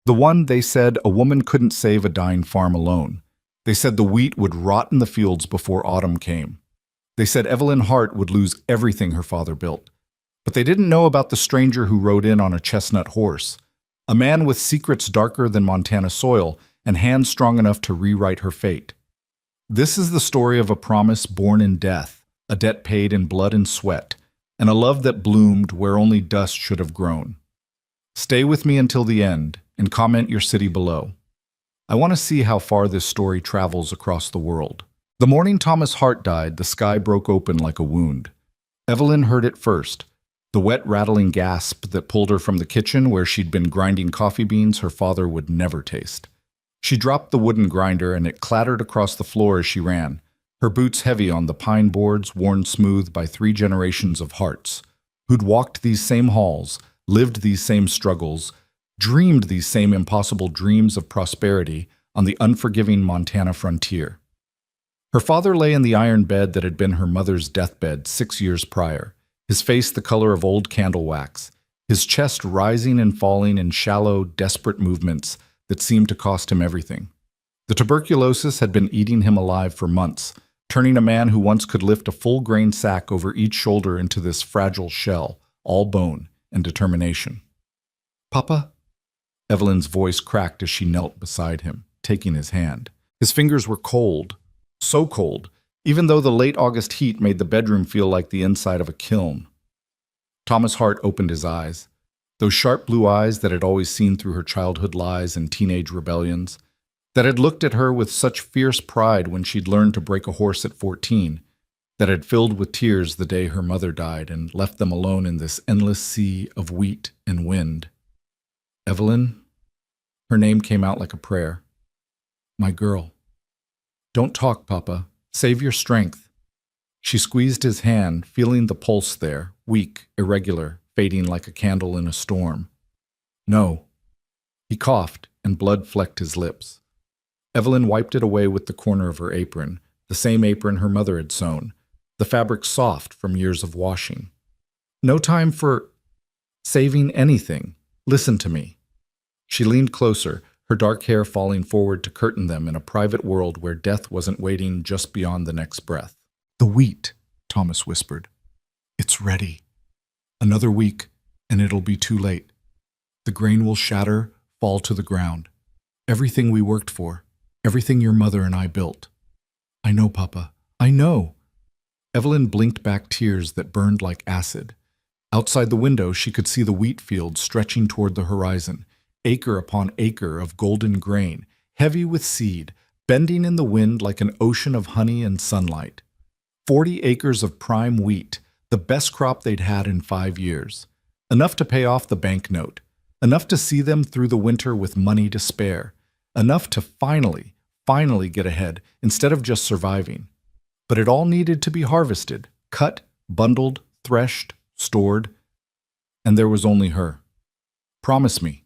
The one they said a woman couldn't save a dying farm alone. They said the wheat would rot in the fields before autumn came. They said Evelyn Hart would lose everything her father built. But they didn't know about the stranger who rode in on a chestnut horse, a man with secrets darker than Montana soil and hands strong enough to rewrite her fate. This is the story of a promise born in death, a debt paid in blood and sweat, and a love that bloomed where only dust should have grown. Stay with me until the end and comment your city below. I want to see how far this story travels across the world. The morning Thomas Hart died, the sky broke open like a wound. Evelyn heard it first, the wet, rattling gasp that pulled her from the kitchen where she'd been grinding coffee beans her father would never taste. She dropped the wooden grinder and it clattered across the floor as she ran, her boots heavy on the pine boards worn smooth by 3 generations of Harts, who'd walked these same halls, lived these same struggles, dreamed these same impossible dreams of prosperity on the unforgiving Montana frontier. Her father lay in the iron bed that had been her mother's deathbed 6 years prior, his face the color of old candle wax, his chest rising and falling in shallow, desperate movements that seemed to cost him everything. The tuberculosis had been eating him alive for months, turning a man who once could lift a full-grain sack over each shoulder into this fragile shell, all bone and determination. "Papa?" Evelyn's voice cracked as she knelt beside him, taking his hand. His fingers were cold, so cold, even though the late August heat made the bedroom feel like the inside of a kiln. Thomas Hart opened his eyes, those sharp blue eyes that had always seen through her childhood lies and teenage rebellions, that had looked at her with such fierce pride when she'd learned to break a horse at 14, that had filled with tears the day her mother died and left them alone in this endless sea of wheat and wind. "Evelyn?" Her name came out like a prayer. "My girl." "Don't talk, Papa. Save your strength." She squeezed his hand, feeling the pulse there, weak, irregular, fading like a candle in a storm. "No." He coughed, and blood flecked his lips. Evelyn wiped it away with the corner of her apron, the same apron her mother had sewn, the fabric soft from years of washing. "No time for saving anything. Listen to me." She leaned closer, her dark hair falling forward to curtain them in a private world where death wasn't waiting just beyond the next breath. "The wheat," Thomas whispered. "It's ready. Another week, and it'll be too late. The grain will shatter, fall to the ground. Everything we worked for, everything your mother and I built." "I know, Papa. I know." Evelyn blinked back tears that burned like acid. Outside the window, she could see the wheat fields stretching toward the horizon, acre upon acre of golden grain, heavy with seed, bending in the wind like an ocean of honey and sunlight. 40 acres of prime wheat, the best crop they'd had in 5 years. Enough to pay off the banknote, enough to see them through the winter with money to spare, enough to finally get ahead instead of just surviving. But it all needed to be harvested, cut, bundled, threshed, stored, and there was only her. "Promise me."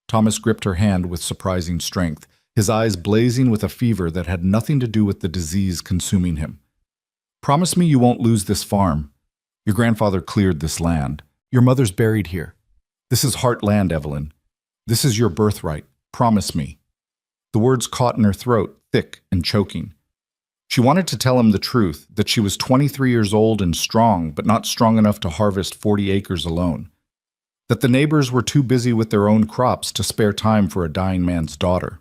Thomas gripped her hand with surprising strength, his eyes blazing with a fever that had nothing to do with the disease consuming him. "Promise me you won't lose this farm. Your grandfather cleared this land. Your mother's buried here. This is Hart land, Evelyn. This is your birthright. Promise me." The words caught in her throat, thick and choking. She wanted to tell him the truth, that she was 23 years old and strong, but not strong enough to harvest 40 acres alone. That the neighbors were too busy with their own crops to spare time for a dying man's daughter.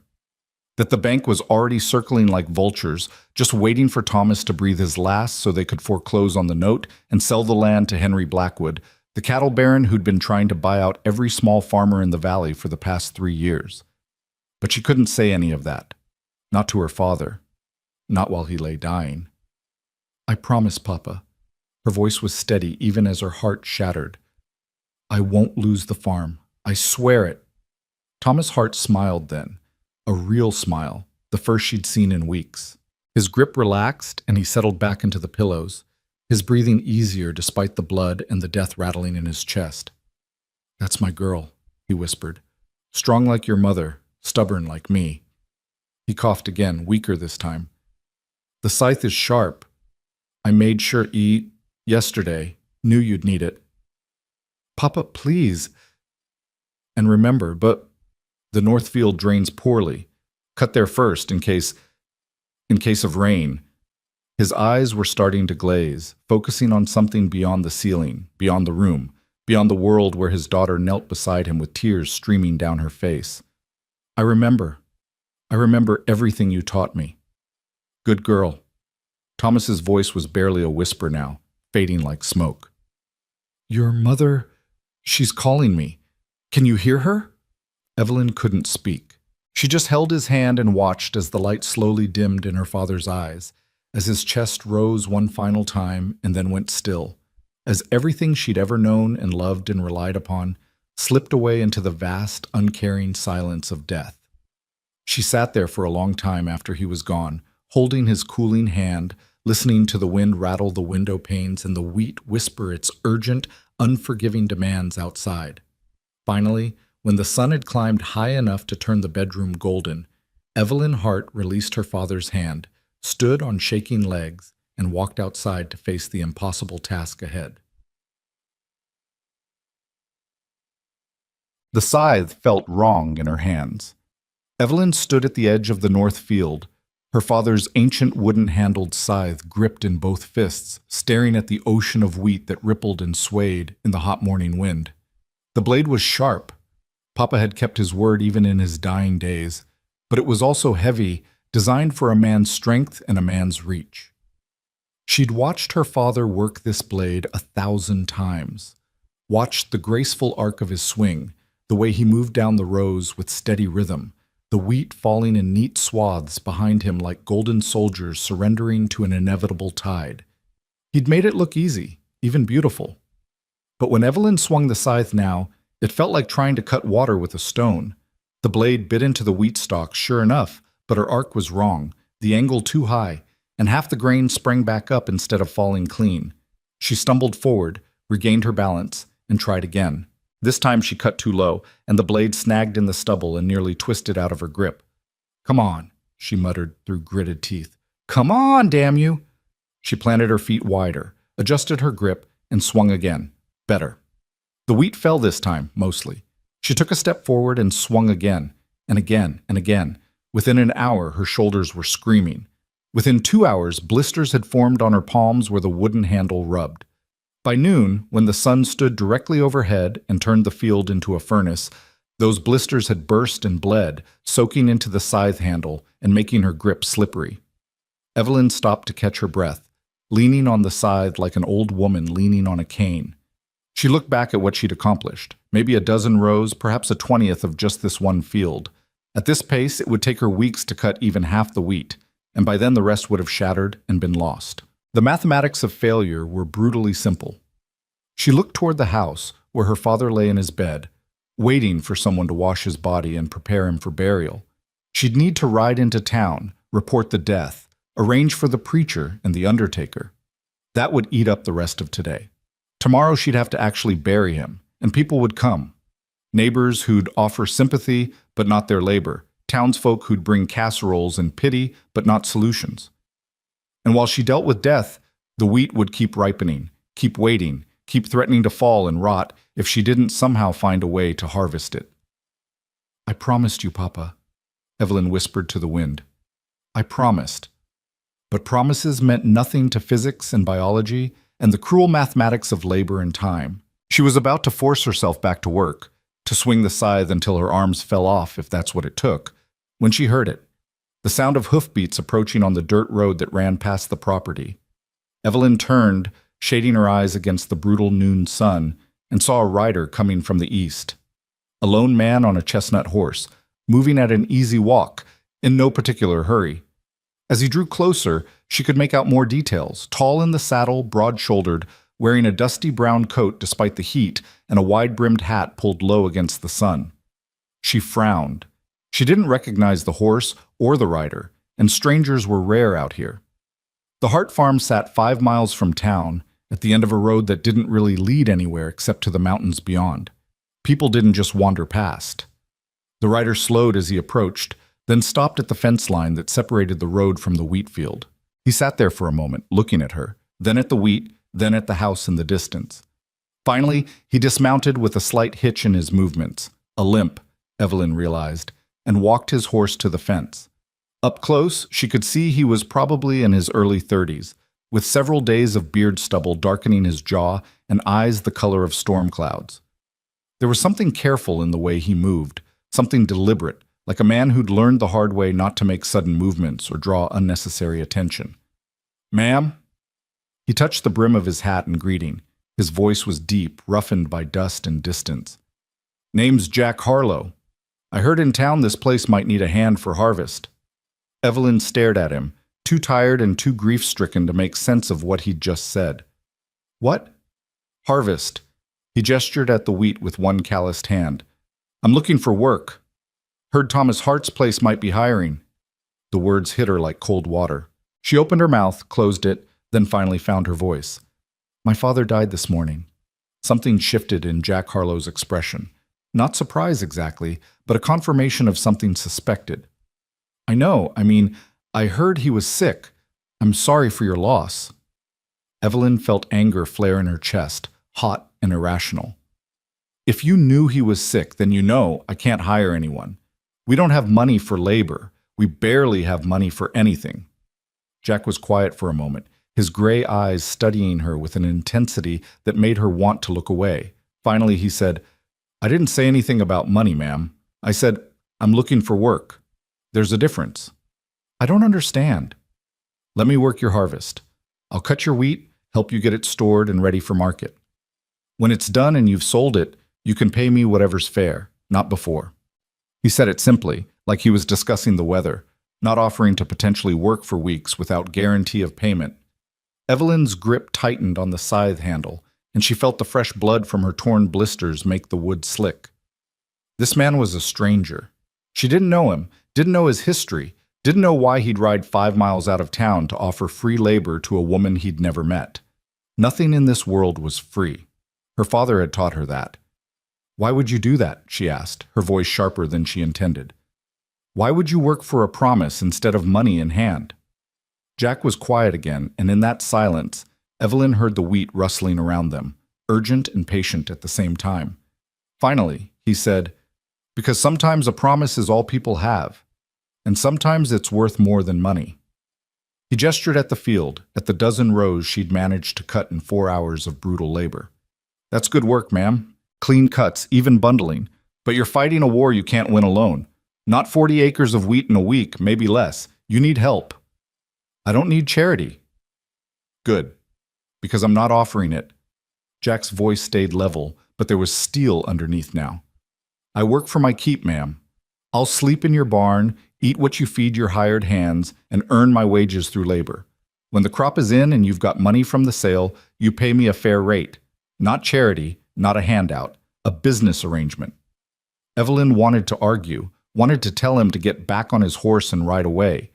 That the bank was already circling like vultures, just waiting for Thomas to breathe his last so they could foreclose on the note and sell the land to Henry Blackwood, the cattle baron who'd been trying to buy out every small farmer in the valley for the past 3 years. But she couldn't say any of that. Not to her father. Not while he lay dying. "I promise, Papa." Her voice was steady even as her heart shattered. "I won't lose the farm. I swear it." Thomas Hart smiled then. A real smile, the first she'd seen in weeks. His grip relaxed and he settled back into the pillows, his breathing easier despite the blood and the death rattling in his chest. "That's my girl," he whispered. "Strong like your mother, stubborn like me." He coughed again, weaker this time. "The scythe is sharp. I made sure yesterday, knew you'd need it." "Papa, please." "And remember, but The north field drains poorly. Cut there first in case of rain. His eyes were starting to glaze, focusing on something beyond the ceiling, beyond the room, beyond the world where his daughter knelt beside him with tears streaming down her face. I remember everything you taught me. Good girl. Thomas's voice was barely a whisper now, fading like smoke. Your mother, she's calling me. Can you hear her? Evelyn couldn't speak. She just held his hand and watched as the light slowly dimmed in her father's eyes, as his chest rose one final time and then went still, as everything she'd ever known and loved and relied upon slipped away into the vast, uncaring silence of death. She sat there for a long time after he was gone, holding his cooling hand, listening to the wind rattle the window panes and the wheat whisper its urgent, unforgiving demands outside. Finally, when the sun had climbed high enough to turn the bedroom golden, Evelyn Hart released her father's hand, stood on shaking legs, and walked outside to face the impossible task ahead. The scythe felt wrong in her hands. Evelyn stood at the edge of the north field, her father's ancient wooden-handled scythe gripped in both fists, staring at the ocean of wheat that rippled and swayed in the hot morning wind. The blade was sharp. Papa had kept his word even in his dying days, but it was also heavy, designed for a man's strength and a man's reach. She'd watched her father work this blade 1,000 times, watched the graceful arc of his swing, the way he moved down the rows with steady rhythm, the wheat falling in neat swaths behind him like golden soldiers surrendering to an inevitable tide. He'd made it look easy, even beautiful. But when Evelyn swung the scythe now, it felt like trying to cut water with a stone. The blade bit into the wheat stalk, sure enough, but her arc was wrong, the angle too high, and half the grain sprang back up instead of falling clean. She stumbled forward, regained her balance, and tried again. This time she cut too low, and the blade snagged in the stubble and nearly twisted out of her grip. "Come on," she muttered through gritted teeth. "Come on, damn you!" She planted her feet wider, adjusted her grip, and swung again. Better. The wheat fell this time, mostly. She took a step forward and swung again, and again, and again. Within an hour, her shoulders were screaming. Within 2 hours, blisters had formed on her palms where the wooden handle rubbed. By noon, when the sun stood directly overhead and turned the field into a furnace, those blisters had burst and bled, soaking into the scythe handle and making her grip slippery. Evelyn stopped to catch her breath, leaning on the scythe like an old woman leaning on a cane. She looked back at what she'd accomplished, maybe a dozen rows, perhaps a 20th of just this one field. At this pace, it would take her weeks to cut even half the wheat, and by then the rest would have shattered and been lost. The mathematics of failure were brutally simple. She looked toward the house, where her father lay in his bed, waiting for someone to wash his body and prepare him for burial. She'd need to ride into town, report the death, arrange for the preacher and the undertaker. That would eat up the rest of today. Tomorrow she'd have to actually bury him, and people would come. Neighbors who'd offer sympathy, but not their labor. Townsfolk who'd bring casseroles and pity, but not solutions. And while she dealt with death, the wheat would keep ripening, keep waiting, keep threatening to fall and rot if she didn't somehow find a way to harvest it. "I promised you, Papa," Evelyn whispered to the wind. "I promised." But promises meant nothing to physics and biology and the cruel mathematics of labor and time. She was about to force herself back to work, to swing the scythe until her arms fell off if that's what it took, when she heard it. The sound of hoofbeats approaching on the dirt road that ran past the property. Evelyn turned, shading her eyes against the brutal noon sun, and saw a rider coming from the east. A lone man on a chestnut horse, moving at an easy walk, in no particular hurry. As he drew closer, she could make out more details. Tall in the saddle, broad-shouldered, wearing a dusty brown coat despite the heat, and a wide-brimmed hat pulled low against the sun. She frowned. She didn't recognize the horse or the rider, and strangers were rare out here. The Hart farm sat 5 miles from town, at the end of a road that didn't really lead anywhere except to the mountains beyond. People didn't just wander past. The rider slowed as he approached, then stopped at the fence line that separated the road from the wheat field. He sat there for a moment, looking at her, then at the wheat, then at the house in the distance. Finally, he dismounted with a slight hitch in his movements, a limp, Evelyn realized, and walked his horse to the fence. Up close, she could see he was probably in his early 30s, with several days of beard stubble darkening his jaw and eyes the color of storm clouds. There was something careful in the way he moved, something deliberate, like a man who'd learned the hard way not to make sudden movements or draw unnecessary attention. "Ma'am?" He touched the brim of his hat in greeting. His voice was deep, roughened by dust and distance. "Name's Jack Harlow. I heard in town this place might need a hand for harvest." Evelyn stared at him, too tired and too grief-stricken to make sense of what he'd just said. "What?" "Harvest." He gestured at the wheat with one calloused hand. "I'm looking for work. Heard Thomas Hart's place might be hiring." The words hit her like cold water. She opened her mouth, closed it, then finally found her voice. "My father died this morning." Something shifted in Jack Harlow's expression. Not surprise exactly, but a confirmation of something suspected. "I know. I heard he was sick. I'm sorry for your loss." Evelyn felt anger flare in her chest, hot and irrational. "If you knew he was sick, then you know I can't hire anyone. We don't have money for labor. We barely have money for anything." Jack was quiet for a moment, his gray eyes studying her with an intensity that made her want to look away. Finally, he said, "I didn't say anything about money, ma'am. I said, I'm looking for work. There's a difference." "I don't understand." "Let me work your harvest. I'll cut your wheat, help you get it stored and ready for market. When it's done and you've sold it, you can pay me whatever's fair, not before." He said it simply, like he was discussing the weather, not offering to potentially work for weeks without guarantee of payment. Evelyn's grip tightened on the scythe handle, and she felt the fresh blood from her torn blisters make the wood slick. This man was a stranger. She didn't know him, didn't know his history, didn't know why he'd ride 5 miles out of town to offer free labor to a woman he'd never met. Nothing in this world was free. Her father had taught her that. "Why would you do that?" she asked, her voice sharper than she intended. "Why would you work for a promise instead of money in hand?" Jack was quiet again, and in that silence, Evelyn heard the wheat rustling around them, urgent and patient at the same time. Finally, he said, "Because sometimes a promise is all people have, and sometimes it's worth more than money." He gestured at the field, at the dozen rows she'd managed to cut in 4 hours of brutal labor. "That's good work, ma'am. Clean cuts, even bundling. But you're fighting a war you can't win alone. Not 40 acres of wheat in a week, maybe less. You need help." "I don't need charity." "Good. Because I'm not offering it." Jack's voice stayed level, but there was steel underneath now. "I work for my keep, ma'am. I'll sleep in your barn, eat what you feed your hired hands, and earn my wages through labor. When the crop is in and you've got money from the sale, you pay me a fair rate. Not charity, not a handout, a business arrangement." Evelyn wanted to argue, wanted to tell him to get back on his horse and ride away,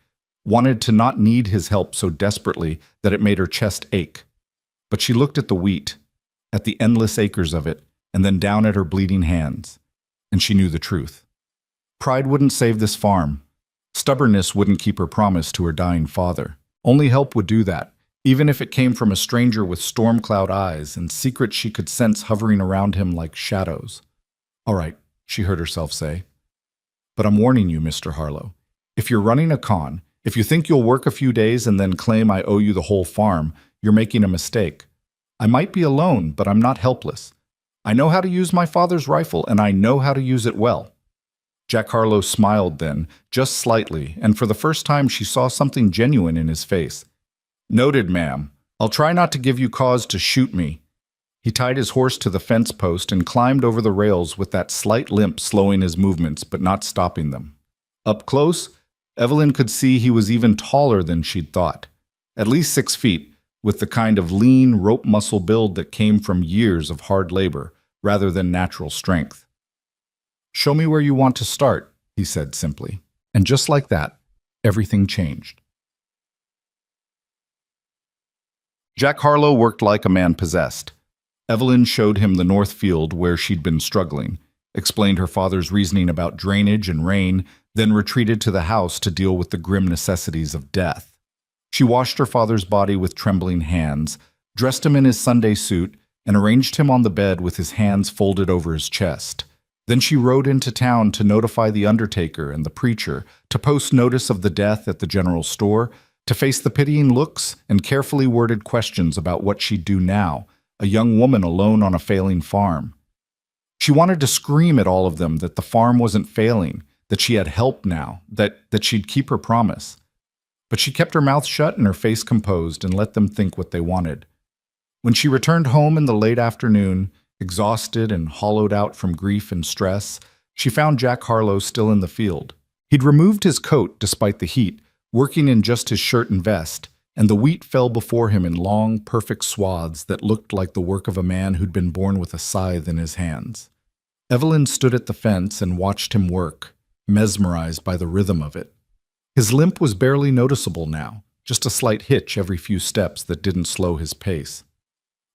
wanted to not need his help so desperately that it made her chest ache. But she looked at the wheat, at the endless acres of it, and then down at her bleeding hands, and she knew the truth. Pride wouldn't save this farm. Stubbornness wouldn't keep her promise to her dying father. Only help would do that, even if it came from a stranger with storm cloud eyes and secrets she could sense hovering around him like shadows. "All right," she heard herself say. "But I'm warning you, Mr. Harlow. If you're running a con, if you think you'll work a few days and then claim I owe you the whole farm, you're making a mistake. I might be alone, but I'm not helpless. I know how to use my father's rifle, and I know how to use it well." Jack Harlow smiled then, just slightly, and for the first time she saw something genuine in his face. "Noted, ma'am. I'll try not to give you cause to shoot me." He tied his horse to the fence post and climbed over the rails with that slight limp slowing his movements but not stopping them. Up close, Evelyn could see he was even taller than she'd thought. At least 6 feet, with the kind of lean, rope muscle build that came from years of hard labor, rather than natural strength. "Show me where you want to start," he said simply. And just like that, everything changed. Jack Harlow worked like a man possessed. Evelyn showed him the north field where she'd been struggling, explained her father's reasoning about drainage and rain, then retreated to the house to deal with the grim necessities of death. She washed her father's body with trembling hands, dressed him in his Sunday suit, and arranged him on the bed with his hands folded over his chest. Then she rode into town to notify the undertaker and the preacher, to post notice of the death at the general store, to face the pitying looks and carefully worded questions about what she'd do now, a young woman alone on a failing farm. She wanted to scream at all of them that the farm wasn't failing, that she had help now, that she'd keep her promise. But she kept her mouth shut and her face composed and let them think what they wanted. When she returned home in the late afternoon, exhausted and hollowed out from grief and stress, she found Jack Harlow still in the field. He'd removed his coat despite the heat, working in just his shirt and vest, and the wheat fell before him in long, perfect swaths that looked like the work of a man who'd been born with a scythe in his hands. Evelyn stood at the fence and watched him work, mesmerized by the rhythm of it. His limp was barely noticeable now, just a slight hitch every few steps that didn't slow his pace.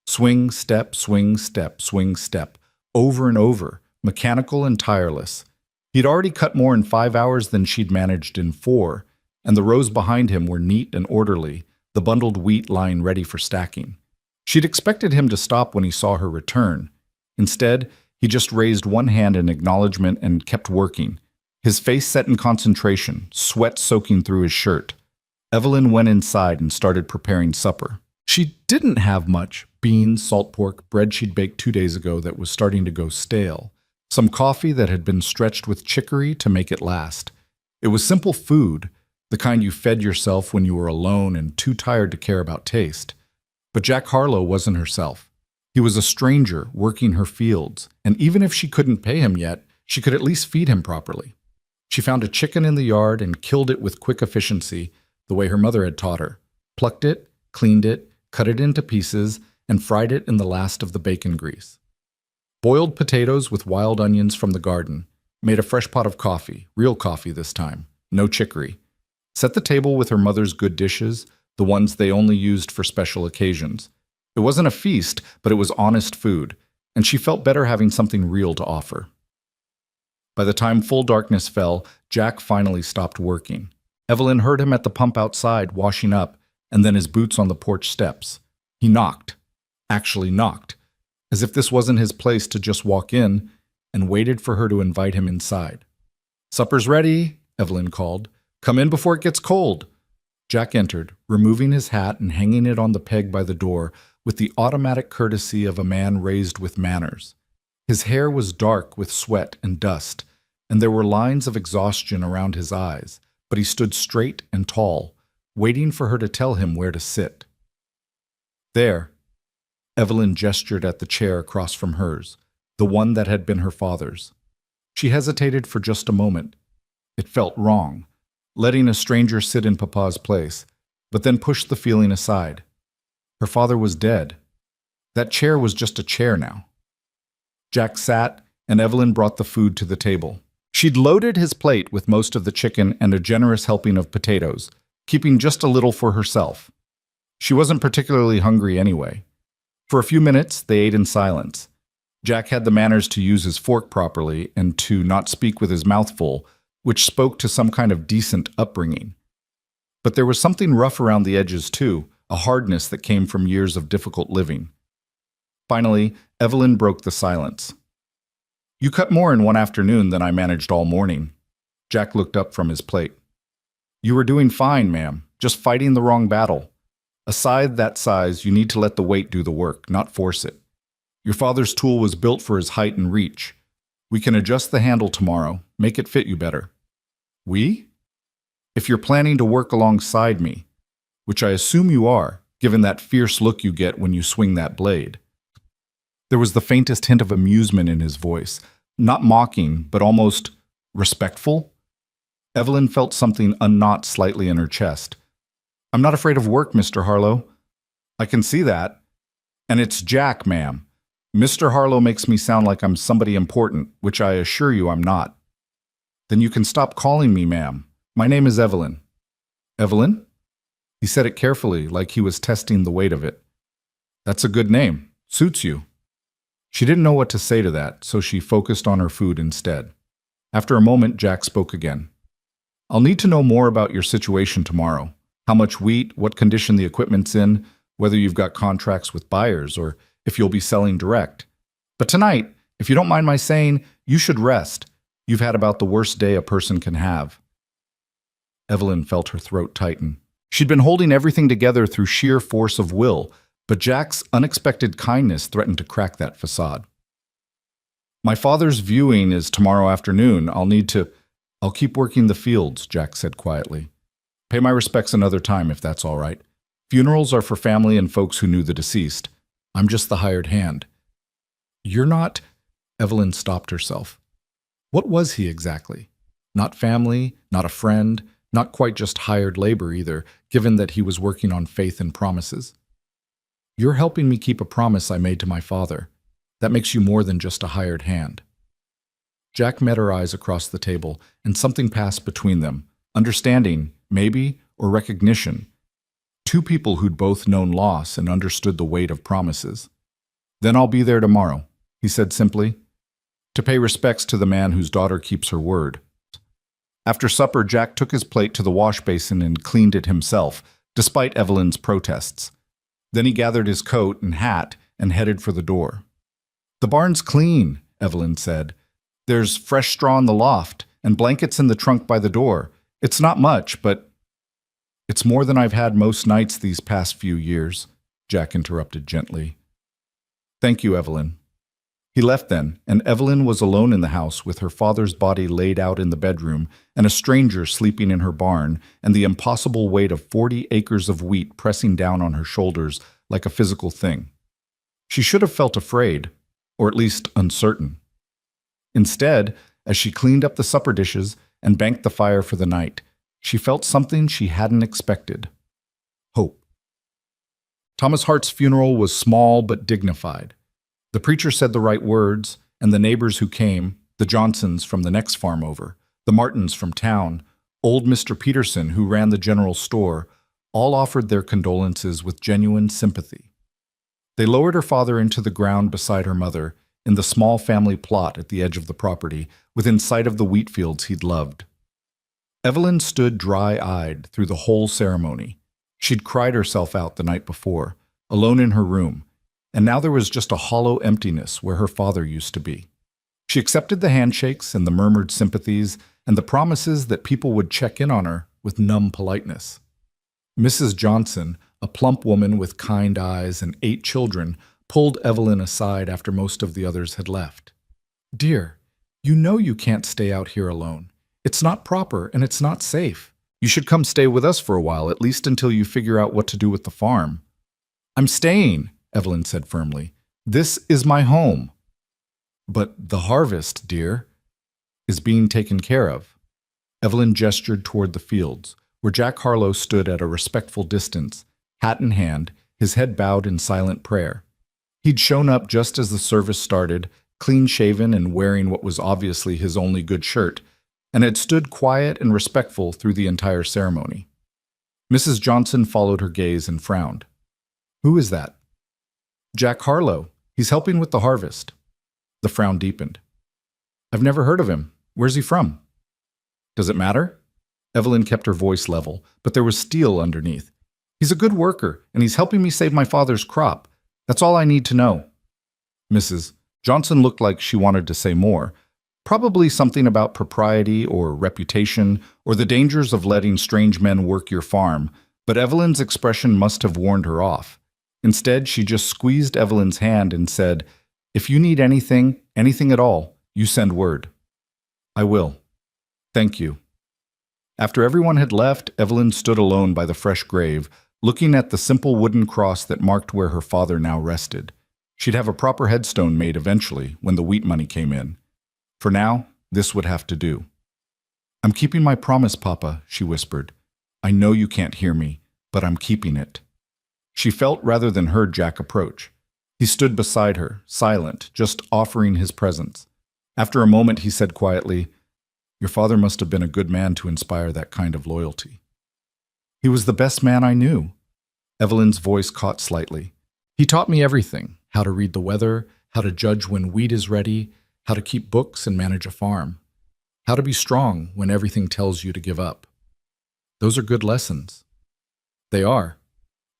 Swing, step, swing, step, swing, step, over and over, mechanical and tireless. He'd already cut more in 5 hours than she'd managed in 4, and the rows behind him were neat and orderly, the bundled wheat lying ready for stacking. She'd expected him to stop when he saw her return. Instead, he just raised one hand in acknowledgement and kept working, his face set in concentration, sweat soaking through his shirt. Evelyn went inside and started preparing supper. She didn't have much: beans, salt pork, bread she'd baked 2 days ago that was starting to go stale, some coffee that had been stretched with chicory to make it last. It was simple food, the kind you fed yourself when you were alone and too tired to care about taste. But Jack Harlow wasn't herself. He was a stranger working her fields, and even if she couldn't pay him yet, she could at least feed him properly. She found a chicken in the yard and killed it with quick efficiency, the way her mother had taught her. Plucked it, cleaned it, cut it into pieces, and fried it in the last of the bacon grease. Boiled potatoes with wild onions from the garden. Made a fresh pot of coffee, real coffee this time, no chicory. Set the table with her mother's good dishes, the ones they only used for special occasions. It wasn't a feast, but it was honest food, and she felt better having something real to offer. By the time full darkness fell, Jack finally stopped working. Evelyn heard him at the pump outside, washing up, and then his boots on the porch steps. He knocked, actually knocked, as if this wasn't his place to just walk in, and waited for her to invite him inside. "Supper's ready," Evelyn called. "Come in before it gets cold." Jack entered, removing his hat and hanging it on the peg by the door with the automatic courtesy of a man raised with manners. His hair was dark with sweat and dust, and there were lines of exhaustion around his eyes, but he stood straight and tall, waiting for her to tell him where to sit. "There." Evelyn gestured at the chair across from hers, the one that had been her father's. She hesitated for just a moment. It felt wrong, letting a stranger sit in Papa's place, but then pushed the feeling aside. Her father was dead. That chair was just a chair now. Jack sat, and Evelyn brought the food to the table. She'd loaded his plate with most of the chicken and a generous helping of potatoes, keeping just a little for herself. She wasn't particularly hungry anyway. For a few minutes, they ate in silence. Jack had the manners to use his fork properly and to not speak with his mouth full, which spoke to some kind of decent upbringing. But there was something rough around the edges too, a hardness that came from years of difficult living. Finally, Evelyn broke the silence. "You cut more in one afternoon than I managed all morning." Jack looked up from his plate. "You were doing fine, ma'am, just fighting the wrong battle. A scythe that size, you need to let the weight do the work, not force it. Your father's tool was built for his height and reach. We can adjust the handle tomorrow, make it fit you better." "We?" "If you're planning to work alongside me, which I assume you are, given that fierce look you get when you swing that blade." There was the faintest hint of amusement in his voice, not mocking, but almost respectful. Evelyn felt something unknot slightly in her chest. "I'm not afraid of work, Mr. Harlow." "I can see that. And it's Jack, ma'am. Mr. Harlow makes me sound like I'm somebody important, which I assure you I'm not." "Then you can stop calling me ma'am. My name is Evelyn." "Evelyn?" He said it carefully, like he was testing the weight of it. "That's a good name. Suits you." She didn't know what to say to that, so she focused on her food instead. After a moment, Jack spoke again. "I'll need to know more about your situation tomorrow. How much wheat, what condition the equipment's in, whether you've got contracts with buyers, or if you'll be selling direct. But tonight, If you don't mind my saying, you should rest. You've had about the worst day a person can have." Evelyn felt her throat tighten. She'd been holding everything together through sheer force of will, but Jack's unexpected kindness threatened to crack that facade. "My father's viewing is tomorrow afternoon. I'll keep working the fields," Jack said quietly. "Pay my respects another time if that's all right. Funerals are for family and folks who knew the deceased. I'm just the hired hand." "You're not—" Evelyn stopped herself. What was he exactly? Not family, not a friend, not quite just hired labor either, given that he was working on faith and promises. "You're helping me keep a promise I made to my father. That makes you more than just a hired hand." Jack met her eyes across the table, and something passed between them. Understanding, maybe, or recognition. Two people who'd both known loss and understood the weight of promises. "Then I'll be there tomorrow," he said simply, "to pay respects to the man whose daughter keeps her word." After supper, Jack took his plate to the wash basin and cleaned it himself, despite Evelyn's protests. Then he gathered his coat and hat and headed for the door. "The barn's clean," Evelyn said. "There's fresh straw in the loft and blankets in the trunk by the door. It's not much, but—" "It's more than I've had most nights these past few years," Jack interrupted gently. "Thank you, Evelyn." He left then, and Evelyn was alone in the house with her father's body laid out in the bedroom and a stranger sleeping in her barn and the impossible weight of 40 acres of wheat pressing down on her shoulders like a physical thing. She should have felt afraid, or at least uncertain. Instead, as she cleaned up the supper dishes and banked the fire for the night, she felt something she hadn't expected. Hope. Thomas Hart's funeral was small but dignified. The preacher said the right words, and the neighbors who came, the Johnsons from the next farm over, the Martins from town, old Mr. Peterson who ran the general store, all offered their condolences with genuine sympathy. They lowered her father into the ground beside her mother, in the small family plot at the edge of the property, within sight of the wheat fields he'd loved. Evelyn stood dry-eyed through the whole ceremony. She'd cried herself out the night before, alone in her room, and now there was just a hollow emptiness where her father used to be. She accepted the handshakes and the murmured sympathies and the promises that people would check in on her with numb politeness. Mrs. Johnson, a plump woman with kind eyes and 8 children, pulled Evelyn aside after most of the others had left. "Dear, you know you can't stay out here alone. It's not proper and it's not safe. You should come stay with us for a while, at least until you figure out what to do with the farm." "I'm staying," Evelyn said firmly. "This is my home." "But the harvest, dear, is being taken care of." Evelyn gestured toward the fields, where Jack Harlow stood at a respectful distance, hat in hand, his head bowed in silent prayer. He'd shown up just as the service started, clean-shaven and wearing what was obviously his only good shirt, and had stood quiet and respectful through the entire ceremony. Mrs. Johnson followed her gaze and frowned. "Who is that?" "Jack Harlow. He's helping with the harvest." The frown deepened. "I've never heard of him. Where's he from?" "Does it matter?" Evelyn kept her voice level, but there was steel underneath. "He's a good worker, and he's helping me save my father's crop. That's all I need to know." Mrs. Johnson looked like she wanted to say more, probably something about propriety or reputation or the dangers of letting strange men work your farm, but Evelyn's expression must have warned her off. Instead, she just squeezed Evelyn's hand and said, "If you need anything, anything at all, you send word." "I will. Thank you." After everyone had left, Evelyn stood alone by the fresh grave, looking at the simple wooden cross that marked where her father now rested. She'd have a proper headstone made eventually, when the wheat money came in. For now, this would have to do. "I'm keeping my promise, Papa," she whispered. "I know you can't hear me, but I'm keeping it." She felt rather than heard Jack approach. He stood beside her, silent, just offering his presence. After a moment, he said quietly, "Your father must have been a good man to inspire that kind of loyalty." "He was the best man I knew." Evelyn's voice caught slightly. "He taught me everything, how to read the weather, how to judge when wheat is ready, how to keep books and manage a farm, how to be strong when everything tells you to give up. Those are good lessons." "They are."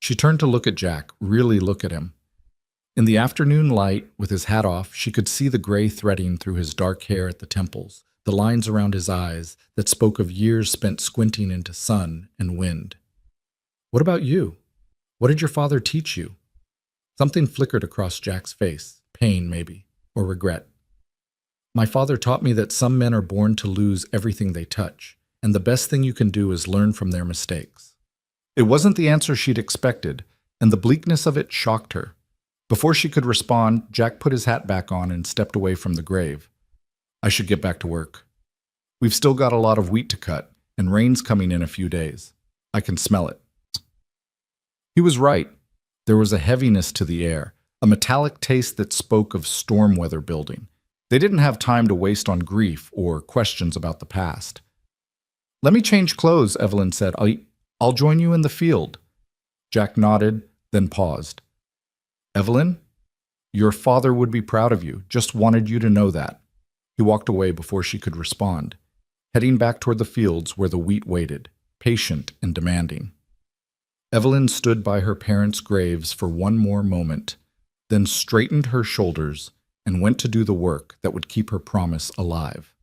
She turned to look at Jack, really look at him. In the afternoon light, with his hat off, she could see the gray threading through his dark hair at the temples, the lines around his eyes that spoke of years spent squinting into sun and wind. "What about you? What did your father teach you?" Something flickered across Jack's face, pain maybe, or regret. "My father taught me that some men are born to lose everything they touch, and the best thing you can do is learn from their mistakes." It wasn't the answer she'd expected, and the bleakness of it shocked her. Before she could respond, Jack put his hat back on and stepped away from the grave. "I should get back to work. We've still got a lot of wheat to cut, and rain's coming in a few days. I can smell it." He was right. There was a heaviness to the air, a metallic taste that spoke of storm weather building. They didn't have time to waste on grief or questions about the past. "Let me change clothes," Evelyn said. I'll join you in the field." Jack nodded, then paused. "Evelyn, your father would be proud of you. Just wanted you to know that." He walked away before she could respond, heading back toward the fields where the wheat waited, patient and demanding. Evelyn stood by her parents' graves for one more moment, then straightened her shoulders and went to do the work that would keep her promise alive.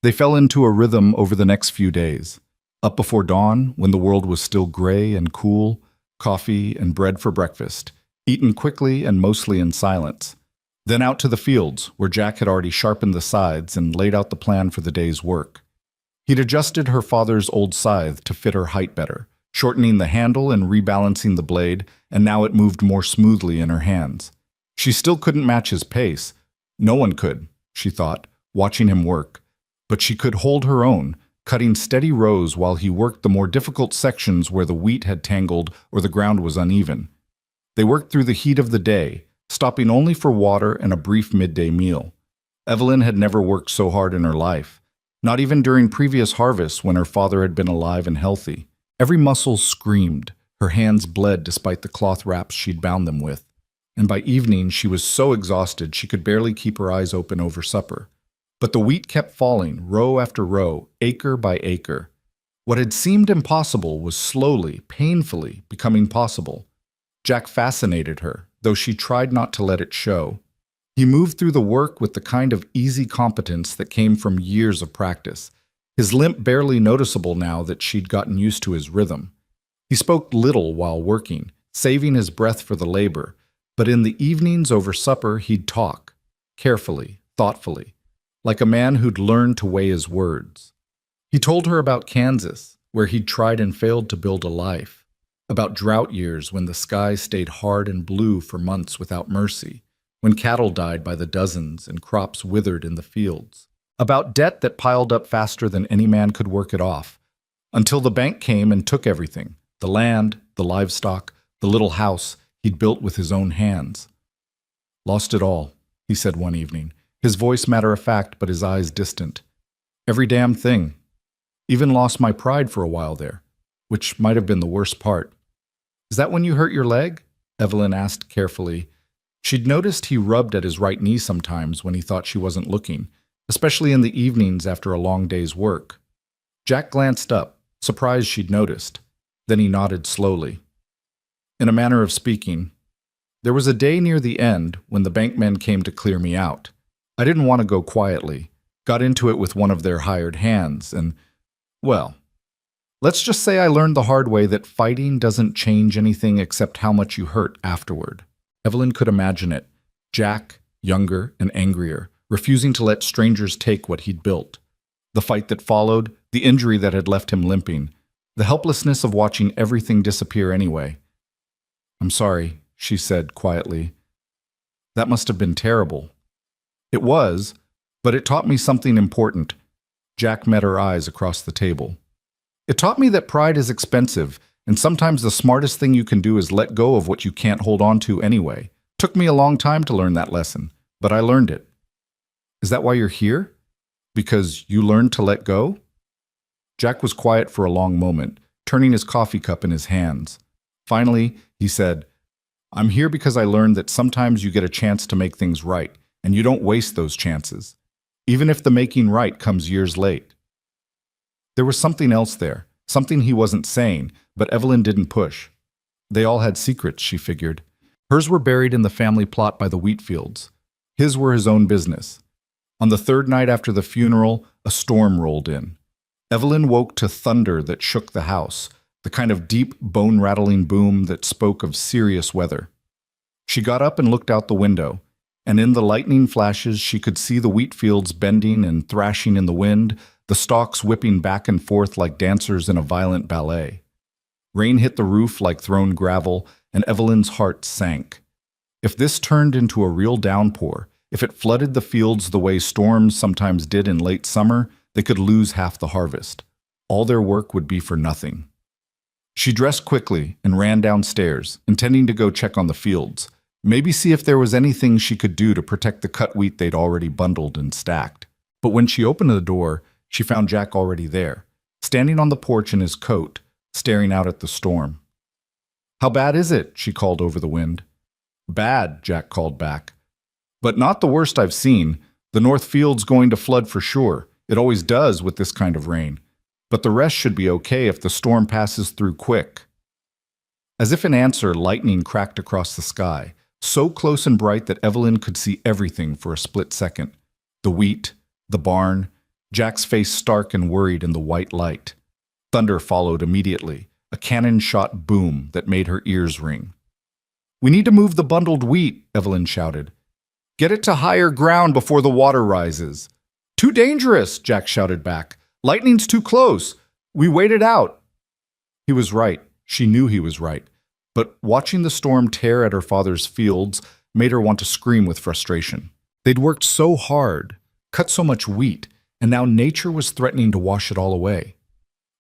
They fell into a rhythm over the next few days. Up before dawn, when the world was still gray and cool, coffee and bread for breakfast, eaten quickly and mostly in silence. Then out to the fields, where Jack had already sharpened the scythes and laid out the plan for the day's work. He'd adjusted her father's old scythe to fit her height better, shortening the handle and rebalancing the blade, and now it moved more smoothly in her hands. She still couldn't match his pace. No one could, she thought, watching him work. But she could hold her own, cutting steady rows while he worked the more difficult sections where the wheat had tangled or the ground was uneven. They worked through the heat of the day, stopping only for water and a brief midday meal. Evelyn had never worked so hard in her life, not even during previous harvests when her father had been alive and healthy. Every muscle screamed, her hands bled despite the cloth wraps she'd bound them with, and by evening she was so exhausted she could barely keep her eyes open over supper. But the wheat kept falling, row after row, acre by acre. What had seemed impossible was slowly, painfully becoming possible. Jack fascinated her, though she tried not to let it show. He moved through the work with the kind of easy competence that came from years of practice, his limp barely noticeable now that she'd gotten used to his rhythm. He spoke little while working, saving his breath for the labor, but in the evenings over supper he'd talk, carefully, thoughtfully, like a man who'd learned to weigh his words. He told her about Kansas, where he'd tried and failed to build a life, about drought years when the sky stayed hard and blue for months without mercy, when cattle died by the dozens and crops withered in the fields, about debt that piled up faster than any man could work it off, until the bank came and took everything, the land, the livestock, the little house he'd built with his own hands. "Lost it all," he said one evening, his voice matter-of-fact but his eyes distant. "Every damn thing. Even lost my pride for a while there, which might have been the worst part." "Is that when you hurt your leg?" Evelyn asked carefully. She'd noticed he rubbed at his right knee sometimes when he thought she wasn't looking, especially in the evenings after a long day's work. Jack glanced up, surprised she'd noticed. Then he nodded slowly. In a manner of speaking, "There was a day near the end when the bankmen came to clear me out. I didn't want to go quietly, got into it with one of their hired hands, and, well, let's just say I learned the hard way that fighting doesn't change anything except how much you hurt afterward." Evelyn could imagine it. Jack, younger and angrier, refusing to let strangers take what he'd built. The fight that followed, the injury that had left him limping, the helplessness of watching everything disappear anyway. "I'm sorry," she said quietly. "That must have been terrible." "It was, but it taught me something important." Jack met her eyes across the table. "It taught me that pride is expensive, and sometimes the smartest thing you can do is let go of what you can't hold on to anyway. Took me a long time to learn that lesson, but I learned it." "Is that why you're here? Because you learned to let go?" Jack was quiet for a long moment, turning his coffee cup in his hands. Finally, he said, "I'm here because I learned that sometimes you get a chance to make things right, and you don't waste those chances, even if the making right comes years late." There was something else there, something he wasn't saying, but Evelyn didn't push. They all had secrets, she figured. Hers were buried in the family plot by the wheat fields. His were his own business. On the third night after the funeral, a storm rolled in. Evelyn woke to thunder that shook the house, the kind of deep, bone-rattling boom that spoke of serious weather. She got up and looked out the window, and in the lightning flashes she could see the wheat fields bending and thrashing in the wind, the stalks whipping back and forth like dancers in a violent ballet. Rain hit the roof like thrown gravel, and Evelyn's heart sank. If this turned into a real downpour, if it flooded the fields the way storms sometimes did in late summer, they could lose half the harvest. All their work would be for nothing. She dressed quickly and ran downstairs, intending to go check on the fields, maybe see if there was anything she could do to protect the cut wheat they'd already bundled and stacked. But when she opened the door, she found Jack already there, standing on the porch in his coat, staring out at the storm. "How bad is it?" she called over the wind. "Bad," Jack called back. "But not the worst I've seen. The North Field's going to flood for sure. It always does with this kind of rain. But the rest should be okay if the storm passes through quick." As if in answer, lightning cracked across the sky, so close and bright that Evelyn could see everything for a split second. The wheat, the barn, Jack's face stark and worried in the white light. Thunder followed immediately, a cannon-shot boom that made her ears ring. "We need to move the bundled wheat," Evelyn shouted. "Get it to higher ground before the water rises." "Too dangerous," Jack shouted back. "Lightning's too close. We wait it out." He was right. She knew he was right. But watching the storm tear at her father's fields made her want to scream with frustration. They'd worked so hard, cut so much wheat, and now nature was threatening to wash it all away.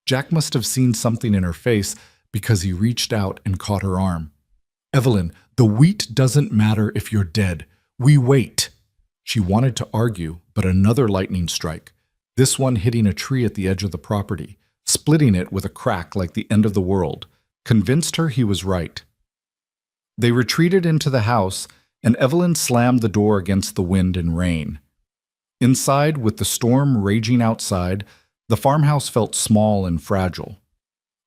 Jack must have seen something in her face because he reached out and caught her arm. "Evelyn, the wheat doesn't matter if you're dead. We wait." She wanted to argue, but another lightning strike, this one hitting a tree at the edge of the property, splitting it with a crack like the end of the world, convinced her he was right. They retreated into the house, and Evelyn slammed the door against the wind and rain. Inside, with the storm raging outside, the farmhouse felt small and fragile.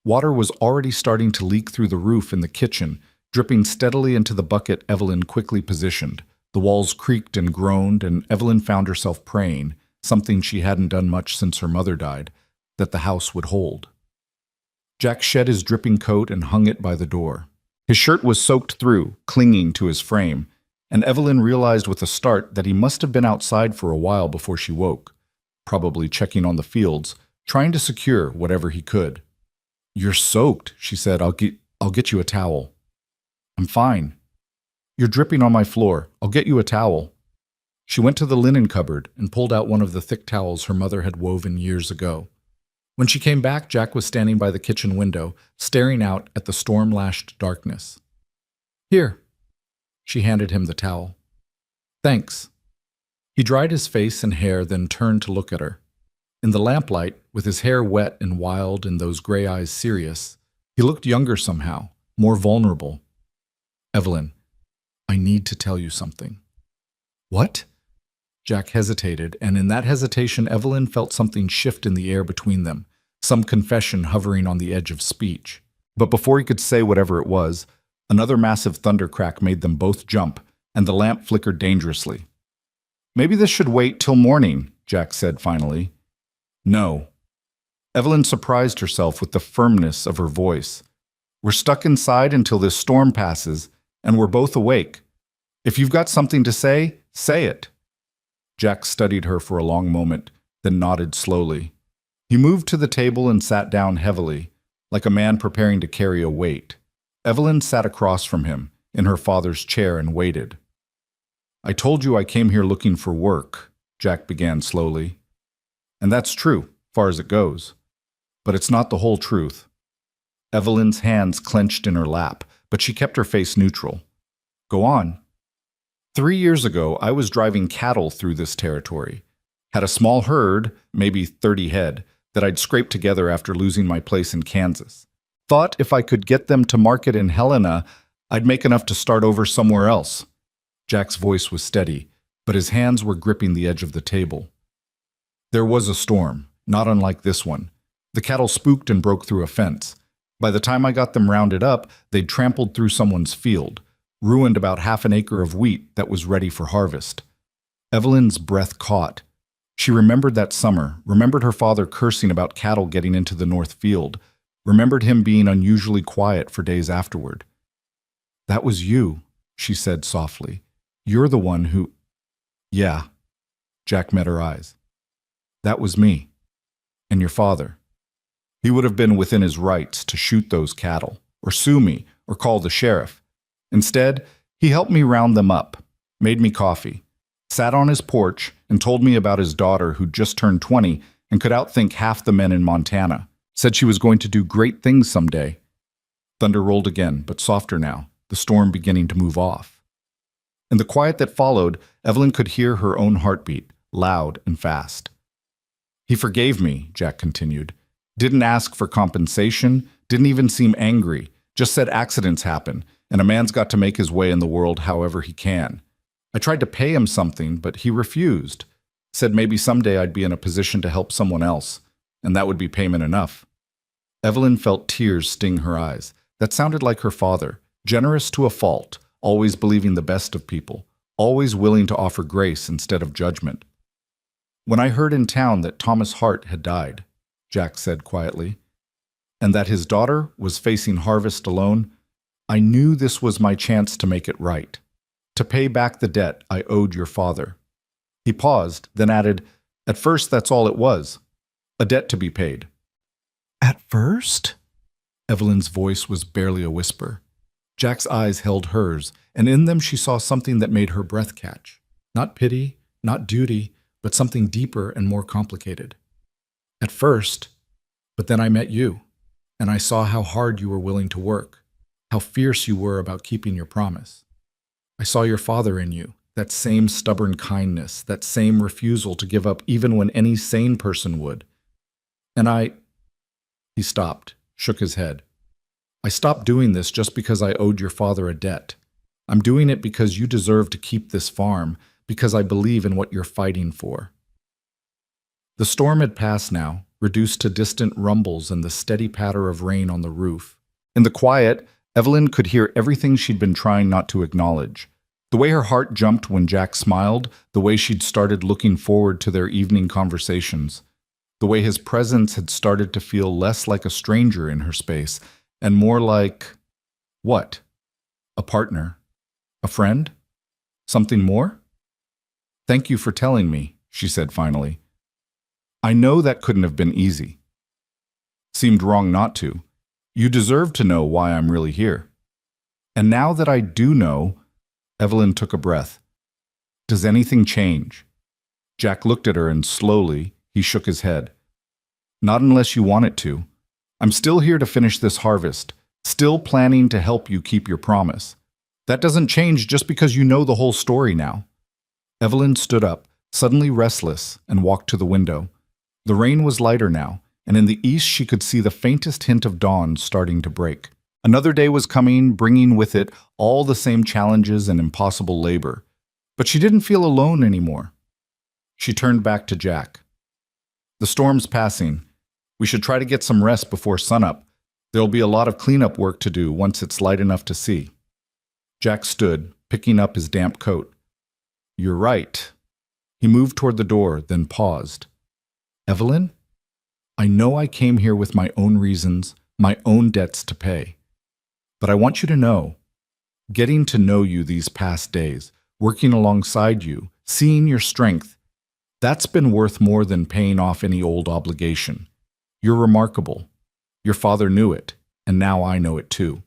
Water was already starting to leak through the roof in the kitchen, dripping steadily into the bucket Evelyn quickly positioned. The walls creaked and groaned, and Evelyn found herself praying, something she hadn't done much since her mother died, that the house would hold. Jack shed his dripping coat and hung it by the door. His shirt was soaked through, clinging to his frame, and Evelyn realized with a start that he must have been outside for a while before she woke, probably checking on the fields, trying to secure whatever he could. "You're soaked," she said. I'll get you a towel." "I'm fine." "You're dripping on my floor. I'll get you a towel." She went to the linen cupboard and pulled out one of the thick towels her mother had woven years ago. When she came back, Jack was standing by the kitchen window, staring out at the storm-lashed darkness. "Here." She handed him the towel. "Thanks." He dried his face and hair, then turned to look at her. In the lamplight, with his hair wet and wild and those gray eyes serious, he looked younger somehow, more vulnerable. "Evelyn, I need to tell you something." "What?" Jack hesitated, and in that hesitation Evelyn felt something shift in the air between them, some confession hovering on the edge of speech. But before he could say whatever it was, another massive thunder crack made them both jump, and the lamp flickered dangerously. "Maybe this should wait till morning," Jack said finally. "No." Evelyn surprised herself with the firmness of her voice. "We're stuck inside until this storm passes, and we're both awake. If you've got something to say, say it." Jack studied her for a long moment, then nodded slowly. He moved to the table and sat down heavily, like a man preparing to carry a weight. Evelyn sat across from him, in her father's chair, and waited. "I told you I came here looking for work," Jack began slowly. "And that's true, far as it goes. But it's not the whole truth." Evelyn's hands clenched in her lap, but she kept her face neutral. "Go on." 3 years ago, I was driving cattle through this territory. Had a small herd, maybe 30 head, that I'd scraped together after losing my place in Kansas. Thought if I could get them to market in Helena, I'd make enough to start over somewhere else. Jack's voice was steady, but his hands were gripping the edge of the table. There was a storm, not unlike this one. The cattle spooked and broke through a fence. By the time I got them rounded up, they'd trampled through someone's field, ruined about half an acre of wheat that was ready for harvest. Evelyn's breath caught. She remembered that summer, remembered her father cursing about cattle getting into the north field, remembered him being unusually quiet for days afterward. "That was you," she said softly. "You're the one who—" "Yeah." Jack met her eyes. "That was me. And your father. He would have been within his rights to shoot those cattle, or sue me, or call the sheriff. Instead, he helped me round them up, made me coffee, sat on his porch and told me about his daughter who'd just turned 20 and could outthink half the men in Montana, said she was going to do great things someday." Thunder rolled again, but softer now, the storm beginning to move off. In the quiet that followed, Evelyn could hear her own heartbeat, loud and fast. "He forgave me," Jack continued. "Didn't ask for compensation, didn't even seem angry, just said accidents happen, and a man's got to make his way in the world however he can. I tried to pay him something, but he refused. Said maybe someday I'd be in a position to help someone else, and that would be payment enough." Evelyn felt tears sting her eyes. That sounded like her father, generous to a fault, always believing the best of people, always willing to offer grace instead of judgment. "When I heard in town that Thomas Hart had died," Jack said quietly, "and that his daughter was facing harvest alone, I knew this was my chance to make it right, to pay back the debt I owed your father." He paused, then added, "At first, that's all it was, a debt to be paid." "At first?" Evelyn's voice was barely a whisper. Jack's eyes held hers, and in them she saw something that made her breath catch. Not pity, not duty, but something deeper and more complicated. "At first, but then I met you, and I saw how hard you were willing to work, how fierce you were about keeping your promise. I saw your father in you, that same stubborn kindness, that same refusal to give up even when any sane person would. And I—" He stopped, shook his head. "I stopped doing this just because I owed your father a debt. I'm doing it because you deserve to keep this farm, because I believe in what you're fighting for." The storm had passed now, reduced to distant rumbles and the steady patter of rain on the roof. In the quiet, Evelyn could hear everything she'd been trying not to acknowledge. The way her heart jumped when Jack smiled, the way she'd started looking forward to their evening conversations, the way his presence had started to feel less like a stranger in her space and more like— what? A partner? A friend? Something more? "Thank you for telling me," she said finally. "I know that couldn't have been easy. Seemed wrong not to. You deserve to know why I'm really here. And now that I do know—" Evelyn took a breath. "Does anything change?" Jack looked at her and slowly he shook his head. "Not unless you want it to. I'm still here to finish this harvest, still planning to help you keep your promise. That doesn't change just because you know the whole story now." Evelyn stood up, suddenly restless, and walked to the window. The rain was lighter now, and in the east she could see the faintest hint of dawn starting to break. Another day was coming, bringing with it all the same challenges and impossible labor. But she didn't feel alone anymore. She turned back to Jack. "The storm's passing. We should try to get some rest before sunup. There'll be a lot of cleanup work to do once it's light enough to see." Jack stood, picking up his damp coat. "You're right." He moved toward the door, then paused. "Evelyn, I know I came here with my own reasons, my own debts to pay. But I want you to know, getting to know you these past days, working alongside you, seeing your strength, that's been worth more than paying off any old obligation. You're remarkable. Your father knew it, and now I know it too."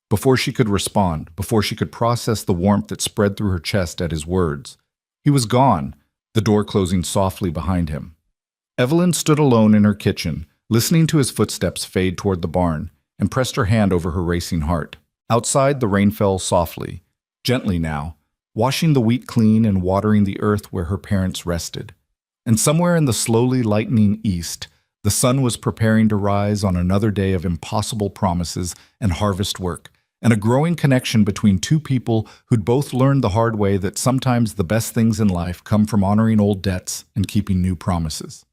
Before she could respond, before she could process the warmth that spread through her chest at his words, he was gone, the door closing softly behind him. Evelyn stood alone in her kitchen, listening to his footsteps fade toward the barn, and pressed her hand over her racing heart. Outside, the rain fell softly, gently now, washing the wheat clean and watering the earth where her parents rested. And somewhere in the slowly lightening east, the sun was preparing to rise on another day of impossible promises and harvest work, and a growing connection between two people who'd both learned the hard way that sometimes the best things in life come from honoring old debts and keeping new promises.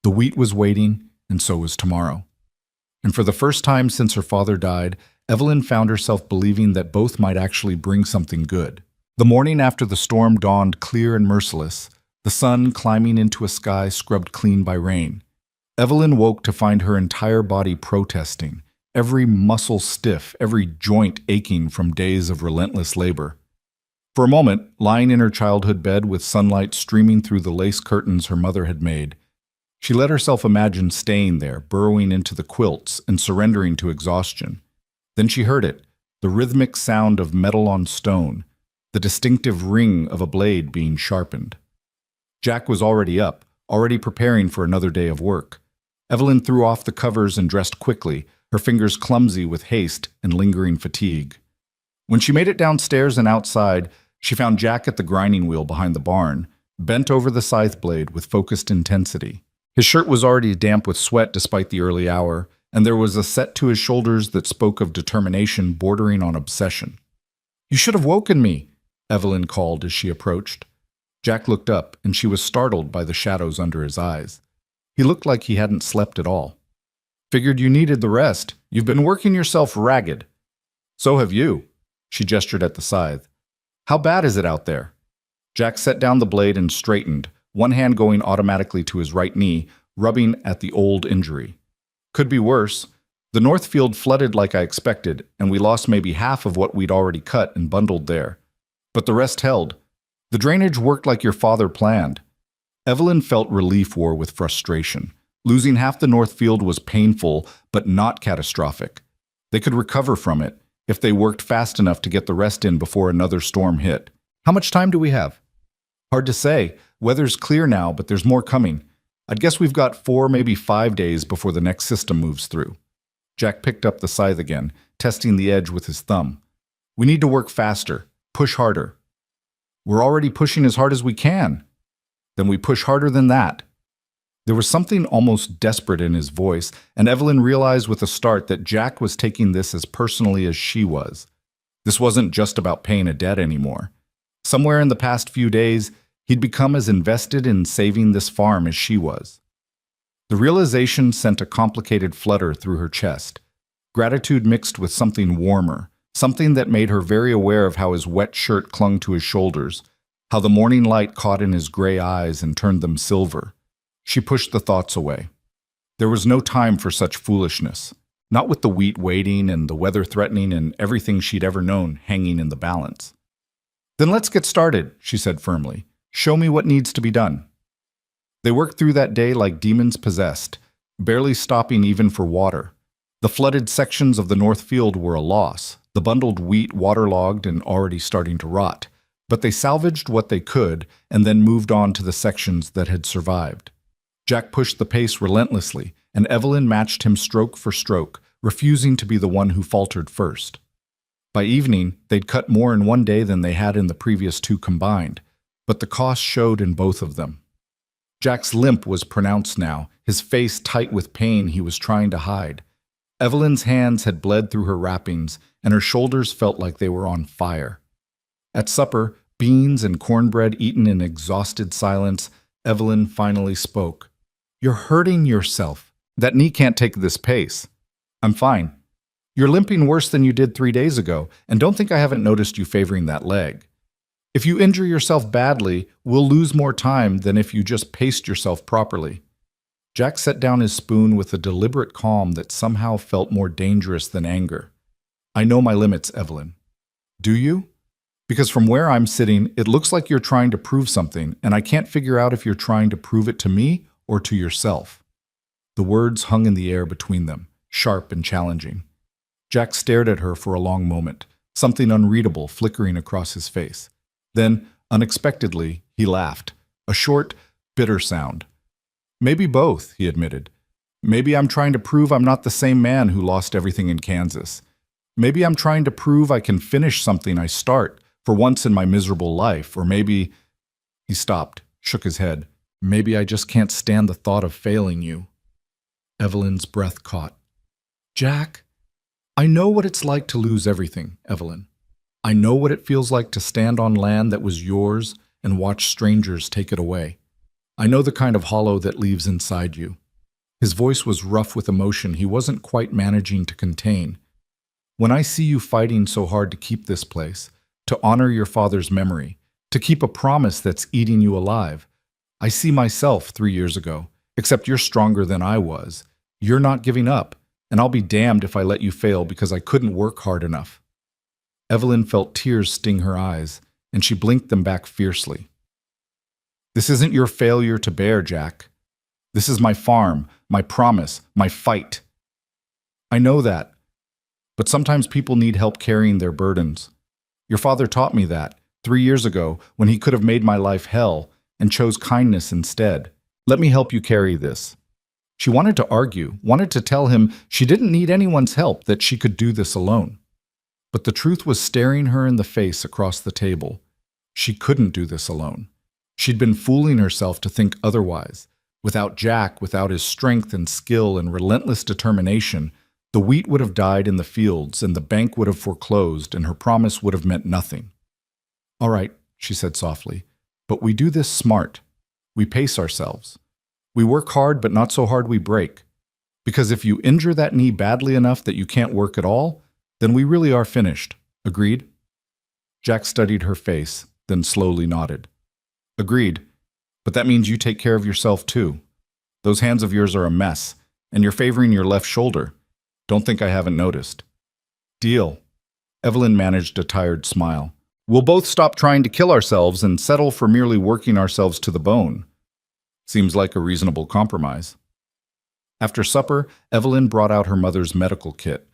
The wheat was waiting, and so was tomorrow. And for the first time since her father died, Evelyn found herself believing that both might actually bring something good. The morning after the storm dawned clear and merciless, the sun climbing into a sky scrubbed clean by rain. Evelyn woke to find her entire body protesting, every muscle stiff, every joint aching from days of relentless labor. For a moment, lying in her childhood bed with sunlight streaming through the lace curtains her mother had made, she let herself imagine staying there, burrowing into the quilts and surrendering to exhaustion. Then she heard it, the rhythmic sound of metal on stone, the distinctive ring of a blade being sharpened. Jack was already up, already preparing for another day of work. Evelyn threw off the covers and dressed quickly, her fingers clumsy with haste and lingering fatigue. When she made it downstairs and outside, she found Jack at the grinding wheel behind the barn, bent over the scythe blade with focused intensity. His shirt was already damp with sweat despite the early hour, and there was a set to his shoulders that spoke of determination bordering on obsession. "You should have woken me," Evelyn called as she approached. Jack looked up, and she was startled by the shadows under his eyes. He looked like he hadn't slept at all. "Figured you needed the rest. You've been working yourself ragged." "So have you." She gestured at the scythe. "How bad is it out there?" Jack set down the blade and straightened, one hand going automatically to his right knee, rubbing at the old injury. "Could be worse. The north field flooded like I expected, and we lost maybe half of what we'd already cut and bundled there. But the rest held. The drainage worked like your father planned." Evelyn felt relief war with frustration. Losing half the north field was painful, but not catastrophic. They could recover from it if they worked fast enough to get the rest in before another storm hit. "How much time do we have?" "Hard to say. Weather's clear now, but there's more coming. I'd guess we've got 4, maybe 5 days before the next system moves through." Jack picked up the scythe again, testing the edge with his thumb. "We need to work faster. Push harder." "We're already pushing as hard as we can." "Then we push harder than that." There was something almost desperate in his voice, and Evelyn realized with a start that Jack was taking this as personally as she was. This wasn't just about paying a debt anymore. Somewhere in the past few days, he'd become as invested in saving this farm as she was. The realization sent a complicated flutter through her chest. Gratitude mixed with something warmer, something that made her very aware of how his wet shirt clung to his shoulders, how the morning light caught in his gray eyes and turned them silver. She pushed the thoughts away. There was no time for such foolishness, not with the wheat waiting and the weather threatening and everything she'd ever known hanging in the balance. "Then let's get started," she said firmly. "Show me what needs to be done." They worked through that day like demons possessed, barely stopping even for water. The flooded sections of the north field were a loss, the bundled wheat waterlogged and already starting to rot, but they salvaged what they could and then moved on to the sections that had survived. Jack pushed the pace relentlessly, and Evelyn matched him stroke for stroke, refusing to be the one who faltered first. By evening, they'd cut more in one day than they had in the previous 2 combined, but the cost showed in both of them. Jack's limp was pronounced now, his face tight with pain he was trying to hide. Evelyn's hands had bled through her wrappings, and her shoulders felt like they were on fire. At supper, beans and cornbread eaten in exhausted silence, Evelyn finally spoke. "You're hurting yourself. That knee can't take this pace." "I'm fine." "You're limping worse than you did 3 days ago, and don't think I haven't noticed you favoring that leg. If you injure yourself badly, we'll lose more time than if you just paced yourself properly." Jack set down his spoon with a deliberate calm that somehow felt more dangerous than anger. "I know my limits, Evelyn." "Do you? Because from where I'm sitting, it looks like you're trying to prove something, and I can't figure out if you're trying to prove it to me or to yourself." The words hung in the air between them, sharp and challenging. Jack stared at her for a long moment, something unreadable flickering across his face. Then, unexpectedly, he laughed, a short, bitter sound. "Maybe both," he admitted. "Maybe I'm trying to prove I'm not the same man who lost everything in Kansas. Maybe I'm trying to prove I can finish something I start, for once in my miserable life, or maybe—" He stopped, shook his head. "Maybe I just can't stand the thought of failing you." Evelyn's breath caught. "Jack, I know what it's like to lose everything, Evelyn. I know what it feels like to stand on land that was yours and watch strangers take it away. I know the kind of hollow that leaves inside you. His voice was rough with emotion he wasn't quite managing to contain. When I see you fighting so hard to keep this place, to honor your father's memory, to keep a promise that's eating you alive, I see myself 3 years ago, except you're stronger than I was. You're not giving up, and I'll be damned if I let you fail because I couldn't work hard enough. Evelyn felt tears sting her eyes, and she blinked them back fiercely. This isn't your failure to bear, Jack. This is my farm, my promise, my fight. I know that, but sometimes people need help carrying their burdens. Your father taught me that 3 years ago when he could have made my life hell and chose kindness instead. Let me help you carry this. She wanted to argue, wanted to tell him she didn't need anyone's help, that she could do this alone. But the truth was staring her in the face across the table. She couldn't do this alone. She'd been fooling herself to think otherwise. Without Jack, without his strength and skill and relentless determination, the wheat would have died in the fields and the bank would have foreclosed and her promise would have meant nothing. All right, she said softly, but we do this smart. We pace ourselves. We work hard, but not so hard we break. Because if you injure that knee badly enough that you can't work at all, then we really are finished. Agreed? Jack studied her face, then slowly nodded. Agreed. But that means you take care of yourself too. Those hands of yours are a mess, and you're favoring your left shoulder. Don't think I haven't noticed. Deal. Evelyn managed a tired smile. We'll both stop trying to kill ourselves and settle for merely working ourselves to the bone. Seems like a reasonable compromise. After supper, Evelyn brought out her mother's medical kit,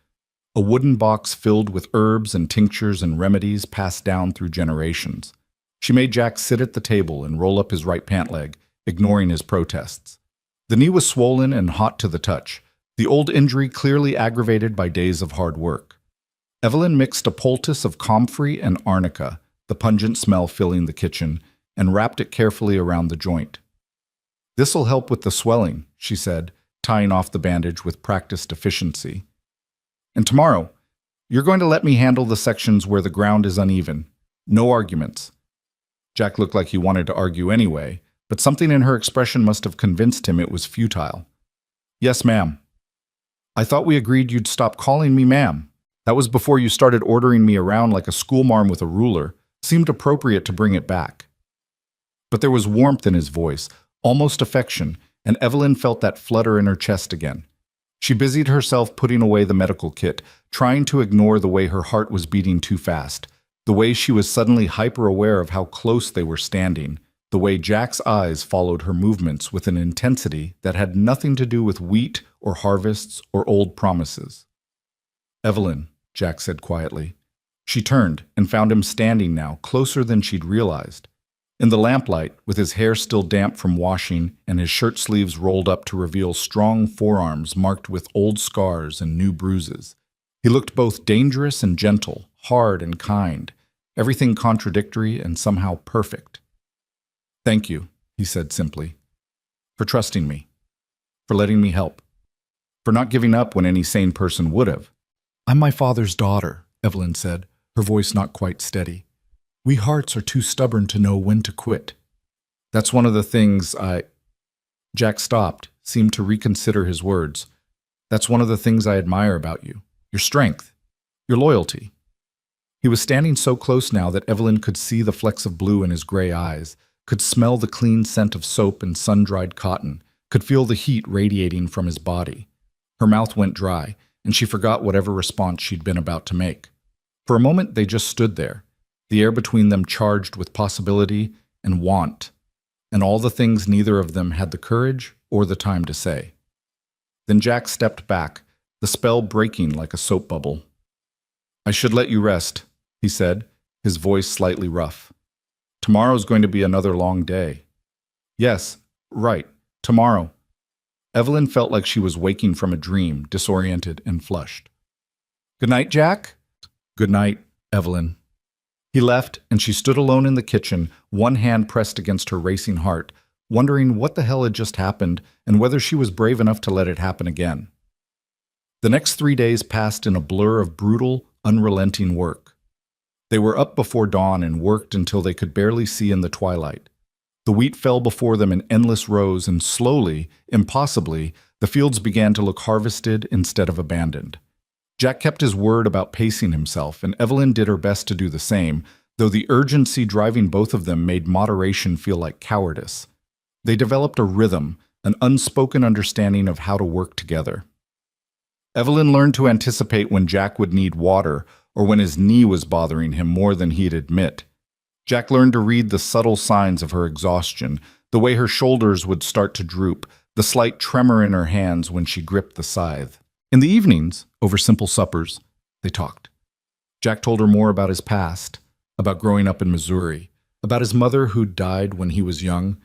a wooden box filled with herbs and tinctures and remedies passed down through generations. She made Jack sit at the table and roll up his right pant leg, ignoring his protests. The knee was swollen and hot to the touch, the old injury clearly aggravated by days of hard work. Evelyn mixed a poultice of comfrey and arnica, the pungent smell filling the kitchen, and wrapped it carefully around the joint. This'll help with the swelling, she said, tying off the bandage with practiced efficiency. And tomorrow, you're going to let me handle the sections where the ground is uneven. No arguments. Jack looked like he wanted to argue anyway, but something in her expression must have convinced him it was futile. Yes, ma'am. I thought we agreed you'd stop calling me ma'am. That was before you started ordering me around like a schoolmarm with a ruler. Seemed appropriate to bring it back. But there was warmth in his voice, almost affection, and Evelyn felt that flutter in her chest again. She busied herself putting away the medical kit, trying to ignore the way her heart was beating too fast, the way she was suddenly hyper-aware of how close they were standing, the way Jack's eyes followed her movements with an intensity that had nothing to do with wheat or harvests or old promises. Evelyn, Jack said quietly. She turned and found him standing now, closer than she'd realized. In the lamplight, with his hair still damp from washing and his shirt sleeves rolled up to reveal strong forearms marked with old scars and new bruises, he looked both dangerous and gentle, hard and kind, everything contradictory and somehow perfect. Thank you, he said simply, for trusting me, for letting me help, for not giving up when any sane person would have. I'm my father's daughter, Evelyn said, her voice not quite steady. We hearts are too stubborn to know when to quit. That's one of the things Jack stopped, seemed to reconsider his words. That's one of the things I admire about you. Your strength. Your loyalty. He was standing so close now that Evelyn could see the flecks of blue in his gray eyes, could smell the clean scent of soap and sun-dried cotton, could feel the heat radiating from his body. Her mouth went dry, and she forgot whatever response she'd been about to make. For a moment they just stood there, the air between them charged with possibility and want, and all the things neither of them had the courage or the time to say. Then Jack stepped back, the spell breaking like a soap bubble. I should let you rest, he said, his voice slightly rough. Tomorrow's going to be another long day. Yes, right, tomorrow. Evelyn felt like she was waking from a dream, disoriented and flushed. Good night, Jack? Good night, Evelyn. He left, and she stood alone in the kitchen, one hand pressed against her racing heart, wondering what the hell had just happened and whether she was brave enough to let it happen again. The next 3 days passed in a blur of brutal, unrelenting work. They were up before dawn and worked until they could barely see in the twilight. The wheat fell before them in endless rows, and slowly, impossibly, the fields began to look harvested instead of abandoned. Jack kept his word about pacing himself, and Evelyn did her best to do the same, though the urgency driving both of them made moderation feel like cowardice. They developed a rhythm, an unspoken understanding of how to work together. Evelyn learned to anticipate when Jack would need water or when his knee was bothering him more than he'd admit. Jack learned to read the subtle signs of her exhaustion, the way her shoulders would start to droop, the slight tremor in her hands when she gripped the scythe. In the evenings, over simple suppers, they talked. Jack told her more about his past, about growing up in Missouri, about his mother who'd died when he was young,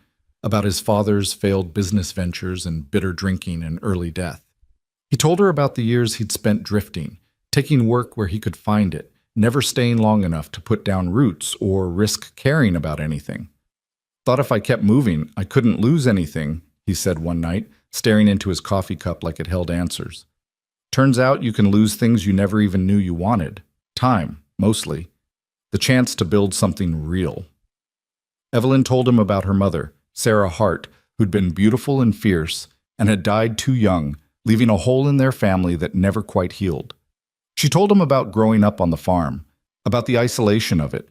about his father's failed business ventures and bitter drinking and early death. He told her about the years he'd spent drifting, taking work where he could find it, never staying long enough to put down roots or risk caring about anything. "Thought if I kept moving, I couldn't lose anything," he said one night, staring into his coffee cup like it held answers. "Turns out you can lose things you never even knew you wanted. Time, mostly. The chance to build something real." Evelyn told him about her mother, Sarah Hart, who'd been beautiful and fierce and had died too young, leaving a hole in their family that never quite healed. She told him about growing up on the farm, about the isolation of it,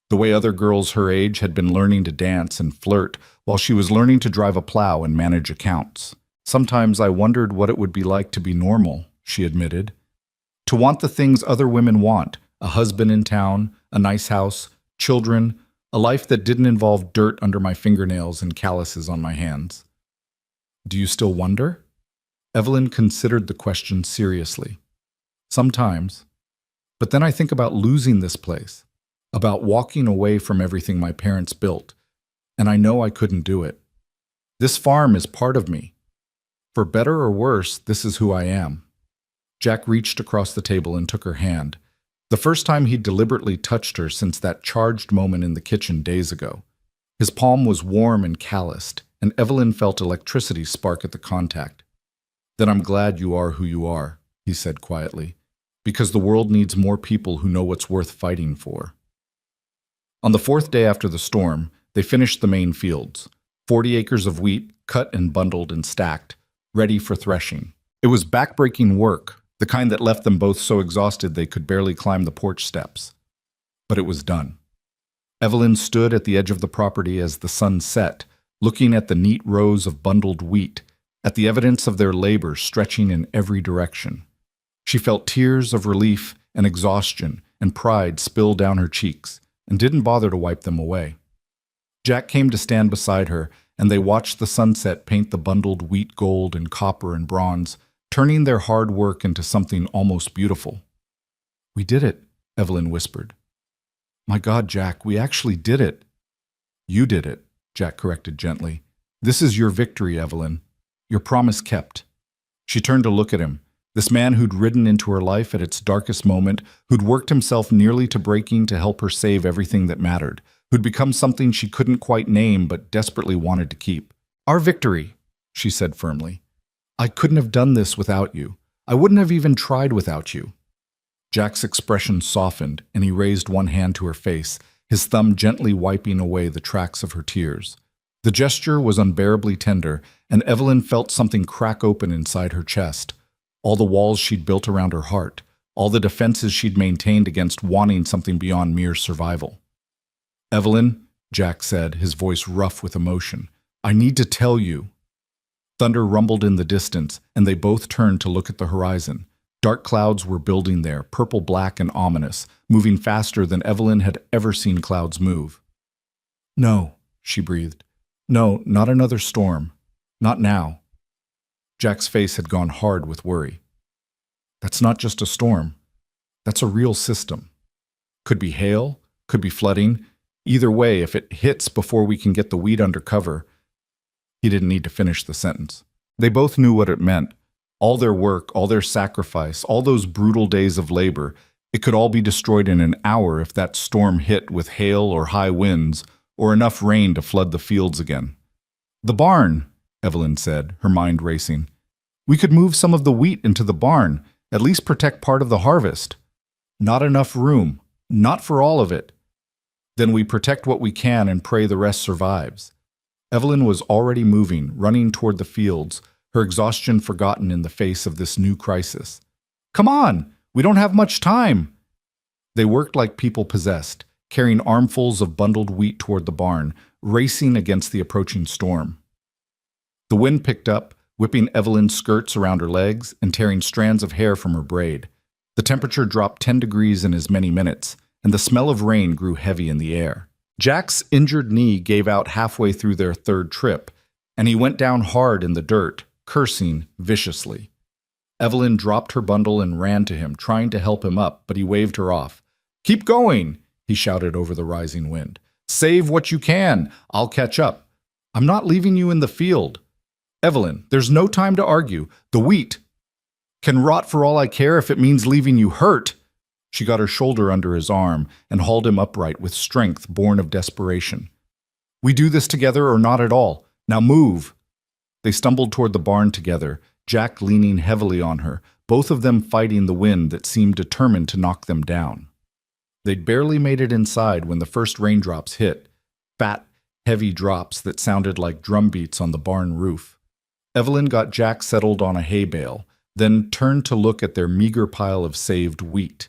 the way other girls her age had been learning to dance and flirt while she was learning to drive a plow and manage accounts. "Sometimes I wondered what it would be like to be normal," she admitted. "To want the things other women want, a husband in town, a nice house, children, a life that didn't involve dirt under my fingernails and calluses on my hands." "Do you still wonder?" Evelyn considered the question seriously. "Sometimes. But then I think about losing this place, about walking away from everything my parents built, and I know I couldn't do it. This farm is part of me. For better or worse, this is who I am." Jack reached across the table and took her hand, the first time he'd deliberately touched her since that charged moment in the kitchen days ago. His palm was warm and calloused, and Evelyn felt electricity spark at the contact. "Then I'm glad you are who you are," he said quietly, "because the world needs more people who know what's worth fighting for." On the fourth day after the storm, they finished the main fields, 40 acres of wheat cut and bundled and stacked, ready for threshing. It was backbreaking work, the kind that left them both so exhausted they could barely climb the porch steps. But it was done. Evelyn stood at the edge of the property as the sun set, looking at the neat rows of bundled wheat, at the evidence of their labor stretching in every direction. She felt tears of relief and exhaustion and pride spill down her cheeks, and didn't bother to wipe them away. Jack came to stand beside her, and they watched the sunset paint the bundled wheat gold and copper and bronze, turning their hard work into something almost beautiful. "We did it," Evelyn whispered. "My God, Jack, we actually did it." "You did it," Jack corrected gently. "This is your victory, Evelyn. Your promise kept." She turned to look at him, this man who'd ridden into her life at its darkest moment, who'd worked himself nearly to breaking to help her save everything that mattered, who'd become something she couldn't quite name but desperately wanted to keep. "Our victory," she said firmly. "I couldn't have done this without you. I wouldn't have even tried without you." Jack's expression softened, and he raised one hand to her face, his thumb gently wiping away the tracks of her tears. The gesture was unbearably tender, and Evelyn felt something crack open inside her chest. All the walls she'd built around her heart, all the defenses she'd maintained against wanting something beyond mere survival. "Evelyn," Jack said, his voice rough with emotion, "I need to tell you." Thunder rumbled in the distance, and they both turned to look at the horizon. Dark clouds were building there, purple-black and ominous, moving faster than Evelyn had ever seen clouds move. "No," she breathed. "No, not another storm. Not now." Jack's face had gone hard with worry. "That's not just a storm. That's a real system. Could be hail, could be flooding. Either way, if it hits before we can get the wheat under cover." He didn't need to finish the sentence. They both knew what it meant. All their work, all their sacrifice, all those brutal days of labor, it could all be destroyed in an hour if that storm hit with hail or high winds, or enough rain to flood the fields again. "The barn," Evelyn said, her mind racing. "We could move some of the wheat into the barn, at least protect part of the harvest." "Not enough room. Not for all of it." "Then we protect what we can and pray the rest survives." Evelyn was already moving, running toward the fields, her exhaustion forgotten in the face of this new crisis. "Come on! We don't have much time!" They worked like people possessed, carrying armfuls of bundled wheat toward the barn, racing against the approaching storm. The wind picked up, whipping Evelyn's skirts around her legs and tearing strands of hair from her braid. The temperature dropped 10 degrees in as many minutes, and the smell of rain grew heavy in the air. Jack's injured knee gave out halfway through their third trip, and he went down hard in the dirt, cursing viciously. Evelyn dropped her bundle and ran to him, trying to help him up, but he waved her off. "Keep going!" he shouted over the rising wind. "Save what you can. I'll catch up. I'm not leaving you in the field. Evelyn, there's no time to argue. The wheat can rot for all I care if it means leaving you hurt." She got her shoulder under his arm and hauled him upright with strength born of desperation. "We do this together or not at all. Now move." They stumbled toward the barn together, Jack leaning heavily on her, both of them fighting the wind that seemed determined to knock them down. They'd barely made it inside when the first raindrops hit, fat, heavy drops that sounded like drum beats on the barn roof. Evelyn got Jack settled on a hay bale, then turned to look at their meager pile of saved wheat.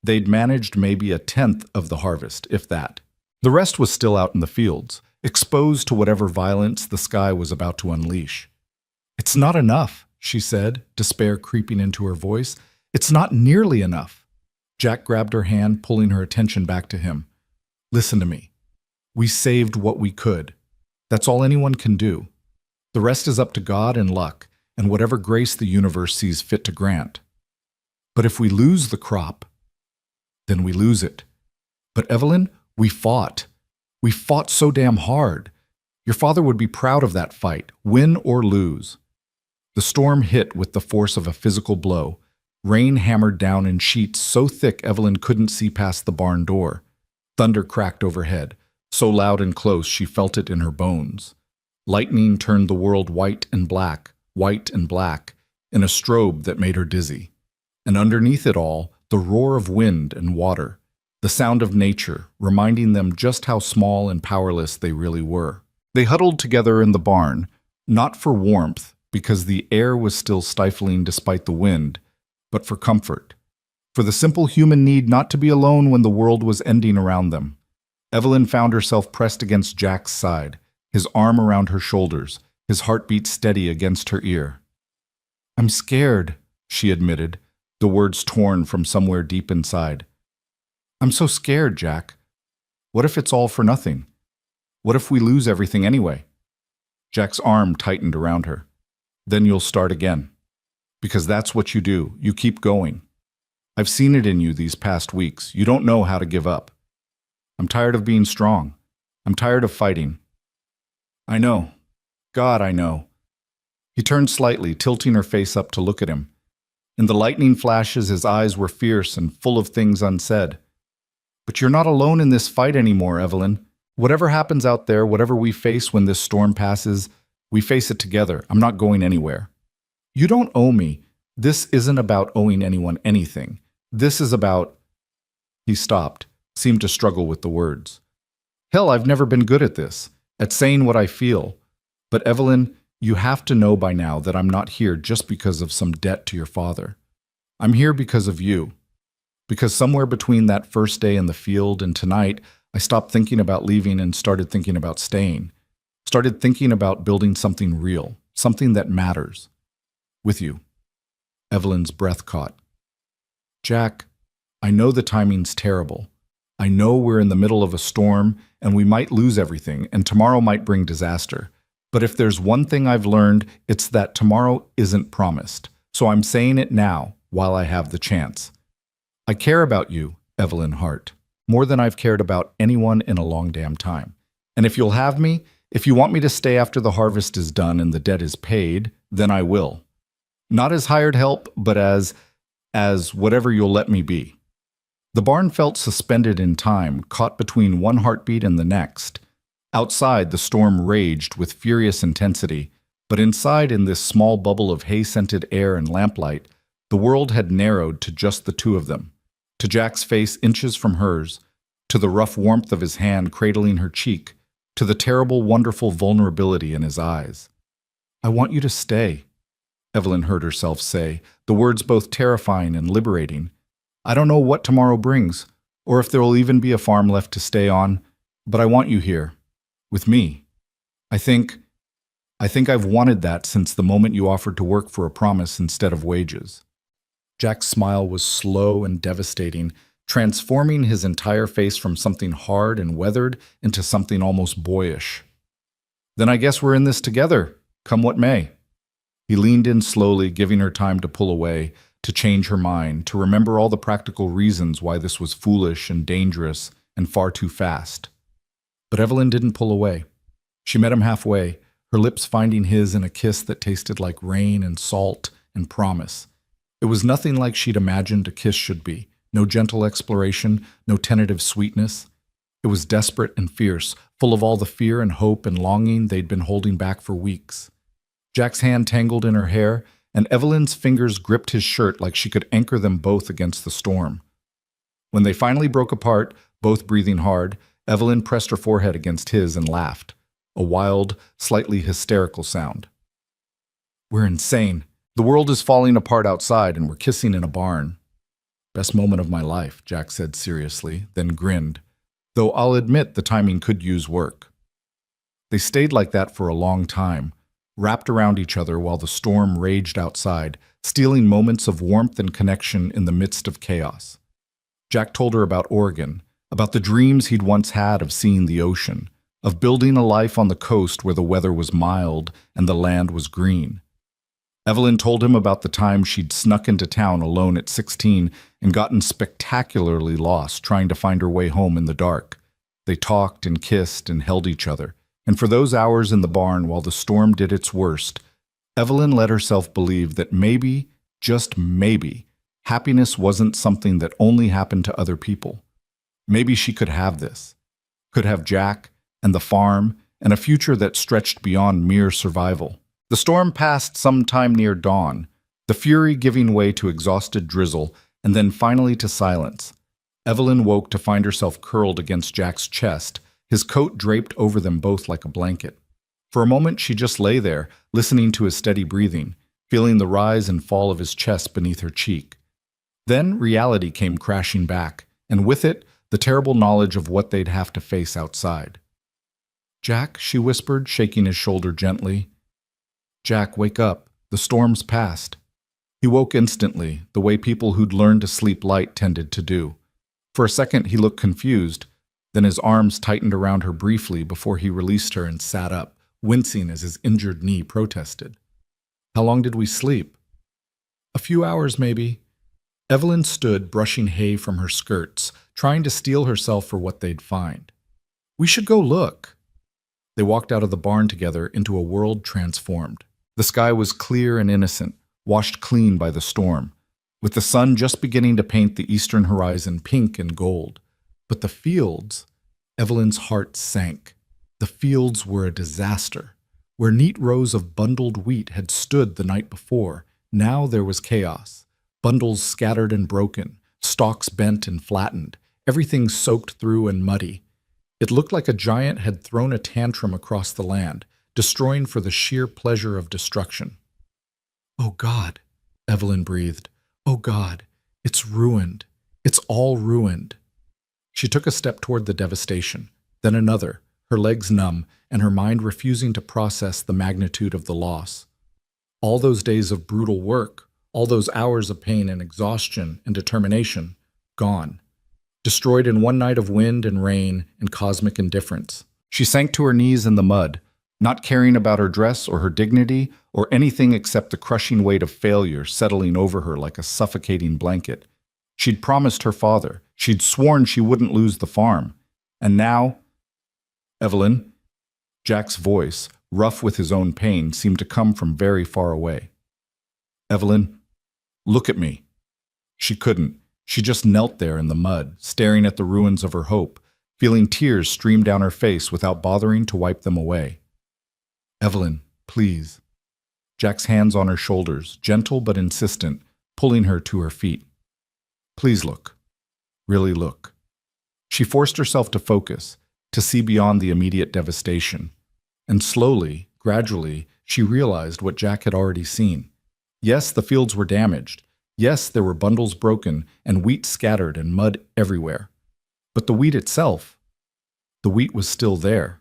They'd managed maybe 1/10 of the harvest, if that. The rest was still out in the fields, exposed to whatever violence the sky was about to unleash. "It's not enough," she said, despair creeping into her voice. "It's not nearly enough." Jack grabbed her hand, pulling her attention back to him. "Listen to me. We saved what we could. That's all anyone can do. The rest is up to God and luck, and whatever grace the universe sees fit to grant. But if we lose the crop, then we lose it. But Evelyn, we fought. We fought so damn hard. Your father would be proud of that fight, win or lose." The storm hit with the force of a physical blow. Rain hammered down in sheets so thick Evelyn couldn't see past the barn door. Thunder cracked overhead, so loud and close she felt it in her bones. Lightning turned the world white and black, in a strobe that made her dizzy. And underneath it all, the roar of wind and water, the sound of nature, reminding them just how small and powerless they really were. They huddled together in the barn, not for warmth, because the air was still stifling despite the wind, but for comfort, for the simple human need not to be alone when the world was ending around them. Evelyn found herself pressed against Jack's side, his arm around her shoulders, his heartbeat steady against her ear. "I'm scared," she admitted, the words torn from somewhere deep inside. "I'm so scared, Jack. What if it's all for nothing? What if we lose everything anyway?" Jack's arm tightened around her. "Then you'll start again. Because that's what you do. You keep going. I've seen it in you these past weeks. You don't know how to give up. I'm tired of being strong. I'm tired of fighting." "I know. God, I know." He turned slightly, tilting her face up to look at him. In the lightning flashes, his eyes were fierce and full of things unsaid. "But you're not alone in this fight anymore, Evelyn. Whatever happens out there, whatever we face when this storm passes, we face it together. I'm not going anywhere. You don't owe me. This isn't about owing anyone anything. This is about—" He stopped, seemed to struggle with the words. "Hell, I've never been good at this, at saying what I feel. But Evelyn, you have to know by now that I'm not here just because of some debt to your father. I'm here because of you. Because somewhere between that first day in the field and tonight, I stopped thinking about leaving and started thinking about staying. Started thinking about building something real, something that matters. With you." Evelyn's breath caught. "Jack, I know the timing's terrible. I know we're in the middle of a storm and we might lose everything and tomorrow might bring disaster. But if there's one thing I've learned, it's that tomorrow isn't promised. So I'm saying it now while I have the chance. I care about you, Evelyn Hart, more than I've cared about anyone in a long damn time. And if you'll have me, if you want me to stay after the harvest is done and the debt is paid, then I will. Not as hired help, but as whatever you'll let me be." The barn felt suspended in time, caught between one heartbeat and the next. Outside, the storm raged with furious intensity, but inside, in this small bubble of hay-scented air and lamplight, the world had narrowed to just the two of them, to Jack's face inches from hers, to the rough warmth of his hand cradling her cheek, to the terrible, wonderful vulnerability in his eyes. "I want you to stay," Evelyn heard herself say, the words both terrifying and liberating. I don't know what tomorrow brings, or if there will even be a farm left to stay on, but I want you here, with me. I think I've wanted that since the moment you offered to work for a promise instead of wages. Jack's smile was slow and devastating, transforming his entire face from something hard and weathered into something almost boyish. Then I guess we're in this together, come what may. He leaned in slowly, giving her time to pull away, to change her mind, to remember all the practical reasons why this was foolish and dangerous and far too fast. But Evelyn didn't pull away. She met him halfway, her lips finding his in a kiss that tasted like rain and salt and promise. It was nothing like she'd imagined a kiss should be. No gentle exploration, no tentative sweetness. It was desperate and fierce, full of all the fear and hope and longing they'd been holding back for weeks. Jack's hand tangled in her hair, and Evelyn's fingers gripped his shirt like she could anchor them both against the storm. When they finally broke apart, both breathing hard, Evelyn pressed her forehead against his and laughed, a wild, slightly hysterical sound. We're insane. The world is falling apart outside, and we're kissing in a barn. Best moment of my life, Jack said seriously, then grinned, though I'll admit the timing could use work. They stayed like that for a long time, wrapped around each other while the storm raged outside, stealing moments of warmth and connection in the midst of chaos. Jack told her about Oregon, about the dreams he'd once had of seeing the ocean, of building a life on the coast where the weather was mild and the land was green. Evelyn told him about the time she'd snuck into town alone at 16 and gotten spectacularly lost trying to find her way home in the dark. They talked and kissed and held each other. And for those hours in the barn while the storm did its worst, Evelyn let herself believe that maybe, just maybe, happiness wasn't something that only happened to other people. Maybe she could have this, could have Jack and the farm and a future that stretched beyond mere survival. The storm passed sometime near dawn, the fury giving way to exhausted drizzle and then finally to silence. Evelyn woke to find herself curled against Jack's chest, his coat draped over them both like a blanket. For a moment she just lay there, listening to his steady breathing, feeling the rise and fall of his chest beneath her cheek. Then reality came crashing back, and with it, the terrible knowledge of what they'd have to face outside. Jack, she whispered, shaking his shoulder gently. Jack, wake up. The storm's past. He woke instantly, the way people who'd learned to sleep light tended to do. For a second he looked confused, then his arms tightened around her briefly before he released her and sat up, wincing as his injured knee protested. How long did we sleep? A few hours, maybe. Evelyn stood, brushing hay from her skirts, trying to steel herself for what they'd find. We should go look. They walked out of the barn together into a world transformed. The sky was clear and innocent, washed clean by the storm, with the sun just beginning to paint the eastern horizon pink and gold. But the fields, Evelyn's heart sank. The fields were a disaster. Where neat rows of bundled wheat had stood the night before, now there was chaos. Bundles scattered and broken, stalks bent and flattened, everything soaked through and muddy. It looked like a giant had thrown a tantrum across the land, destroying for the sheer pleasure of destruction. Oh God, Evelyn breathed. Oh God, it's ruined. It's all ruined. She took a step toward the devastation, then another, her legs numb and her mind refusing to process the magnitude of the loss. All those days of brutal work, all those hours of pain and exhaustion and determination, gone. Destroyed in one night of wind and rain and cosmic indifference. She sank to her knees in the mud, not caring about her dress or her dignity or anything except the crushing weight of failure settling over her like a suffocating blanket. She'd promised her father. She'd sworn she wouldn't lose the farm. And now, Evelyn, Jack's voice, rough with his own pain, seemed to come from very far away. Evelyn, look at me. She couldn't. She just knelt there in the mud, staring at the ruins of her hope, feeling tears stream down her face without bothering to wipe them away. Evelyn, please. Jack's hands on her shoulders, gentle but insistent, pulling her to her feet. Please look. Really look. She forced herself to focus, to see beyond the immediate devastation. And slowly, gradually, she realized what Jack had already seen. Yes, the fields were damaged. Yes, there were bundles broken and wheat scattered and mud everywhere. But the wheat was still there.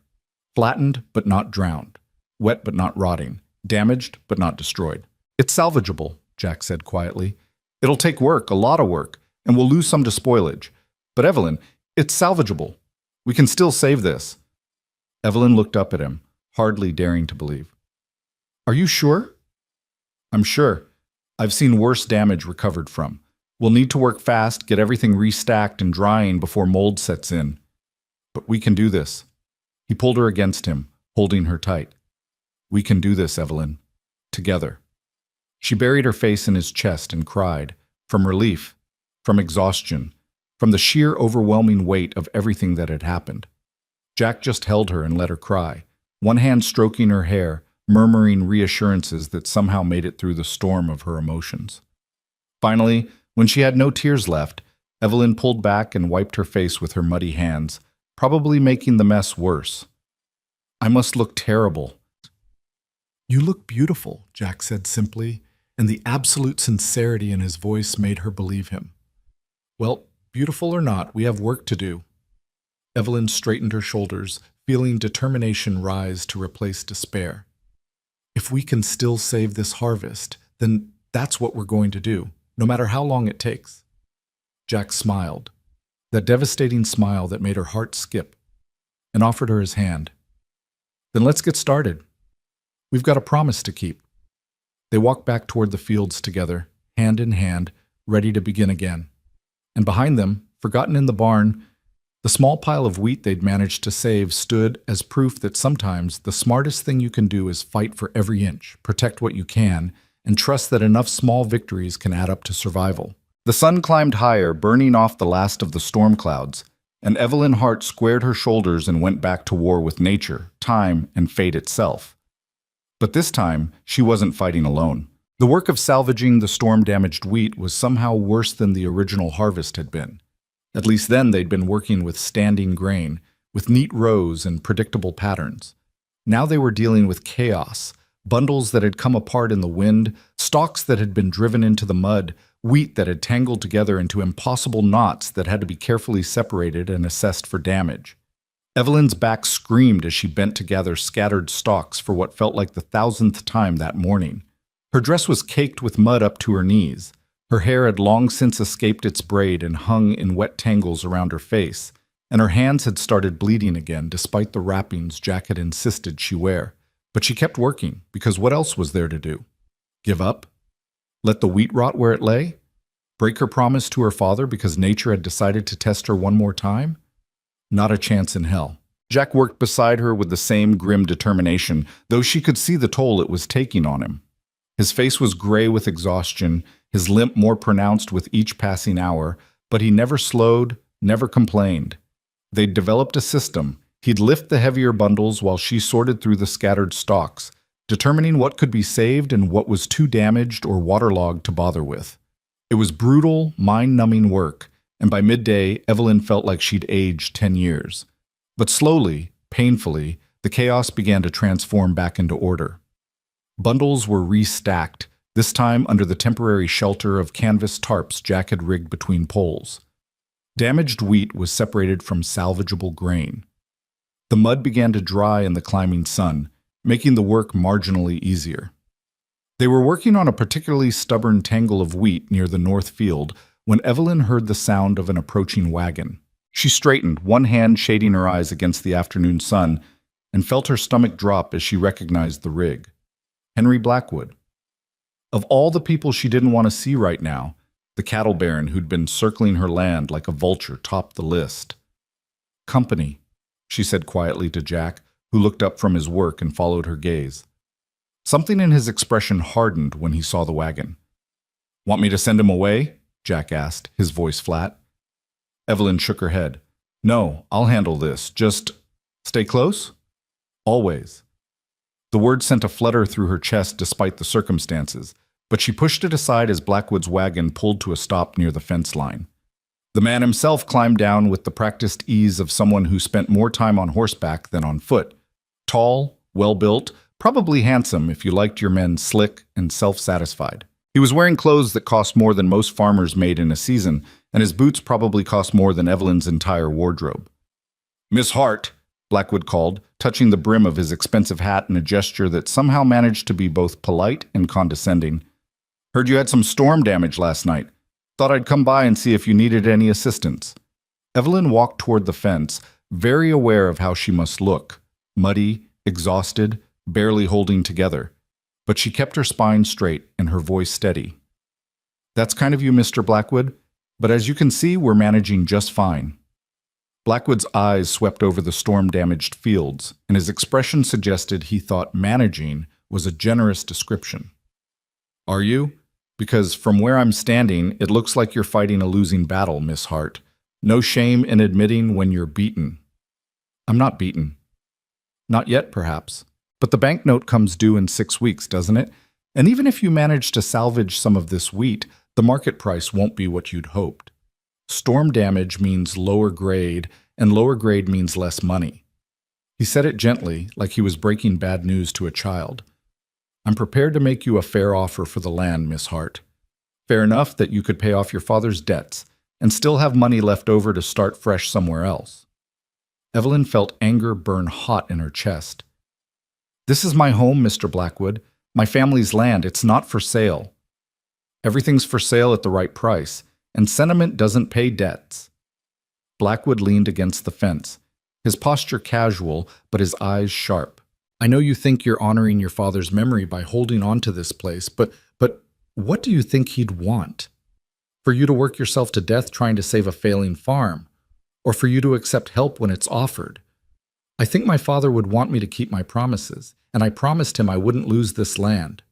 Flattened but not drowned. Wet but not rotting. Damaged but not destroyed. It's salvageable, Jack said quietly. It'll take work, a lot of work, and we'll lose some to spoilage. But Evelyn, it's salvageable. We can still save this. Evelyn looked up at him, hardly daring to believe. Are you sure? I'm sure. I've seen worse damage recovered from. We'll need to work fast, get everything restacked and drying before mold sets in. But we can do this. He pulled her against him, holding her tight. We can do this, Evelyn. Together. She buried her face in his chest and cried, from relief, from exhaustion, from the sheer overwhelming weight of everything that had happened. Jack just held her and let her cry, one hand stroking her hair, murmuring reassurances that somehow made it through the storm of her emotions. Finally, when she had no tears left, Evelyn pulled back and wiped her face with her muddy hands, probably making the mess worse. I must look terrible. You look beautiful, Jack said simply, and the absolute sincerity in his voice made her believe him. Well, beautiful or not, we have work to do. Evelyn straightened her shoulders, feeling determination rise to replace despair. If we can still save this harvest, then that's what we're going to do, no matter how long it takes. Jack smiled, that devastating smile that made her heart skip, and offered her his hand. Then let's get started. We've got a promise to keep. They walked back toward the fields together, hand in hand, ready to begin again. And behind them, forgotten in the barn, the small pile of wheat they'd managed to save stood as proof that sometimes the smartest thing you can do is fight for every inch, protect what you can, and trust that enough small victories can add up to survival. The sun climbed higher, burning off the last of the storm clouds, and Evelyn Hart squared her shoulders and went back to war with nature, time, and fate itself. But this time, she wasn't fighting alone. The work of salvaging the storm-damaged wheat was somehow worse than the original harvest had been. At least then they'd been working with standing grain, with neat rows and predictable patterns. Now they were dealing with chaos, bundles that had come apart in the wind, stalks that had been driven into the mud, wheat that had tangled together into impossible knots that had to be carefully separated and assessed for damage. Evelyn's back screamed as she bent to gather scattered stalks for what felt like the 1,000th time that morning. Her dress was caked with mud up to her knees. Her hair had long since escaped its braid and hung in wet tangles around her face, and her hands had started bleeding again despite the wrappings Jack had insisted she wear. But she kept working, because what else was there to do? Give up? Let the wheat rot where it lay? Break her promise to her father because nature had decided to test her one more time? Not a chance in hell. Jack worked beside her with the same grim determination, though she could see the toll it was taking on him. His face was gray with exhaustion, his limp more pronounced with each passing hour, but he never slowed, never complained. They'd developed a system. He'd lift the heavier bundles while she sorted through the scattered stalks, determining what could be saved and what was too damaged or waterlogged to bother with. It was brutal, mind-numbing work, and by midday, Evelyn felt like she'd aged 10 years. But slowly, painfully, the chaos began to transform back into order. Bundles were restacked, this time under the temporary shelter of canvas tarps Jack had rigged between poles. Damaged wheat was separated from salvageable grain. The mud began to dry in the climbing sun, making the work marginally easier. They were working on a particularly stubborn tangle of wheat near the north field when Evelyn heard the sound of an approaching wagon. She straightened, one hand shading her eyes against the afternoon sun, and felt her stomach drop as she recognized the rig. Henry Blackwood. Of all the people she didn't want to see right now, the cattle baron who'd been circling her land like a vulture topped the list. Company, she said quietly to Jack, who looked up from his work and followed her gaze. Something in his expression hardened when he saw the wagon. Want me to send him away? Jack asked, his voice flat. Evelyn shook her head. No, I'll handle this. Just stay close? Always. The word sent a flutter through her chest despite the circumstances, but she pushed it aside as Blackwood's wagon pulled to a stop near the fence line. The man himself climbed down with the practiced ease of someone who spent more time on horseback than on foot. Tall, well-built, probably handsome if you liked your men slick and self-satisfied. He was wearing clothes that cost more than most farmers made in a season, and his boots probably cost more than Evelyn's entire wardrobe. "Miss Hart," Blackwood called, touching the brim of his expensive hat in a gesture that somehow managed to be both polite and condescending. "Heard you had some storm damage last night. Thought I'd come by and see if you needed any assistance." Evelyn walked toward the fence, very aware of how she must look, muddy, exhausted, barely holding together. But she kept her spine straight and her voice steady. "That's kind of you, Mr. Blackwood, but as you can see, we're managing just fine." Blackwood's eyes swept over the storm-damaged fields, and his expression suggested he thought managing was a generous description. "Are you? Because from where I'm standing, it looks like you're fighting a losing battle, Miss Hart. No shame in admitting when you're beaten." "I'm not beaten." "Not yet, perhaps. But the banknote comes due in 6 weeks, doesn't it? And even if you manage to salvage some of this wheat, the market price won't be what you'd hoped. Storm damage means lower grade, and lower grade means less money." He said it gently, like he was breaking bad news to a child. "I'm prepared to make you a fair offer for the land, Miss Hart. Fair enough that you could pay off your father's debts and still have money left over to start fresh somewhere else." Evelyn felt anger burn hot in her chest. "This is my home, Mr. Blackwood. My family's land. It's not for sale." "Everything's for sale at the right price, and sentiment doesn't pay debts." Blackwood leaned against the fence, his posture casual, but his eyes sharp. "I know you think you're honoring your father's memory by holding on to this place, but what do you think he'd want? For you to work yourself to death trying to save a failing farm, or for you to accept help when it's offered? I think my father would want me to keep my promises, and I promised him I wouldn't lose this land.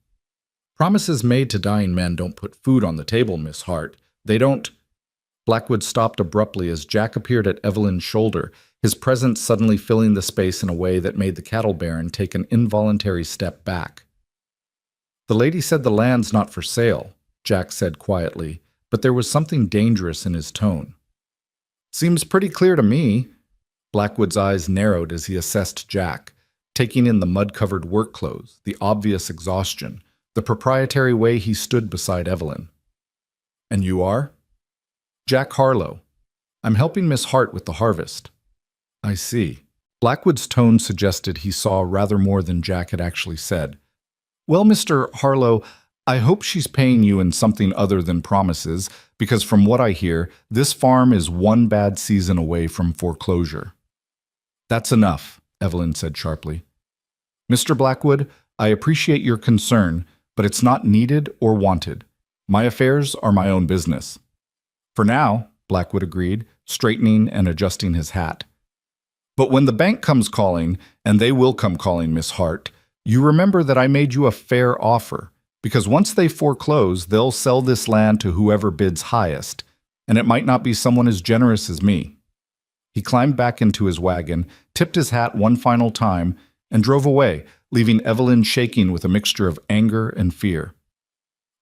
Promises made to dying men don't put food on the table, Miss Hart. They don't—" Blackwood stopped abruptly as Jack appeared at Evelyn's shoulder, his presence suddenly filling the space in a way that made the cattle baron take an involuntary step back. "The lady said the land's not for sale," Jack said quietly, but there was something dangerous in his tone. "Seems pretty clear to me." Blackwood's eyes narrowed as he assessed Jack, taking in the mud-covered work clothes, the obvious exhaustion, the proprietary way he stood beside Evelyn. "And you are?" "Jack Harlow. I'm helping Miss Hart with the harvest." "I see." Blackwood's tone suggested he saw rather more than Jack had actually said. "Well, Mr. Harlow, I hope she's paying you in something other than promises, because from what I hear, this farm is one bad season away from foreclosure." "That's enough," Evelyn said sharply. "Mr. Blackwood, I appreciate your concern, but it's not needed or wanted. My affairs are my own business." "For now," Blackwood agreed, straightening and adjusting his hat. "But when the bank comes calling, and they will come calling, Miss Hart, you remember that I made you a fair offer, because once they foreclose, they'll sell this land to whoever bids highest, and it might not be someone as generous as me." He climbed back into his wagon, tipped his hat one final time, and drove away, leaving Evelyn shaking with a mixture of anger and fear.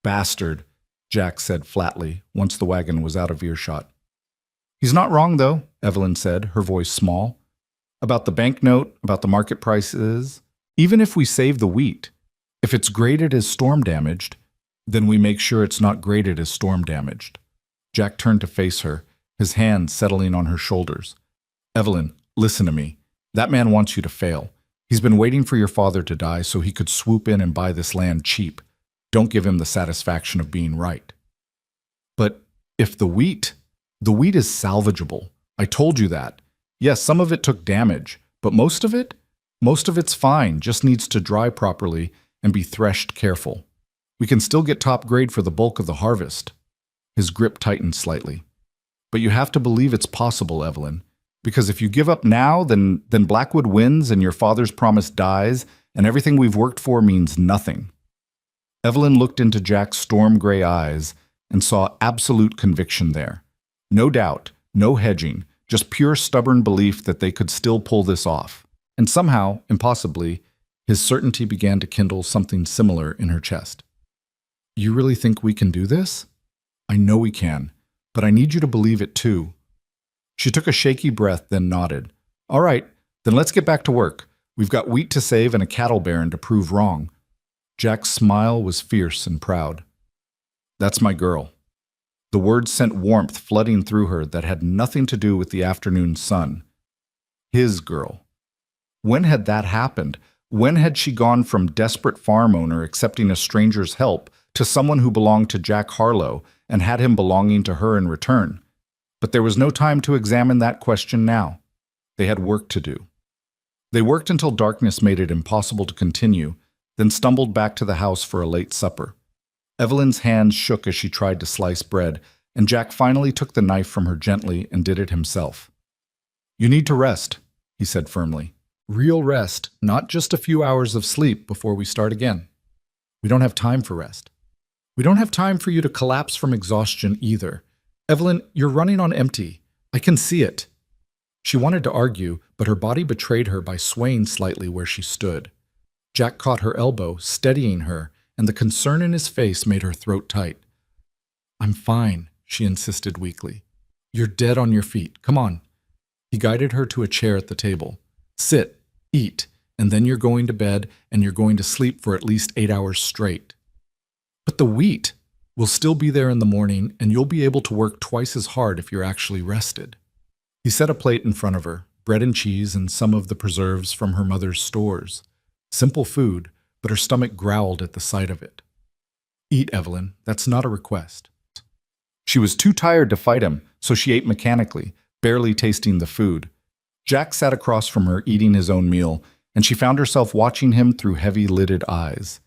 "Bastard," Jack said flatly, once the wagon was out of earshot. "He's not wrong, though," Evelyn said, her voice small. "About the banknote, about the market prices. Even if we save the wheat, if it's graded as storm damaged, then we make sure it's not graded as storm damaged." Jack turned to face her, his hands settling on her shoulders. "Evelyn, listen to me. That man wants you to fail. He's been waiting for your father to die so he could swoop in and buy this land cheap. Don't give him the satisfaction of being right." "But if the wheat is salvageable. I told you that. Yes, some of it took damage, but most of it's fine, just needs to dry properly and be threshed careful. We can still get top grade for the bulk of the harvest." His grip tightened slightly. "But you have to believe it's possible, Evelyn. Because if you give up now, then Blackwood wins and your father's promise dies, and everything we've worked for means nothing." Evelyn looked into Jack's storm-gray eyes and saw absolute conviction there. No doubt, no hedging, just pure stubborn belief that they could still pull this off. And somehow, impossibly, his certainty began to kindle something similar in her chest. "You really think we can do this?" "I know we can, but I need you to believe it too." She took a shaky breath, then nodded. "All right, then let's get back to work. We've got wheat to save and a cattle baron to prove wrong." Jack's smile was fierce and proud. That's my girl. The words sent warmth flooding through her that had nothing to do with the afternoon sun. His girl. When had that happened? When had she gone from desperate farm owner accepting a stranger's help to someone who belonged to Jack Harlow and had him belonging to her in return? But there was no time to examine that question now. They had work to do. They worked until darkness made it impossible to continue, then stumbled back to the house for a late supper. Evelyn's hands shook as she tried to slice bread, and Jack finally took the knife from her gently and did it himself. "You need to rest," he said firmly. "Real rest, not just a few hours of sleep before we start again. We don't have time for rest. We don't have time for you to collapse from exhaustion either. Evelyn, you're running on empty. I can see it." She wanted to argue, but her body betrayed her by swaying slightly where she stood. Jack caught her elbow, steadying her, and the concern in his face made her throat tight. "I'm fine," she insisted weakly. "You're dead on your feet. Come on." He guided her to a chair at the table. "Sit, eat, and then you're going to bed, and you're going to sleep for at least 8 hours straight." "But the wheat will still be there in the morning, and you'll be able to work twice as hard if you're actually rested." He set a plate in front of her, bread and cheese and some of the preserves from her mother's stores. Simple food, but her stomach growled at the sight of it. "Eat, Evelyn. That's not a request." She was too tired to fight him, so she ate mechanically, barely tasting the food. Jack sat across from her eating his own meal, and she found herself watching him through heavy-lidded eyes.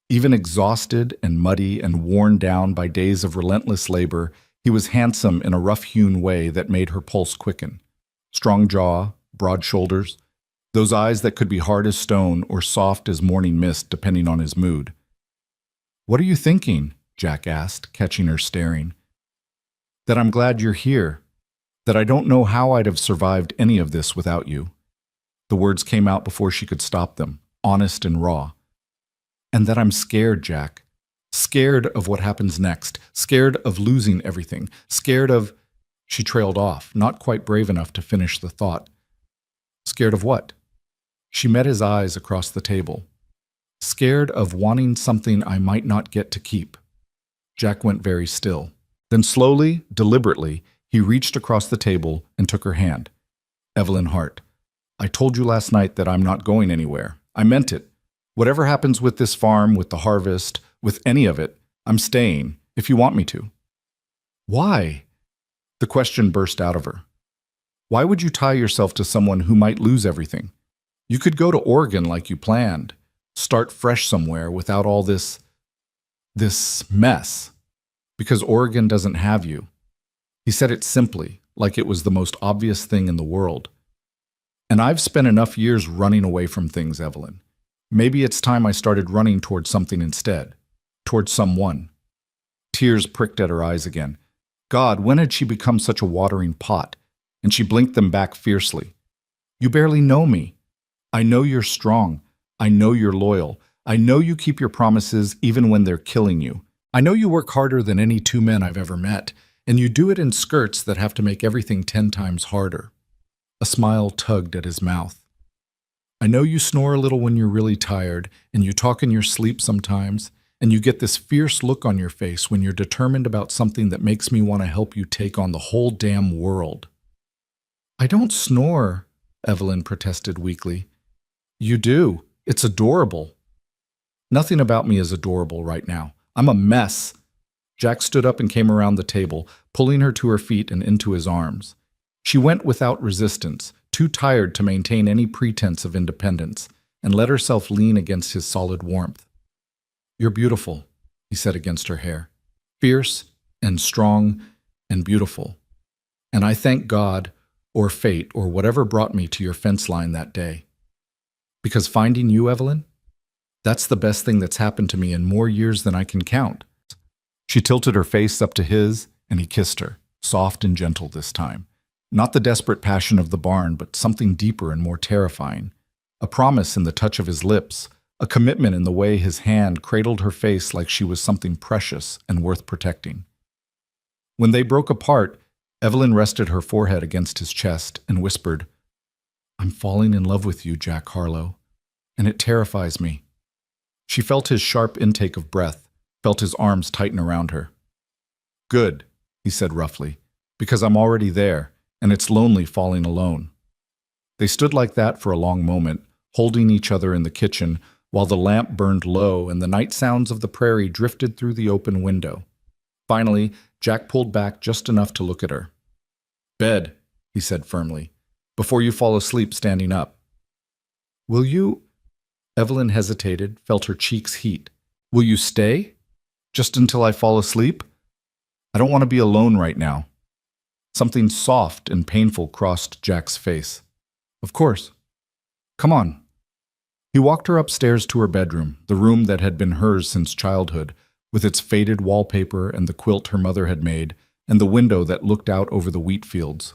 Even exhausted and muddy and worn down by days of relentless labor, he was handsome in a rough-hewn way that made her pulse quicken. Strong jaw, broad shoulders, those eyes that could be hard as stone or soft as morning mist depending on his mood. "What are you thinking?" Jack asked, catching her staring. "That I'm glad you're here. That I don't know how I'd have survived any of this without you." The words came out before she could stop them, honest and raw. "And that I'm scared, Jack. Scared of what happens next. Scared of losing everything. Scared of—" She trailed off, not quite brave enough to finish the thought. "Scared of what?" She met his eyes across the table. "Scared of wanting something I might not get to keep." Jack went very still. Then slowly, deliberately, he reached across the table and took her hand. "Evelyn Hart, I told you last night that I'm not going anywhere. I meant it. Whatever happens with this farm, with the harvest, with any of it, I'm staying, if you want me to." "Why?" The question burst out of her. "Why would you tie yourself to someone who might lose everything? You could go to Oregon like you planned, start fresh somewhere without all this mess, because Oregon doesn't have you." He said it simply, like it was the most obvious thing in the world. "And I've spent enough years running away from things, Evelyn. Maybe it's time I started running towards something instead, towards someone." Tears pricked at her eyes again. God, when had she become such a watering pot? And she blinked them back fiercely. "You barely know me. I know you're strong. I know you're loyal. I know you keep your promises even when they're killing you. I know you work harder than any two men I've ever met, and you do it in skirts that have to make everything 10 times harder." A smile tugged at his mouth. "I know you snore a little when you're really tired, and you talk in your sleep sometimes, and you get this fierce look on your face when you're determined about something that makes me want to help you take on the whole damn world." "I don't snore," Evelyn protested weakly. "You do. It's adorable." "Nothing about me is adorable right now. I'm a mess." Jack stood up and came around the table, pulling her to her feet and into his arms. She went without resistance, too tired to maintain any pretense of independence, and let herself lean against his solid warmth. "You're beautiful," he said against her hair. "Fierce and strong and beautiful. And I thank God, or fate, or whatever brought me to your fence line that day. Because finding you, Evelyn, that's the best thing that's happened to me in more years than I can count." She tilted her face up to his, and he kissed her, soft and gentle this time. Not the desperate passion of the barn, but something deeper and more terrifying. A promise in the touch of his lips, a commitment in the way his hand cradled her face like she was something precious and worth protecting. When they broke apart, Evelyn rested her forehead against his chest and whispered, "I'm falling in love with you, Jack Harlow, and it terrifies me." She felt his sharp intake of breath, felt his arms tighten around her. Good, he said roughly, because I'm already there, and it's lonely falling alone. They stood like that for a long moment, holding each other in the kitchen, while the lamp burned low and the night sounds of the prairie drifted through the open window. Finally, Jack pulled back just enough to look at her. Bed, he said firmly, before you fall asleep standing up. Will you? Evelyn hesitated, felt her cheeks heat. Will you stay? Just until I fall asleep? I don't want to be alone right now. Something soft and painful crossed Jack's face. Of course. Come on. He walked her upstairs to her bedroom, the room that had been hers since childhood, with its faded wallpaper and the quilt her mother had made, and the window that looked out over the wheat fields.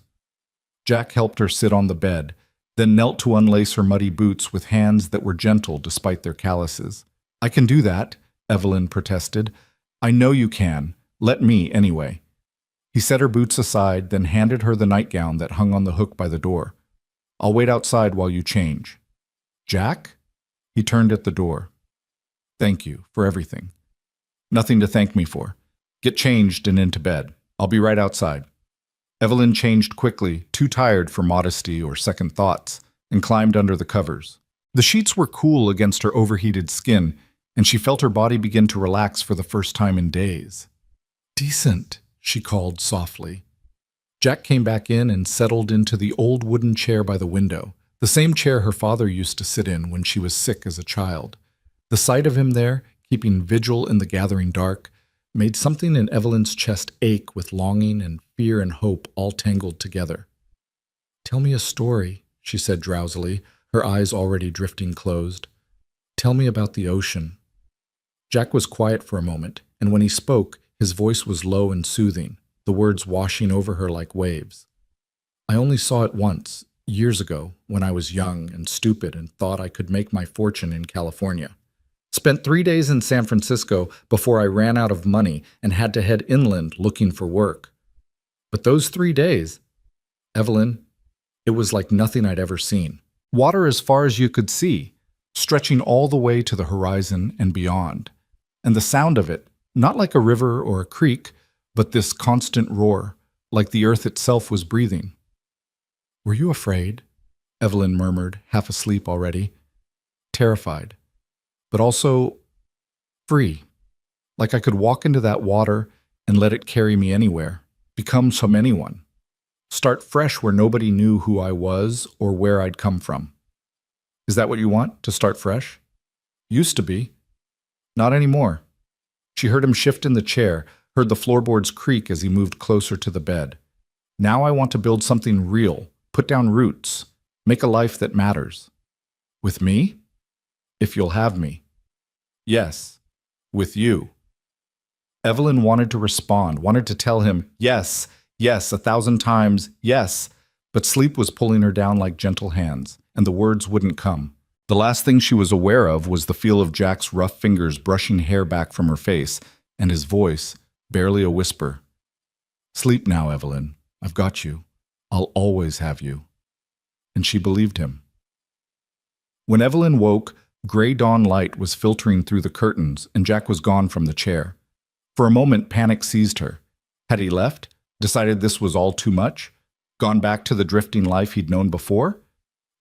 Jack helped her sit on the bed, then knelt to unlace her muddy boots with hands that were gentle despite their calluses. I can do that, Evelyn protested. I know you can. Let me, anyway. He set her boots aside, then handed her the nightgown that hung on the hook by the door. I'll wait outside while you change. Jack? He turned at the door. Thank you for everything. Nothing to thank me for. Get changed and into bed. I'll be right outside. Evelyn changed quickly, too tired for modesty or second thoughts, and climbed under the covers. The sheets were cool against her overheated skin, and she felt her body begin to relax for the first time in days. Decent, she called softly. Jack came back in and settled into the old wooden chair by the window, the same chair her father used to sit in when she was sick as a child. The sight of him there, keeping vigil in the gathering dark, made something in Evelyn's chest ache with longing and fear and hope all tangled together. Tell me a story, she said drowsily, her eyes already drifting closed. Tell me about the ocean. Jack was quiet for a moment, and when he spoke, his voice was low and soothing, the words washing over her like waves. I only saw it once, years ago, when I was young and stupid and thought I could make my fortune in California. Spent 3 days in San Francisco before I ran out of money and had to head inland looking for work. But those 3 days, Evelyn, it was like nothing I'd ever seen. Water as far as you could see, stretching all the way to the horizon and beyond. And the sound of it, not like a river or a creek, but this constant roar, like the earth itself was breathing. Were you afraid? Evelyn murmured, half asleep already. Terrified, but also free, like I could walk into that water and let it carry me anywhere, become some anyone. Start fresh where nobody knew who I was or where I'd come from. Is that what you want, to start fresh? Used to be. Not anymore. She heard him shift in the chair, heard the floorboards creak as he moved closer to the bed. Now I want to build something real, put down roots, make a life that matters. With me? If you'll have me. Yes, with you. Evelyn wanted to respond, wanted to tell him, yes, yes, 1,000 times, yes, but sleep was pulling her down like gentle hands, and the words wouldn't come. The last thing she was aware of was the feel of Jack's rough fingers brushing hair back from her face, and his voice, barely a whisper. Sleep now, Evelyn. I've got you. I'll always have you. And she believed him. When Evelyn woke, gray dawn light was filtering through the curtains, and Jack was gone from the chair. For a moment, panic seized her. Had he left? Decided this was all too much? Gone back to the drifting life he'd known before?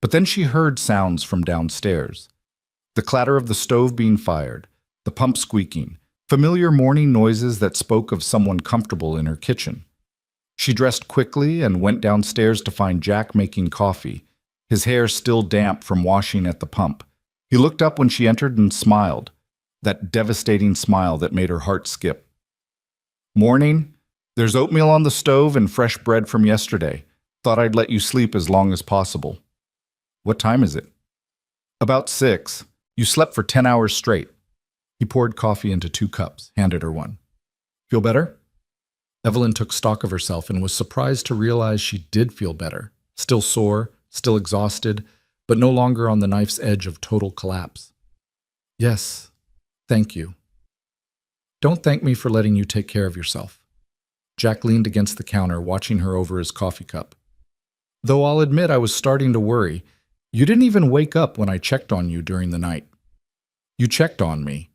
But then she heard sounds from downstairs. The clatter of the stove being fired, the pump squeaking, familiar morning noises that spoke of someone comfortable in her kitchen. She dressed quickly and went downstairs to find Jack making coffee, his hair still damp from washing at the pump. He looked up when she entered and smiled, that devastating smile that made her heart skip. Morning. There's oatmeal on the stove and fresh bread from yesterday. Thought I'd let you sleep as long as possible. What time is it? About 6. You slept for 10 hours straight. He poured coffee into 2 cups, handed her one. Feel better? Evelyn took stock of herself and was surprised to realize she did feel better. Still sore, still exhausted, but no longer on the knife's edge of total collapse. Yes, thank you. Don't thank me for letting you take care of yourself. Jack leaned against the counter, watching her over his coffee cup. Though I'll admit I was starting to worry, you didn't even wake up when I checked on you during the night. You checked on me.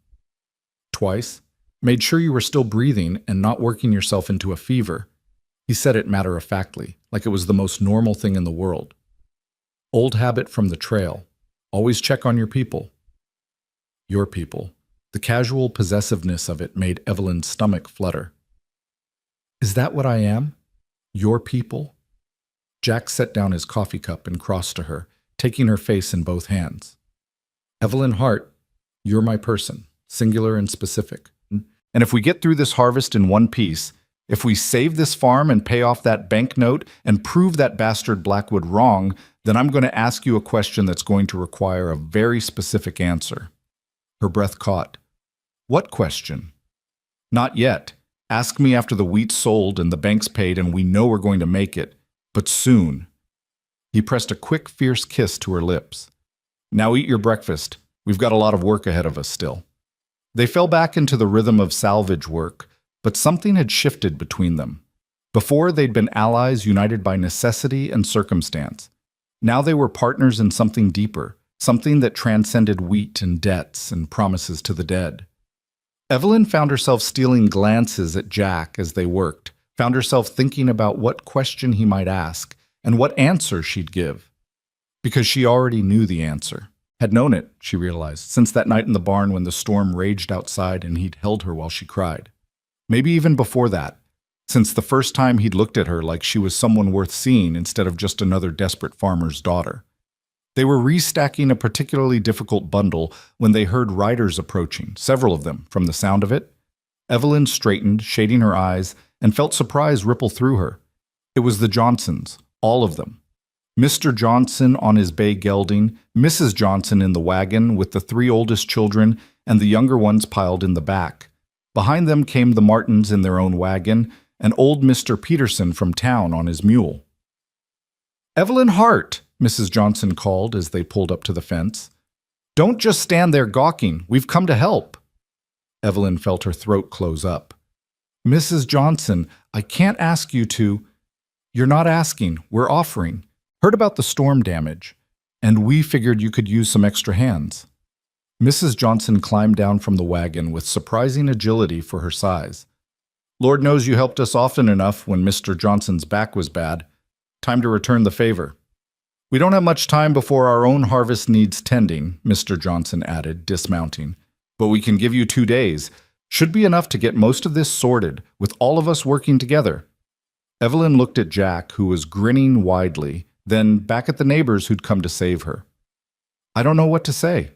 Twice. Made sure you were still breathing and not working yourself into a fever. He said it matter-of-factly, like it was the most normal thing in the world. Old habit from the trail. Always check on your people. Your people. The casual possessiveness of it made Evelyn's stomach flutter. Is that what I am? Your people? Jack set down his coffee cup and crossed to her, taking her face in both hands. Evelyn Hart, you're my person, singular and specific. And if we get through this harvest in one piece, if we save this farm and pay off that banknote and prove that bastard Blackwood wrong, then I'm going to ask you a question that's going to require a very specific answer. Her breath caught. What question? Not yet. Ask me after the wheat's sold and the bank's paid and we know we're going to make it. But soon. He pressed a quick, fierce kiss to her lips. Now eat your breakfast. We've got a lot of work ahead of us still. They fell back into the rhythm of salvage work, but something had shifted between them. Before, they'd been allies united by necessity and circumstance. Now they were partners in something deeper, something that transcended wheat and debts and promises to the dead. Evelyn found herself stealing glances at Jack as they worked, found herself thinking about what question he might ask and what answer she'd give. Because she already knew the answer. Had known it, she realized, since that night in the barn when the storm raged outside and he'd held her while she cried. Maybe even before that, since the first time he'd looked at her like she was someone worth seeing instead of just another desperate farmer's daughter. They were restacking a particularly difficult bundle when they heard riders approaching, several of them, from the sound of it. Evelyn straightened, shading her eyes, and felt surprise ripple through her. It was the Johnsons, all of them. Mr. Johnson on his bay gelding, Mrs. Johnson in the wagon with the 3 oldest children and the younger ones piled in the back. Behind them came the Martins in their own wagon and old Mr. Peterson from town on his mule. Evelyn Hart, Mrs. Johnson called as they pulled up to the fence. Don't just stand there gawking. We've come to help. Evelyn felt her throat close up. Mrs. Johnson, I can't ask you to. You're not asking. We're offering. Heard about the storm damage, and we figured you could use some extra hands. Mrs. Johnson climbed down from the wagon with surprising agility for her size. Lord knows you helped us often enough when Mr. Johnson's back was bad. Time to return the favor. We don't have much time before our own harvest needs tending, Mr. Johnson added, dismounting. But we can give you 2 days. Should be enough to get most of this sorted, with all of us working together. Evelyn looked at Jack, who was grinning widely, then back at the neighbors who'd come to save her. I don't know what to say.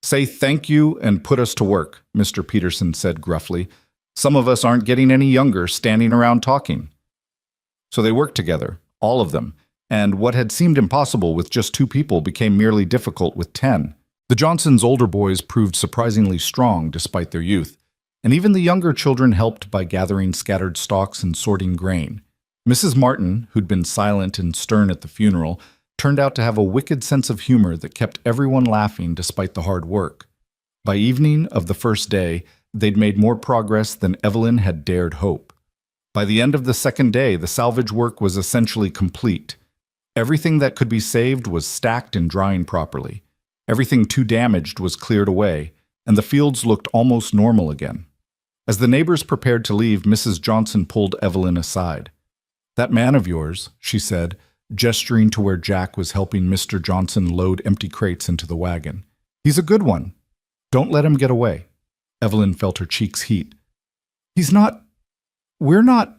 Say thank you and put us to work, Mr. Peterson said gruffly. Some of us aren't getting any younger standing around talking. So they worked together, all of them, and what had seemed impossible with just 2 people became merely difficult with 10. The Johnsons' older boys proved surprisingly strong despite their youth, and even the younger children helped by gathering scattered stalks and sorting grain. Mrs. Martin, who'd been silent and stern at the funeral, turned out to have a wicked sense of humor that kept everyone laughing despite the hard work. By evening of the first day, they'd made more progress than Evelyn had dared hope. By the end of the second day, the salvage work was essentially complete. Everything that could be saved was stacked and drying properly. Everything too damaged was cleared away, and the fields looked almost normal again. As the neighbors prepared to leave, Mrs. Johnson pulled Evelyn aside. That man of yours, she said, gesturing to where Jack was helping Mr. Johnson load empty crates into the wagon. He's a good one. Don't let him get away. Evelyn felt her cheeks heat. We're not.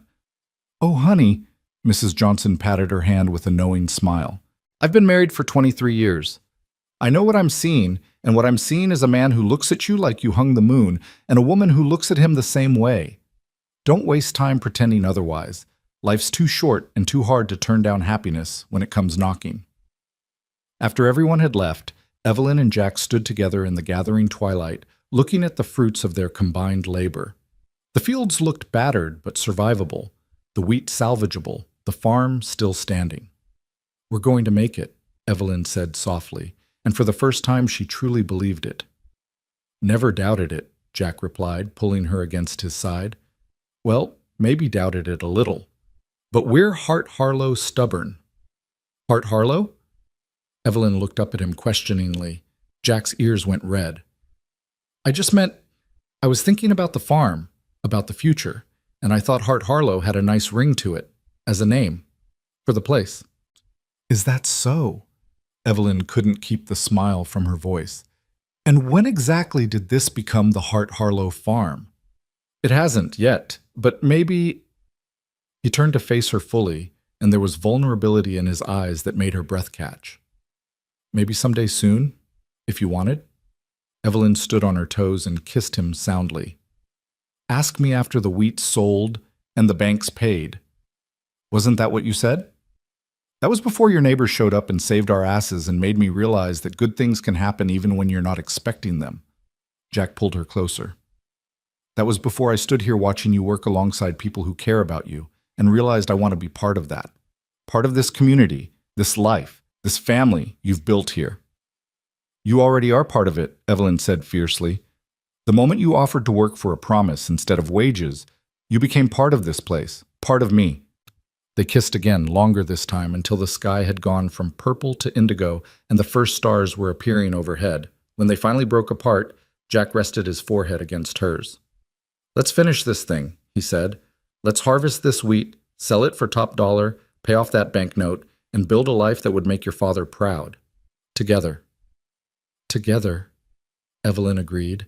Oh, honey, Mrs. Johnson patted her hand with a knowing smile. I've been married for 23 years. I know what I'm seeing, and what I'm seeing is a man who looks at you like you hung the moon, and a woman who looks at him the same way. Don't waste time pretending otherwise. Life's too short and too hard to turn down happiness when it comes knocking. After everyone had left, Evelyn and Jack stood together in the gathering twilight, looking at the fruits of their combined labor. The fields looked battered but survivable, the wheat salvageable, the farm still standing. We're going to make it, Evelyn said softly, and for the first time she truly believed it. Never doubted it, Jack replied, pulling her against his side. Well, maybe doubted it a little. But we're Hart Harlow stubborn. Hart Harlow? Evelyn looked up at him questioningly. Jack's ears went red. I just meant I was thinking about the farm, about the future, and I thought Hart Harlow had a nice ring to it, as a name, for the place. Is that so? Evelyn couldn't keep the smile from her voice. And when exactly did this become the Hart Harlow farm? It hasn't yet, but maybe... He turned to face her fully, and there was vulnerability in his eyes that made her breath catch. Maybe someday soon, if you wanted? Evelyn stood on her toes and kissed him soundly. Ask me after the wheat sold and the banks paid. Wasn't that what you said? That was before your neighbors showed up and saved our asses and made me realize that good things can happen even when you're not expecting them. Jack pulled her closer. That was before I stood here watching you work alongside people who care about you and realized I want to be part of that. Part of this community, this life, this family you've built here. You already are part of it, Evelyn said fiercely. The moment you offered to work for a promise instead of wages, you became part of this place, part of me. They kissed again, longer this time, until the sky had gone from purple to indigo and the first stars were appearing overhead. When they finally broke apart, Jack rested his forehead against hers. Let's finish this thing, he said. Let's harvest this wheat, sell it for top dollar, pay off that banknote, and build a life that would make your father proud. Together. Together, Evelyn agreed.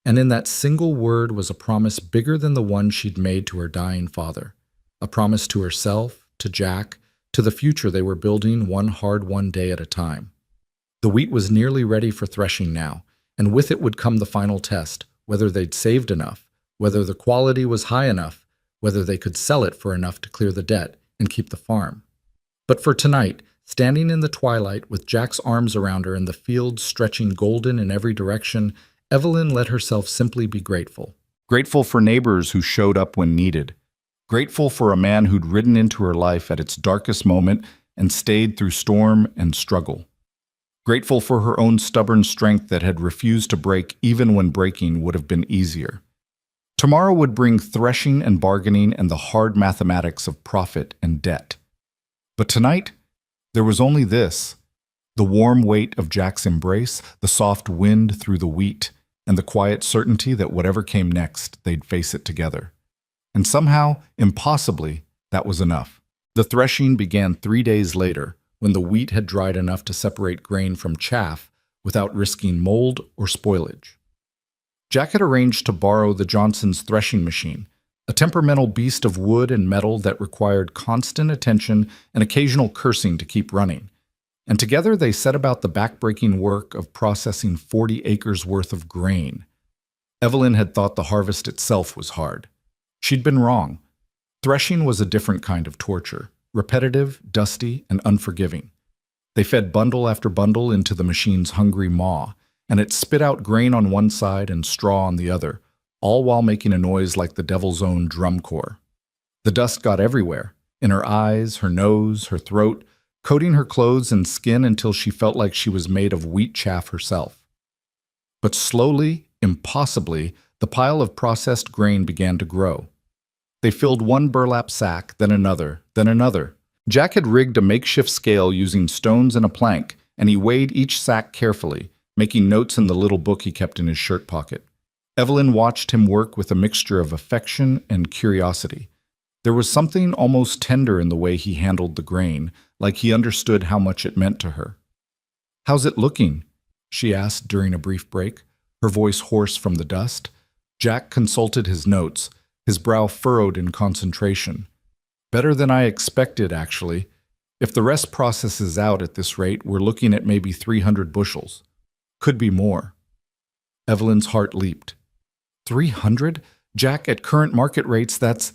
And in that single word was a promise bigger than the one she'd made to her dying father. A promise to herself, to Jack, to the future they were building one hard-won day at a time. The wheat was nearly ready for threshing now, and with it would come the final test, whether they'd saved enough, whether the quality was high enough, whether they could sell it for enough to clear the debt and keep the farm. But for tonight, standing in the twilight with Jack's arms around her and the fields stretching golden in every direction, Evelyn let herself simply be grateful. Grateful for neighbors who showed up when needed. Grateful for a man who'd ridden into her life at its darkest moment and stayed through storm and struggle. Grateful for her own stubborn strength that had refused to break even when breaking would have been easier. Tomorrow would bring threshing and bargaining and the hard mathematics of profit and debt. But tonight, there was only this: the warm weight of Jack's embrace, the soft wind through the wheat, and the quiet certainty that whatever came next, they'd face it together. And somehow, impossibly, that was enough. The threshing began 3 days later, when the wheat had dried enough to separate grain from chaff without risking mold or spoilage. Jack had arranged to borrow the Johnsons' threshing machine, a temperamental beast of wood and metal that required constant attention and occasional cursing to keep running. And together they set about the backbreaking work of processing 40 acres worth of grain. Evelyn had thought the harvest itself was hard. She'd been wrong. Threshing was a different kind of torture, repetitive, dusty, and unforgiving. They fed bundle after bundle into the machine's hungry maw, and it spit out grain on one side and straw on the other, all while making a noise like the devil's own drum corps. The dust got everywhere, in her eyes, her nose, her throat, coating her clothes and skin until she felt like she was made of wheat chaff herself. But slowly, impossibly, the pile of processed grain began to grow. They filled one burlap sack, then another, then another. Jack had rigged a makeshift scale using stones and a plank, and he weighed each sack carefully, making notes in the little book he kept in his shirt pocket. Evelyn watched him work with a mixture of affection and curiosity. There was something almost tender in the way he handled the grain, like he understood how much it meant to her. "How's it looking?" she asked during a brief break, her voice hoarse from the dust. Jack consulted his notes, his brow furrowed in concentration. "Better than I expected, actually. If the rest processes out at this rate, we're looking at maybe 300 bushels. Could be more." Evelyn's heart leaped. 300? Jack, at current market rates, that's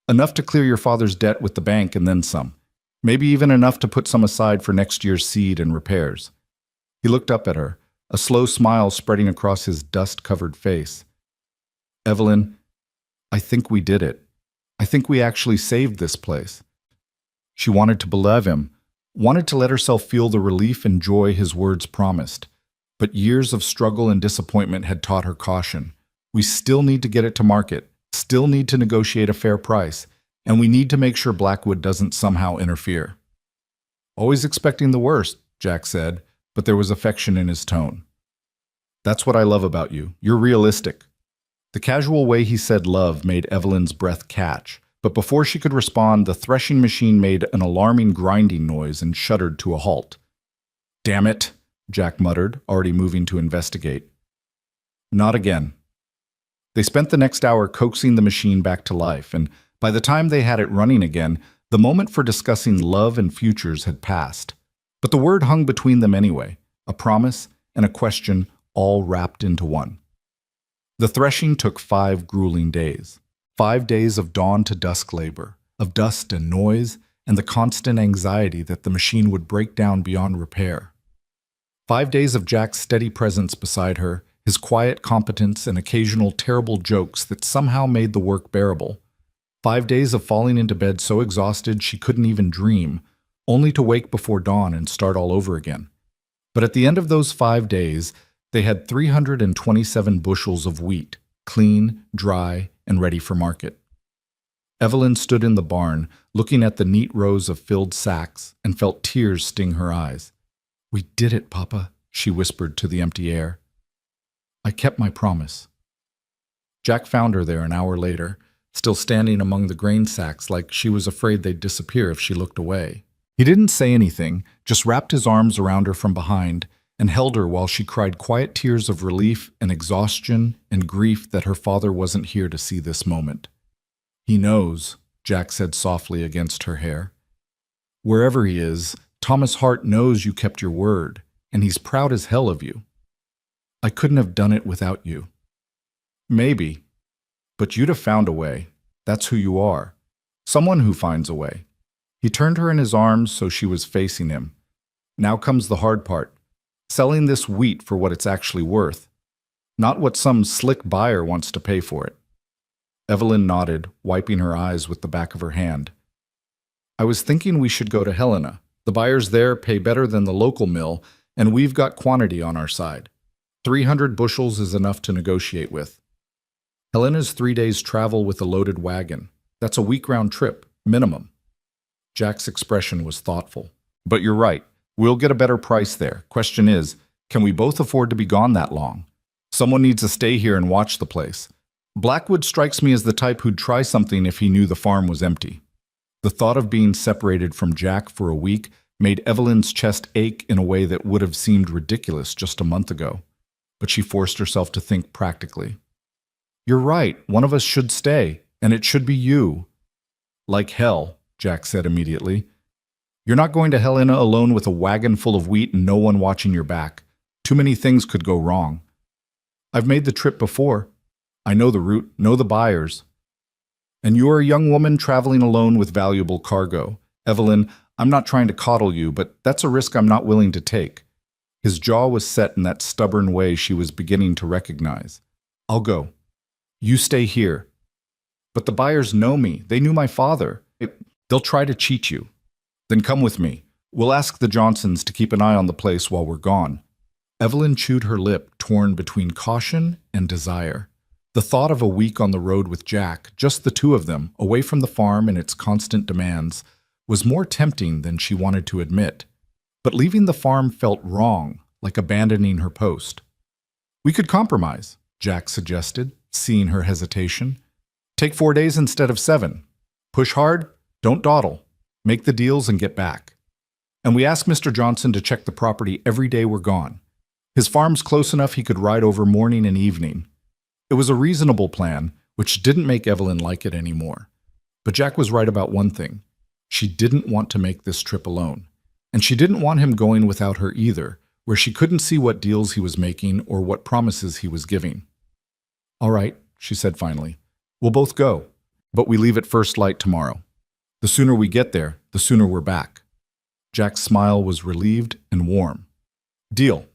enough to clear your father's debt with the bank and then some. Maybe even enough to put some aside for next year's seed and repairs. He looked up at her, a slow smile spreading across his dust-covered face. "Evelyn, I think we did it. I think we actually saved this place." She wanted to believe him, wanted to let herself feel the relief and joy his words promised. But years of struggle and disappointment had taught her caution. We still need to get it to market, still need to negotiate a fair price, and we need to make sure Blackwood doesn't somehow interfere. "Always expecting the worst," Jack said, but there was affection in his tone. "That's what I love about you. You're realistic." The casual way he said love made Evelyn's breath catch, but before she could respond, the threshing machine made an alarming grinding noise and shuddered to a halt. "Damn it," Jack muttered, already moving to investigate. Not again. They spent the next hour coaxing the machine back to life, and by the time they had it running again, the moment for discussing love and futures had passed. But the word hung between them anyway, a promise and a question all wrapped into one. The threshing took 5 grueling days. 5 days of dawn to dusk labor, of dust and noise, and the constant anxiety that the machine would break down beyond repair. 5 days of Jack's steady presence beside her, his quiet competence and occasional terrible jokes that somehow made the work bearable. 5 days of falling into bed so exhausted she couldn't even dream, only to wake before dawn and start all over again. But at the end of those 5 days, they had 327 bushels of wheat, clean, dry, and ready for market. Evelyn stood in the barn, looking at the neat rows of filled sacks, and felt tears sting her eyes. "We did it, Papa," she whispered to the empty air. "I kept my promise." Jack found her there an hour later, still standing among the grain sacks like she was afraid they'd disappear if she looked away. He didn't say anything, just wrapped his arms around her from behind and held her while she cried quiet tears of relief and exhaustion and grief that her father wasn't here to see this moment. "He knows," Jack said softly against her hair. "Wherever he is, Thomas Hart knows you kept your word, and he's proud as hell of you. I couldn't have done it without you." "Maybe, but you'd have found a way. That's who you are. Someone who finds a way." He turned her in his arms so she was facing him. "Now comes the hard part. Selling this wheat for what it's actually worth, not what some slick buyer wants to pay for it." Evelyn nodded, wiping her eyes with the back of her hand. "I was thinking we should go to Helena. The buyers there pay better than the local mill, and we've got quantity on our side. 300 bushels is enough to negotiate with. Helena's 3 days' travel with a loaded wagon. That's a week-round trip, minimum." Jack's expression was thoughtful. "But you're right. We'll get a better price there. Question is, can we both afford to be gone that long? Someone needs to stay here and watch the place. Blackwood strikes me as the type who'd try something if he knew the farm was empty." The thought of being separated from Jack for a week made Evelyn's chest ache in a way that would have seemed ridiculous just a month ago. But she forced herself to think practically. "You're right. One of us should stay, and it should be you." "Like hell," Jack said immediately. "You're not going to Helena alone with a wagon full of wheat and no one watching your back. Too many things could go wrong. I've made the trip before. I know the route, know the buyers. And you are a young woman traveling alone with valuable cargo. Evelyn, I'm not trying to coddle you, but that's a risk I'm not willing to take." His jaw was set in that stubborn way she was beginning to recognize. "I'll go. You stay here." "But the buyers know me. They knew my father. They'll try to cheat you." "Then come with me. We'll ask the Johnsons to keep an eye on the place while we're gone." Evelyn chewed her lip, torn between caution and desire. The thought of a week on the road with Jack, just the two of them, away from the farm and its constant demands, was more tempting than she wanted to admit. But leaving the farm felt wrong, like abandoning her post. "We could compromise," Jack suggested, seeing her hesitation. "Take 4 days instead of 7. Push hard, don't dawdle. Make the deals and get back. And we ask Mr. Johnson to check the property every day we're gone. His farm's close enough he could ride over morning and evening." It was a reasonable plan, which didn't make Evelyn like it anymore. But Jack was right about one thing. She didn't want to make this trip alone. And she didn't want him going without her either, where she couldn't see what deals he was making or what promises he was giving. "All right," she said finally. "We'll both go, but we leave at first light tomorrow. The sooner we get there, the sooner we're back." Jack's smile was relieved and warm. "Deal.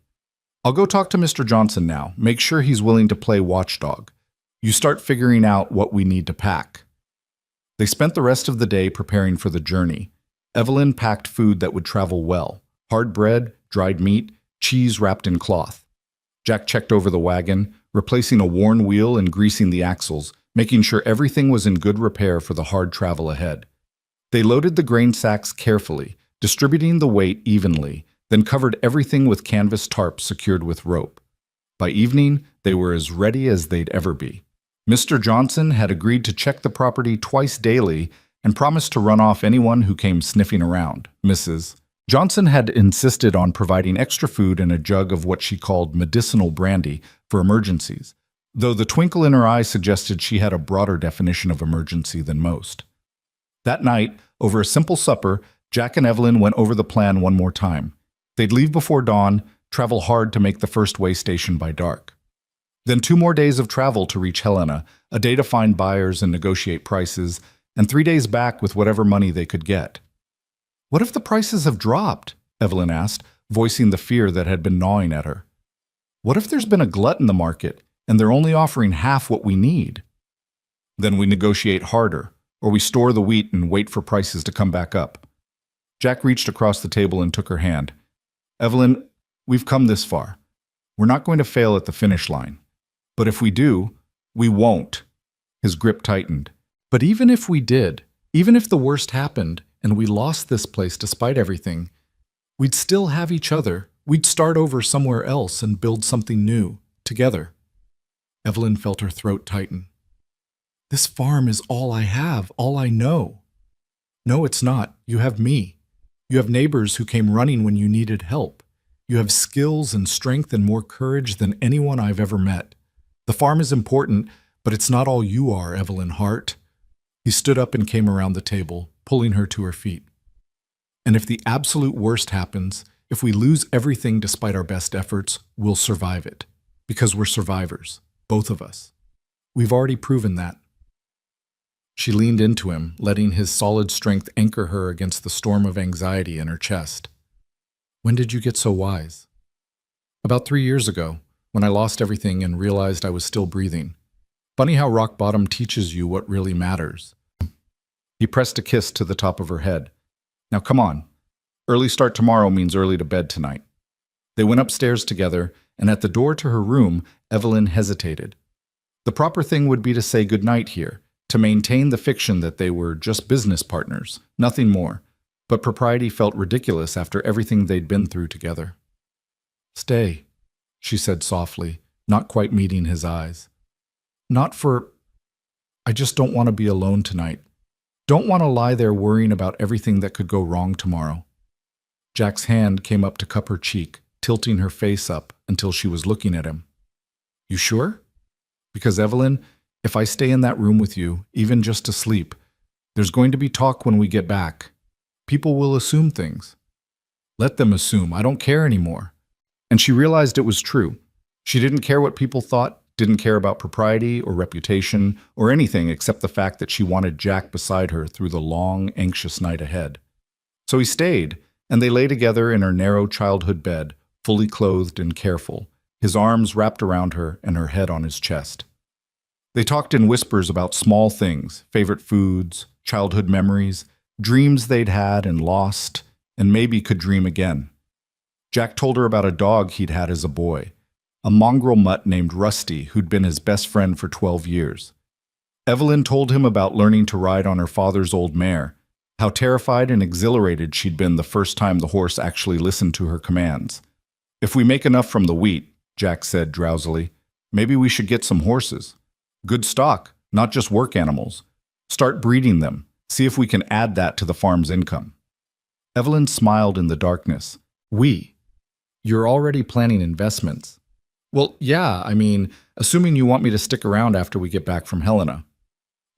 I'll go talk to Mr. Johnson now, make sure he's willing to play watchdog. You start figuring out what we need to pack." They spent the rest of the day preparing for the journey. Evelyn packed food that would travel well: hard bread, dried meat, cheese wrapped in cloth. Jack checked over the wagon, replacing a worn wheel and greasing the axles, making sure everything was in good repair for the hard travel ahead. They loaded the grain sacks carefully, distributing the weight evenly, then covered everything with canvas tarps secured with rope. By evening, they were as ready as they'd ever be. Mr. Johnson had agreed to check the property twice daily and promised to run off anyone who came sniffing around. Mrs. Johnson had insisted on providing extra food and a jug of what she called medicinal brandy for emergencies, though the twinkle in her eye suggested she had a broader definition of emergency than most. That night, over a simple supper, Jack and Evelyn went over the plan one more time. They'd leave before dawn, travel hard to make the first way station by dark. Then 2 more days of travel to reach Helena, a day to find buyers and negotiate prices, and 3 days back with whatever money they could get. What if the prices have dropped? Evelyn asked, voicing the fear that had been gnawing at her. What if there's been a glut in the market and they're only offering half what we need? Then we negotiate harder, or we store the wheat and wait for prices to come back up. Jack reached across the table and took her hand. Evelyn, we've come this far. We're not going to fail at the finish line. But if we do, we won't. His grip tightened. But even if we did, even if the worst happened, and we lost this place despite everything, we'd still have each other. We'd start over somewhere else and build something new, together. Evelyn felt her throat tighten. This farm is all I have, all I know. No, it's not. You have me. You have neighbors who came running when you needed help. You have skills and strength and more courage than anyone I've ever met. The farm is important, but it's not all you are, Evelyn Hart. He stood up and came around the table, pulling her to her feet. And if the absolute worst happens, if we lose everything despite our best efforts, we'll survive it. Because we're survivors, both of us. We've already proven that. She leaned into him, letting his solid strength anchor her against the storm of anxiety in her chest. When did you get so wise? About 3 years ago, when I lost everything and realized I was still breathing. Funny how rock bottom teaches you what really matters. He pressed a kiss to the top of her head. Now come on. Early start tomorrow means early to bed tonight. They went upstairs together, and at the door to her room, Evelyn hesitated. The proper thing would be to say goodnight here, to maintain the fiction that they were just business partners, nothing more. But propriety felt ridiculous after everything they'd been through together. Stay, she said softly, not quite meeting his eyes. I just don't want to be alone tonight. Don't want to lie there worrying about everything that could go wrong tomorrow. Jack's hand came up to cup her cheek, tilting her face up until she was looking at him. You sure? Because Evelyn, if I stay in that room with you, even just to sleep, there's going to be talk when we get back. People will assume things. Let them assume. I don't care anymore. And she realized it was true. She didn't care what people thought, didn't care about propriety or reputation or anything except the fact that she wanted Jack beside her through the long, anxious night ahead. So he stayed, and they lay together in her narrow childhood bed, fully clothed and careful, his arms wrapped around her and her head on his chest. They talked in whispers about small things, favorite foods, childhood memories, dreams they'd had and lost, and maybe could dream again. Jack told her about a dog he'd had as a boy, a mongrel mutt named Rusty who'd been his best friend for 12 years. Evelyn told him about learning to ride on her father's old mare, how terrified and exhilarated she'd been the first time the horse actually listened to her commands. If we make enough from the wheat, Jack said drowsily, maybe we should get some horses. Good stock, not just work animals. Start breeding them. See if we can add that to the farm's income. Evelyn smiled in the darkness. You're already planning investments. Well, yeah, assuming you want me to stick around after we get back from Helena.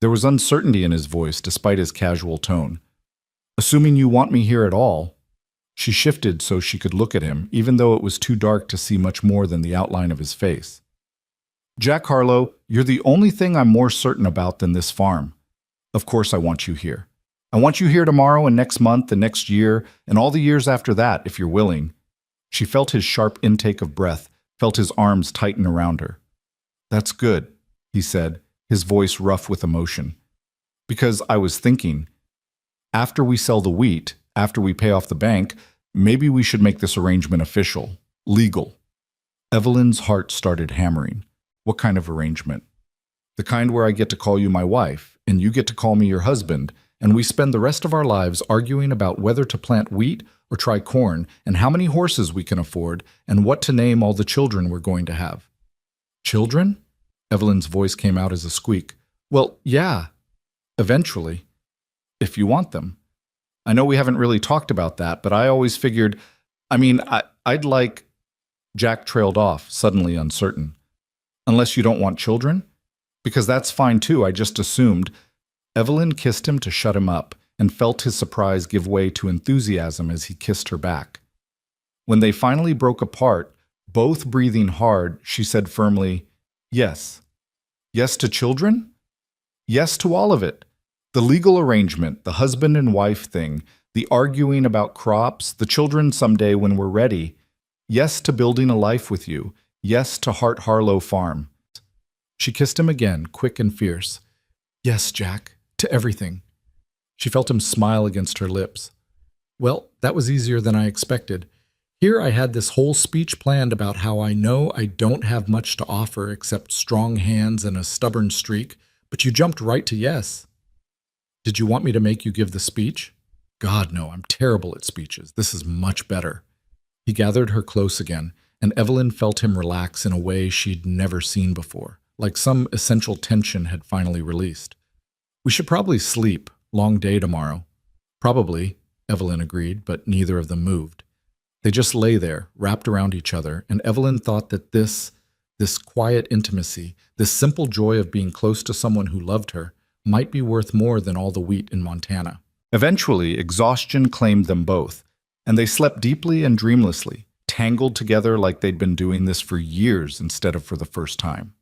There was uncertainty in his voice despite his casual tone. Assuming you want me here at all. She shifted so she could look at him, even though it was too dark to see much more than the outline of his face. Jack Harlow, you're the only thing I'm more certain about than this farm. Of course I want you here. I want you here tomorrow and next month and next year and all the years after that, if you're willing. She felt his sharp intake of breath, felt his arms tighten around her. That's good, he said, his voice rough with emotion. Because I was thinking, after we sell the wheat, after we pay off the bank, maybe we should make this arrangement official, legal. Evelyn's heart started hammering. What kind of arrangement? The kind where I get to call you my wife, and you get to call me your husband, and we spend the rest of our lives arguing about whether to plant wheat or try corn, and how many horses we can afford, and what to name all the children we're going to have. Children? Evelyn's voice came out as a squeak. Well, yeah, eventually, if you want them. I know we haven't really talked about that, but I always figured, I'd like... Jack trailed off, suddenly uncertain. Unless you don't want children? Because that's fine too, I just assumed. Evelyn kissed him to shut him up, and felt his surprise give way to enthusiasm as he kissed her back. When they finally broke apart, both breathing hard, she said firmly, yes. Yes to children? Yes to all of it. The legal arrangement, the husband and wife thing, the arguing about crops, the children someday when we're ready. Yes to building a life with you. Yes to Hart Harlow Farm. She kissed him again, quick and fierce. Yes, Jack, to everything. She felt him smile against her lips. Well, that was easier than I expected. Here I had this whole speech planned about how I know I don't have much to offer except strong hands and a stubborn streak, but you jumped right to yes. Did you want me to make you give the speech? God, no, I'm terrible at speeches. This is much better. He gathered her close again, and Evelyn felt him relax in a way she'd never seen before, like some essential tension had finally released. We should probably sleep. Long day tomorrow. Probably, Evelyn agreed, but neither of them moved. They just lay there, wrapped around each other, and Evelyn thought that this quiet intimacy, this simple joy of being close to someone who loved her, might be worth more than all the wheat in Montana. Eventually, exhaustion claimed them both, and they slept deeply and dreamlessly, tangled together like they'd been doing this for years instead of for the first time.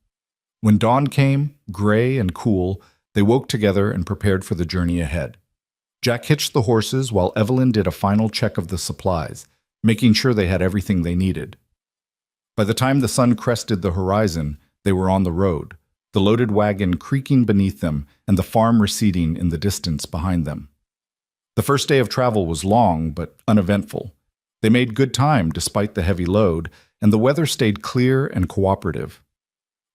When dawn came, gray and cool, they woke together and prepared for the journey ahead. Jack hitched the horses while Evelyn did a final check of the supplies, making sure they had everything they needed. By the time the sun crested the horizon, they were on the road, the loaded wagon creaking beneath them and the farm receding in the distance behind them. The first day of travel was long but uneventful. They made good time despite the heavy load, and the weather stayed clear and cooperative.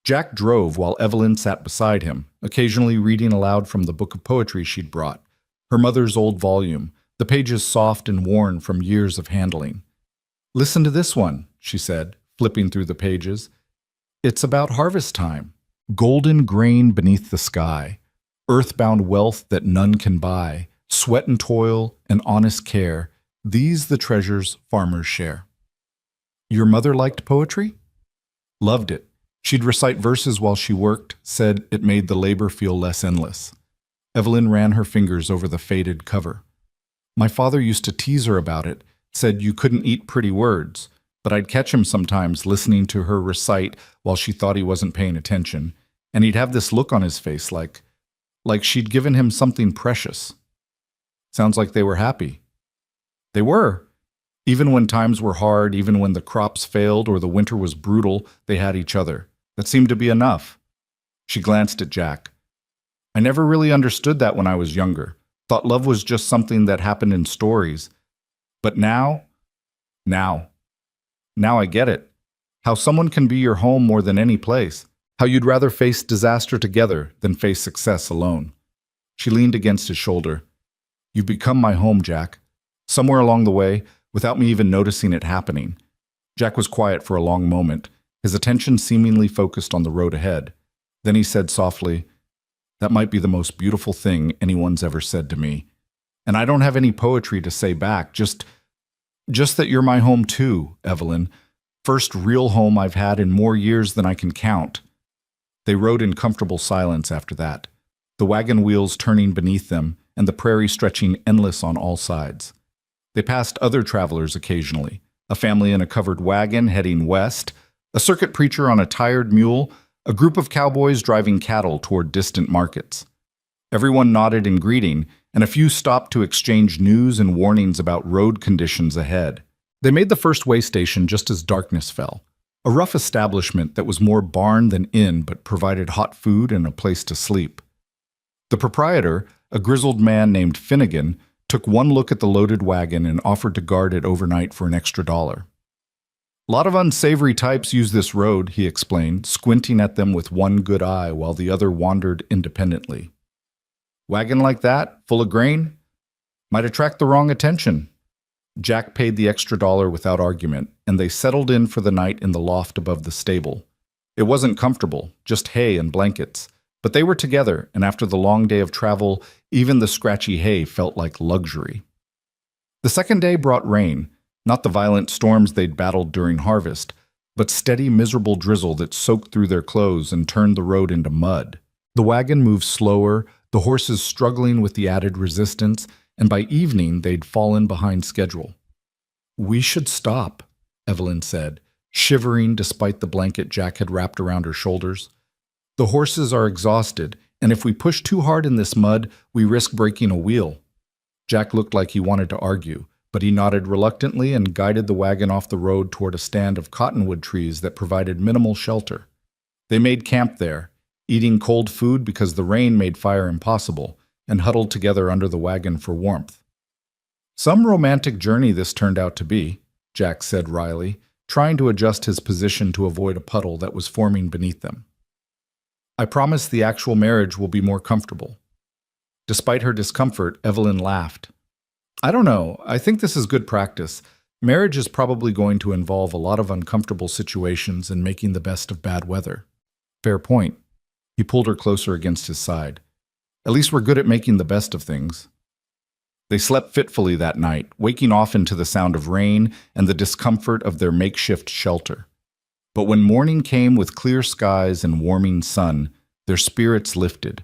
Jack drove while Evelyn sat beside him, occasionally reading aloud from the book of poetry she'd brought, her mother's old volume, the pages soft and worn from years of handling. Listen to this one, she said, flipping through the pages. It's about harvest time. Golden grain beneath the sky, earthbound wealth that none can buy, sweat and toil and honest care, these the treasures farmers share. Your mother liked poetry? Loved it. She'd recite verses while she worked, said it made the labor feel less endless. Evelyn ran her fingers over the faded cover. My father used to tease her about it, said you couldn't eat pretty words, but I'd catch him sometimes listening to her recite while she thought he wasn't paying attention, and he'd have this look on his face like she'd given him something precious. Sounds like they were happy. They were. Even when times were hard, even when the crops failed or the winter was brutal, they had each other. That seemed to be enough. She glanced at Jack. I never really understood that when I was younger. Thought love was just something that happened in stories. But now I get it. How someone can be your home more than any place. How you'd rather face disaster together than face success alone. She leaned against his shoulder. You've become my home, Jack. Somewhere along the way, without me even noticing it happening. Jack was quiet for a long moment, his attention seemingly focused on the road ahead. Then he said softly, that might be the most beautiful thing anyone's ever said to me. And I don't have any poetry to say back, just that you're my home too, Evelyn. First real home I've had in more years than I can count. They rode in comfortable silence after that, the wagon wheels turning beneath them and the prairie stretching endless on all sides. They passed other travelers occasionally, a family in a covered wagon heading west, a circuit preacher on a tired mule, a group of cowboys driving cattle toward distant markets. Everyone nodded in greeting, and a few stopped to exchange news and warnings about road conditions ahead. They made the first way station just as darkness fell, a rough establishment that was more barn than inn but provided hot food and a place to sleep. The proprietor, a grizzled man named Finnegan, took one look at the loaded wagon and offered to guard it overnight for an extra $1. Lot of unsavory types use this road, he explained, squinting at them with one good eye while the other wandered independently. Wagon like that, full of grain? Might attract the wrong attention. Jack paid the extra $1 without argument, and they settled in for the night in the loft above the stable. It wasn't comfortable, just hay and blankets. But they were together, and after the long day of travel, even the scratchy hay felt like luxury. The second day brought rain, not the violent storms they'd battled during harvest, but steady, miserable drizzle that soaked through their clothes and turned the road into mud. The wagon moved slower, the horses struggling with the added resistance, and by evening they'd fallen behind schedule. "We should stop," Evelyn said, shivering despite the blanket Jack had wrapped around her shoulders. "The horses are exhausted, and if we push too hard in this mud, we risk breaking a wheel." Jack looked like he wanted to argue, but he nodded reluctantly and guided the wagon off the road toward a stand of cottonwood trees that provided minimal shelter. They made camp there, eating cold food because the rain made fire impossible, and huddled together under the wagon for warmth. "Some romantic journey this turned out to be," Jack said wryly, trying to adjust his position to avoid a puddle that was forming beneath them. "I promise the actual marriage will be more comfortable." Despite her discomfort, Evelyn laughed. "I don't know. I think this is good practice. Marriage is probably going to involve a lot of uncomfortable situations and making the best of bad weather." "Fair point." He pulled her closer against his side. "At least we're good at making the best of things." They slept fitfully that night, waking often to the sound of rain and the discomfort of their makeshift shelter. But when morning came with clear skies and warming sun, their spirits lifted.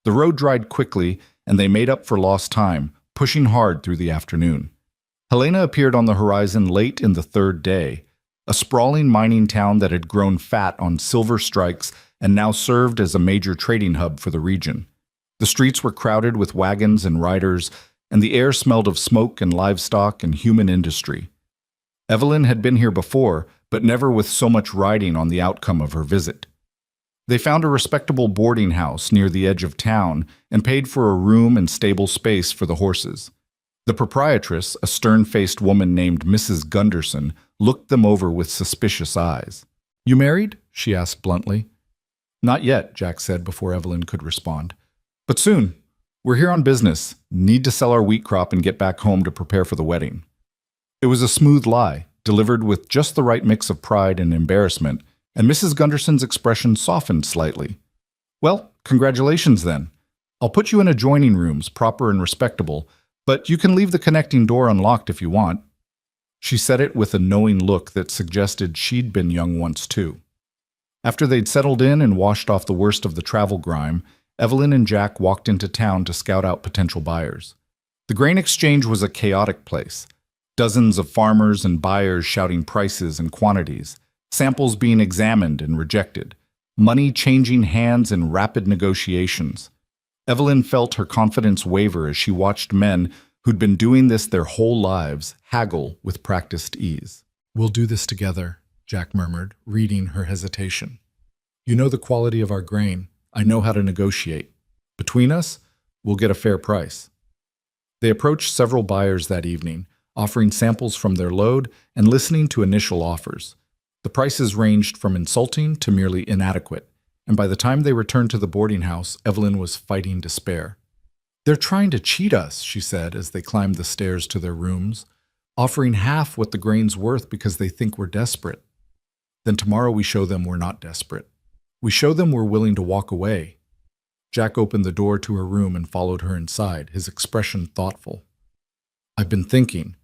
The road dried quickly, and they made up for lost time, pushing hard through the afternoon. Helena appeared on the horizon late in the third day, a sprawling mining town that had grown fat on silver strikes and now served as a major trading hub for the region. The streets were crowded with wagons and riders, and the air smelled of smoke and livestock and human industry. Evelyn had been here before, but never with so much riding on the outcome of her visit. They found a respectable boarding house near the edge of town and paid for a room and stable space for the horses. The proprietress, a stern-faced woman named Mrs. Gunderson, looked them over with suspicious eyes. "You married?" she asked bluntly. "Not yet," Jack said before Evelyn could respond. "But soon. We're here on business, need to sell our wheat crop and get back home to prepare for the wedding." It was a smooth lie, delivered with just the right mix of pride and embarrassment, and Mrs. Gunderson's expression softened slightly. "Well, congratulations then. I'll put you in adjoining rooms, proper and respectable, but you can leave the connecting door unlocked if you want." She said it with a knowing look that suggested she'd been young once too. After they'd settled in and washed off the worst of the travel grime, Evelyn and Jack walked into town to scout out potential buyers. The grain exchange was a chaotic place. Dozens of farmers and buyers shouting prices and quantities, samples being examined and rejected, money changing hands in rapid negotiations. Evelyn felt her confidence waver as she watched men who'd been doing this their whole lives haggle with practiced ease. "We'll do this together," Jack murmured, reading her hesitation. "You know the quality of our grain. I know how to negotiate. Between us, we'll get a fair price." They approached several buyers that evening, offering samples from their load and listening to initial offers. The prices ranged from insulting to merely inadequate, and by the time they returned to the boarding house, Evelyn was fighting despair. "They're trying to cheat us," she said as they climbed the stairs to their rooms, "offering half what the grain's worth because they think we're desperate. Then tomorrow we show them we're not desperate. We show them we're willing to walk away." Jack opened the door to her room and followed her inside, his expression thoughtful. "I've been thinking,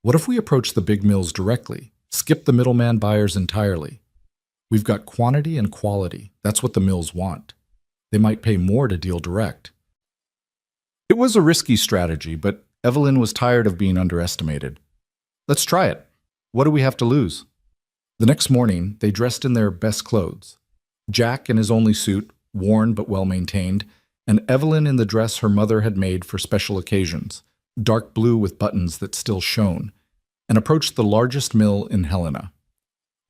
what if we approach the big mills directly, skip the middleman buyers entirely? We've got quantity and quality. That's what the mills want. They might pay more to deal direct." It was a risky strategy, but Evelyn was tired of being underestimated. "Let's try it. What do we have to lose?" The next morning, they dressed in their best clothes. Jack in his only suit, worn but well-maintained, and Evelyn in the dress her mother had made for special occasions, dark blue with buttons that still shone, and approached the largest mill in Helena.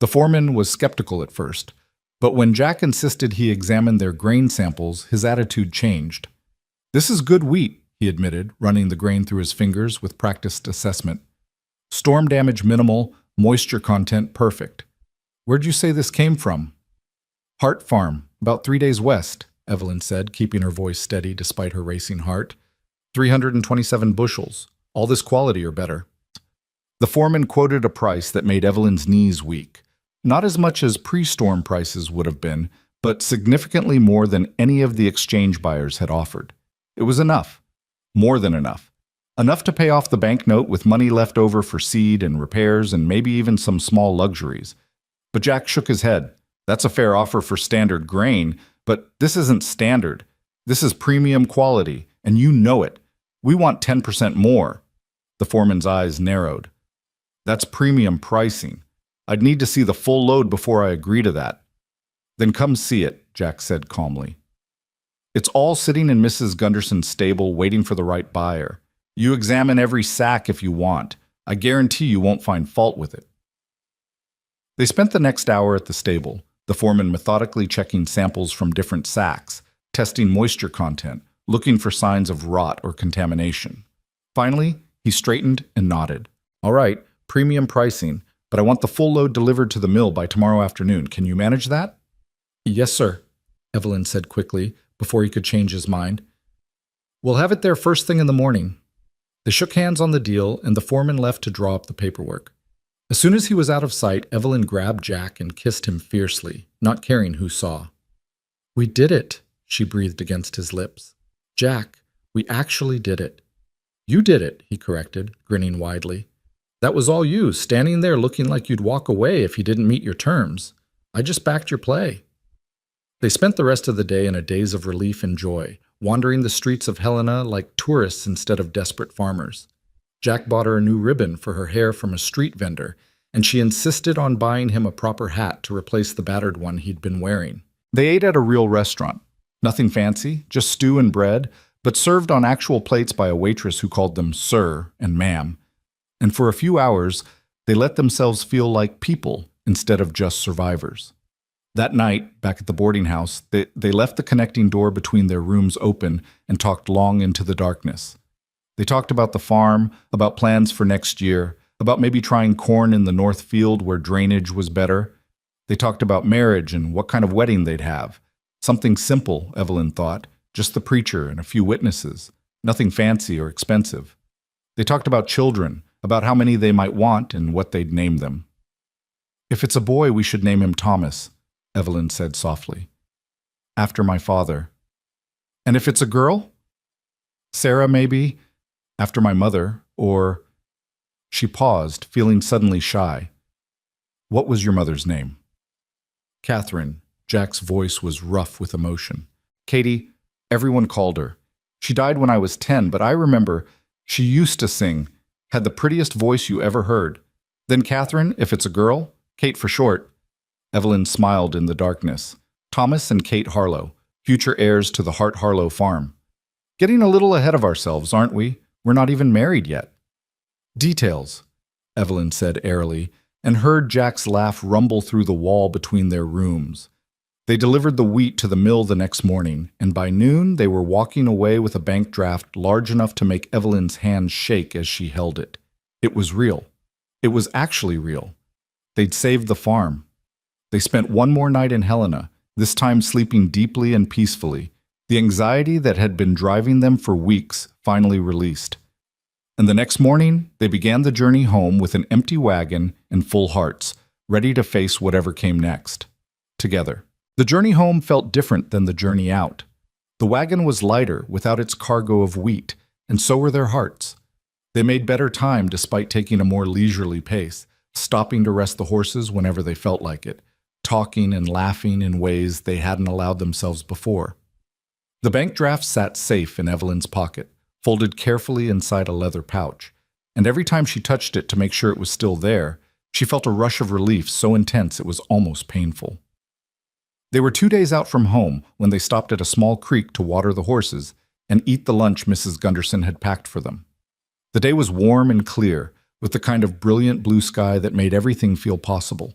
The foreman was skeptical at first, but when Jack insisted he examine their grain samples, his attitude changed. "This is good wheat," he admitted, running the grain through his fingers with practiced assessment. "Storm damage minimal, moisture content perfect. Where'd you say this came from?" "Hart Farm, about 3 days west," Evelyn said, keeping her voice steady despite her racing heart. 327 bushels, all this quality or better." The foreman quoted a price that made Evelyn's knees weak. Not as much as pre-storm prices would have been, but significantly more than any of the exchange buyers had offered. It was enough. More than enough. Enough to pay off the banknote with money left over for seed and repairs and maybe even some small luxuries. But Jack shook his head. That's a fair offer for standard grain, but this isn't standard. This is premium quality, and you know it. We want 10% more. The foreman's eyes narrowed. That's premium pricing. I'd need to see the full load before I agree to that. Then come see it, Jack said calmly. It's all sitting in Mrs. Gunderson's stable waiting for the right buyer. You examine every sack if you want. I guarantee you won't find fault with it. They spent the next hour at the stable, the foreman methodically checking samples from different sacks, testing moisture content, looking for signs of rot or contamination. Finally, he straightened and nodded. All right, premium pricing, but I want the full load delivered to the mill by tomorrow afternoon. Can you manage that? Yes, sir, Evelyn said quickly, before he could change his mind. We'll have it there first thing in the morning. They shook hands on the deal, and the foreman left to draw up the paperwork. As soon as he was out of sight, Evelyn grabbed Jack and kissed him fiercely, not caring who saw. We did it, she breathed against his lips. Jack, we actually did it. You did it, he corrected, grinning widely. That was all you, standing there looking like you'd walk away if you didn't meet your terms. I just backed your play. They spent the rest of the day in a daze of relief and joy, wandering the streets of Helena like tourists instead of desperate farmers. Jack bought her a new ribbon for her hair from a street vendor, and she insisted on buying him a proper hat to replace the battered one he'd been wearing. They ate at a real restaurant. Nothing fancy, just stew and bread, but served on actual plates by a waitress who called them sir and ma'am. And for a few hours, they let themselves feel like people instead of just survivors. That night, back at the boarding house, they left the connecting door between their rooms open and talked long into the darkness. They talked about the farm, about plans for next year, about maybe trying corn in the north field where drainage was better. They talked about marriage and what kind of wedding they'd have. Something simple, Evelyn thought, just the preacher and a few witnesses, nothing fancy or expensive. They talked about children, about how many they might want and what they'd name them. If it's a boy, we should name him Thomas, Evelyn said softly. After my father. And if it's a girl? Sarah, maybe? After my mother, or... She paused, feeling suddenly shy. What was your mother's name? Catherine. Jack's voice was rough with emotion. Katie, everyone called her. She died when I was 10, but I remember she used to sing, had the prettiest voice you ever heard. Then Catherine, if it's a girl, Kate for short. Evelyn smiled in the darkness. Thomas and Kate Harlow, future heirs to the Hart Harlow farm. Getting a little ahead of ourselves, aren't we? We're not even married yet. Details, Evelyn said airily, and heard Jack's laugh rumble through the wall between their rooms. They delivered the wheat to the mill the next morning, and by noon they were walking away with a bank draft large enough to make Evelyn's hands shake as she held it. It was real. It was actually real. They'd saved the farm. They spent one more night in Helena, this time sleeping deeply and peacefully, the anxiety that had been driving them for weeks finally released. And the next morning, they began the journey home with an empty wagon and full hearts, ready to face whatever came next. Together. The journey home felt different than the journey out. The wagon was lighter without its cargo of wheat, and so were their hearts. They made better time despite taking a more leisurely pace, stopping to rest the horses whenever they felt like it, talking and laughing in ways they hadn't allowed themselves before. The bank draft sat safe in Evelyn's pocket, folded carefully inside a leather pouch, and every time she touched it to make sure it was still there, she felt a rush of relief so intense it was almost painful. They were 2 days out from home when they stopped at a small creek to water the horses and eat the lunch Mrs. Gunderson had packed for them. The day was warm and clear, with the kind of brilliant blue sky that made everything feel possible.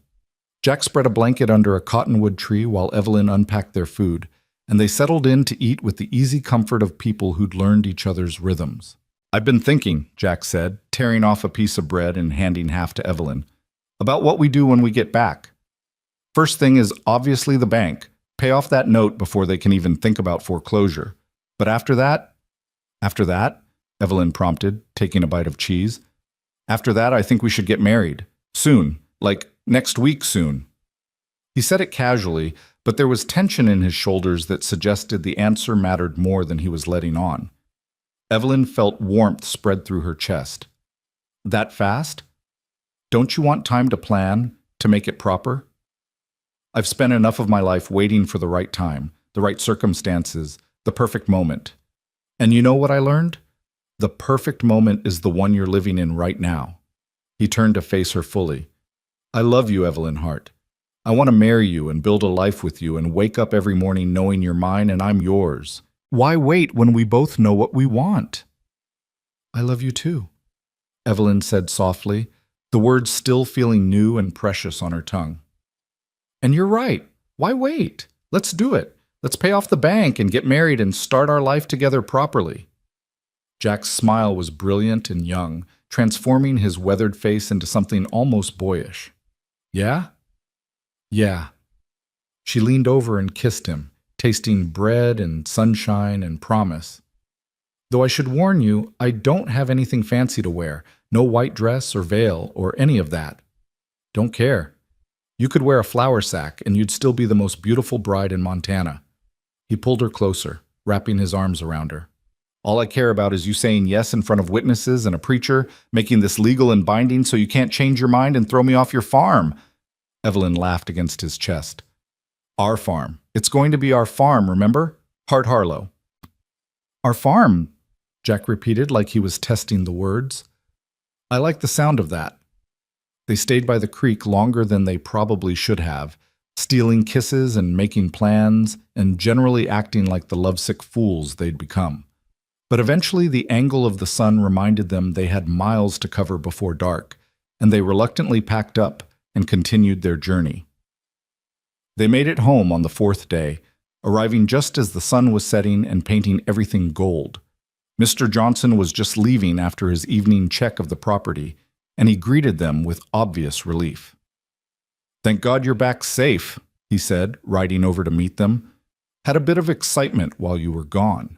Jack spread a blanket under a cottonwood tree while Evelyn unpacked their food, and they settled in to eat with the easy comfort of people who'd learned each other's rhythms. I've been thinking, Jack said, tearing off a piece of bread and handing half to Evelyn, about what we do when we get back. First thing is obviously the bank. Pay off that note before they can even think about foreclosure. But after that, Evelyn prompted, taking a bite of cheese. After that, I think we should get married. Soon. Like next week soon. He said it casually, but there was tension in his shoulders that suggested the answer mattered more than he was letting on. Evelyn felt warmth spread through her chest. That fast? Don't you want time to plan, to make it proper? I've spent enough of my life waiting for the right time, the right circumstances, the perfect moment. And you know what I learned? The perfect moment is the one you're living in right now. He turned to face her fully. I love you, Evelyn Hart. I want to marry you and build a life with you and wake up every morning knowing you're mine and I'm yours. Why wait when we both know what we want? I love you too, Evelyn said softly, the words still feeling new and precious on her tongue. And you're right. Why wait? Let's do it. Let's pay off the bank and get married and start our life together properly. Jack's smile was brilliant and young, transforming his weathered face into something almost boyish. Yeah? Yeah. She leaned over and kissed him, tasting bread and sunshine and promise. Though I should warn you, I don't have anything fancy to wear. No white dress or veil or any of that. Don't care. You could wear a flour sack and you'd still be the most beautiful bride in Montana. He pulled her closer, wrapping his arms around her. All I care about is you saying yes in front of witnesses and a preacher, making this legal and binding so you can't change your mind and throw me off your farm. Evelyn laughed against his chest. Our farm. It's going to be our farm, remember? Hart Harlow. Our farm, Jack repeated like he was testing the words. I like the sound of that. They stayed by the creek longer than they probably should have, stealing kisses and making plans and generally acting like the lovesick fools they'd become. But eventually the angle of the sun reminded them they had miles to cover before dark, and they reluctantly packed up and continued their journey. They made it home on the fourth day, arriving just as the sun was setting and painting everything gold. Mr. Johnson was just leaving after his evening check of the property, and he greeted them with obvious relief. Thank God you're back safe, he said, riding over to meet them. Had a bit of excitement while you were gone.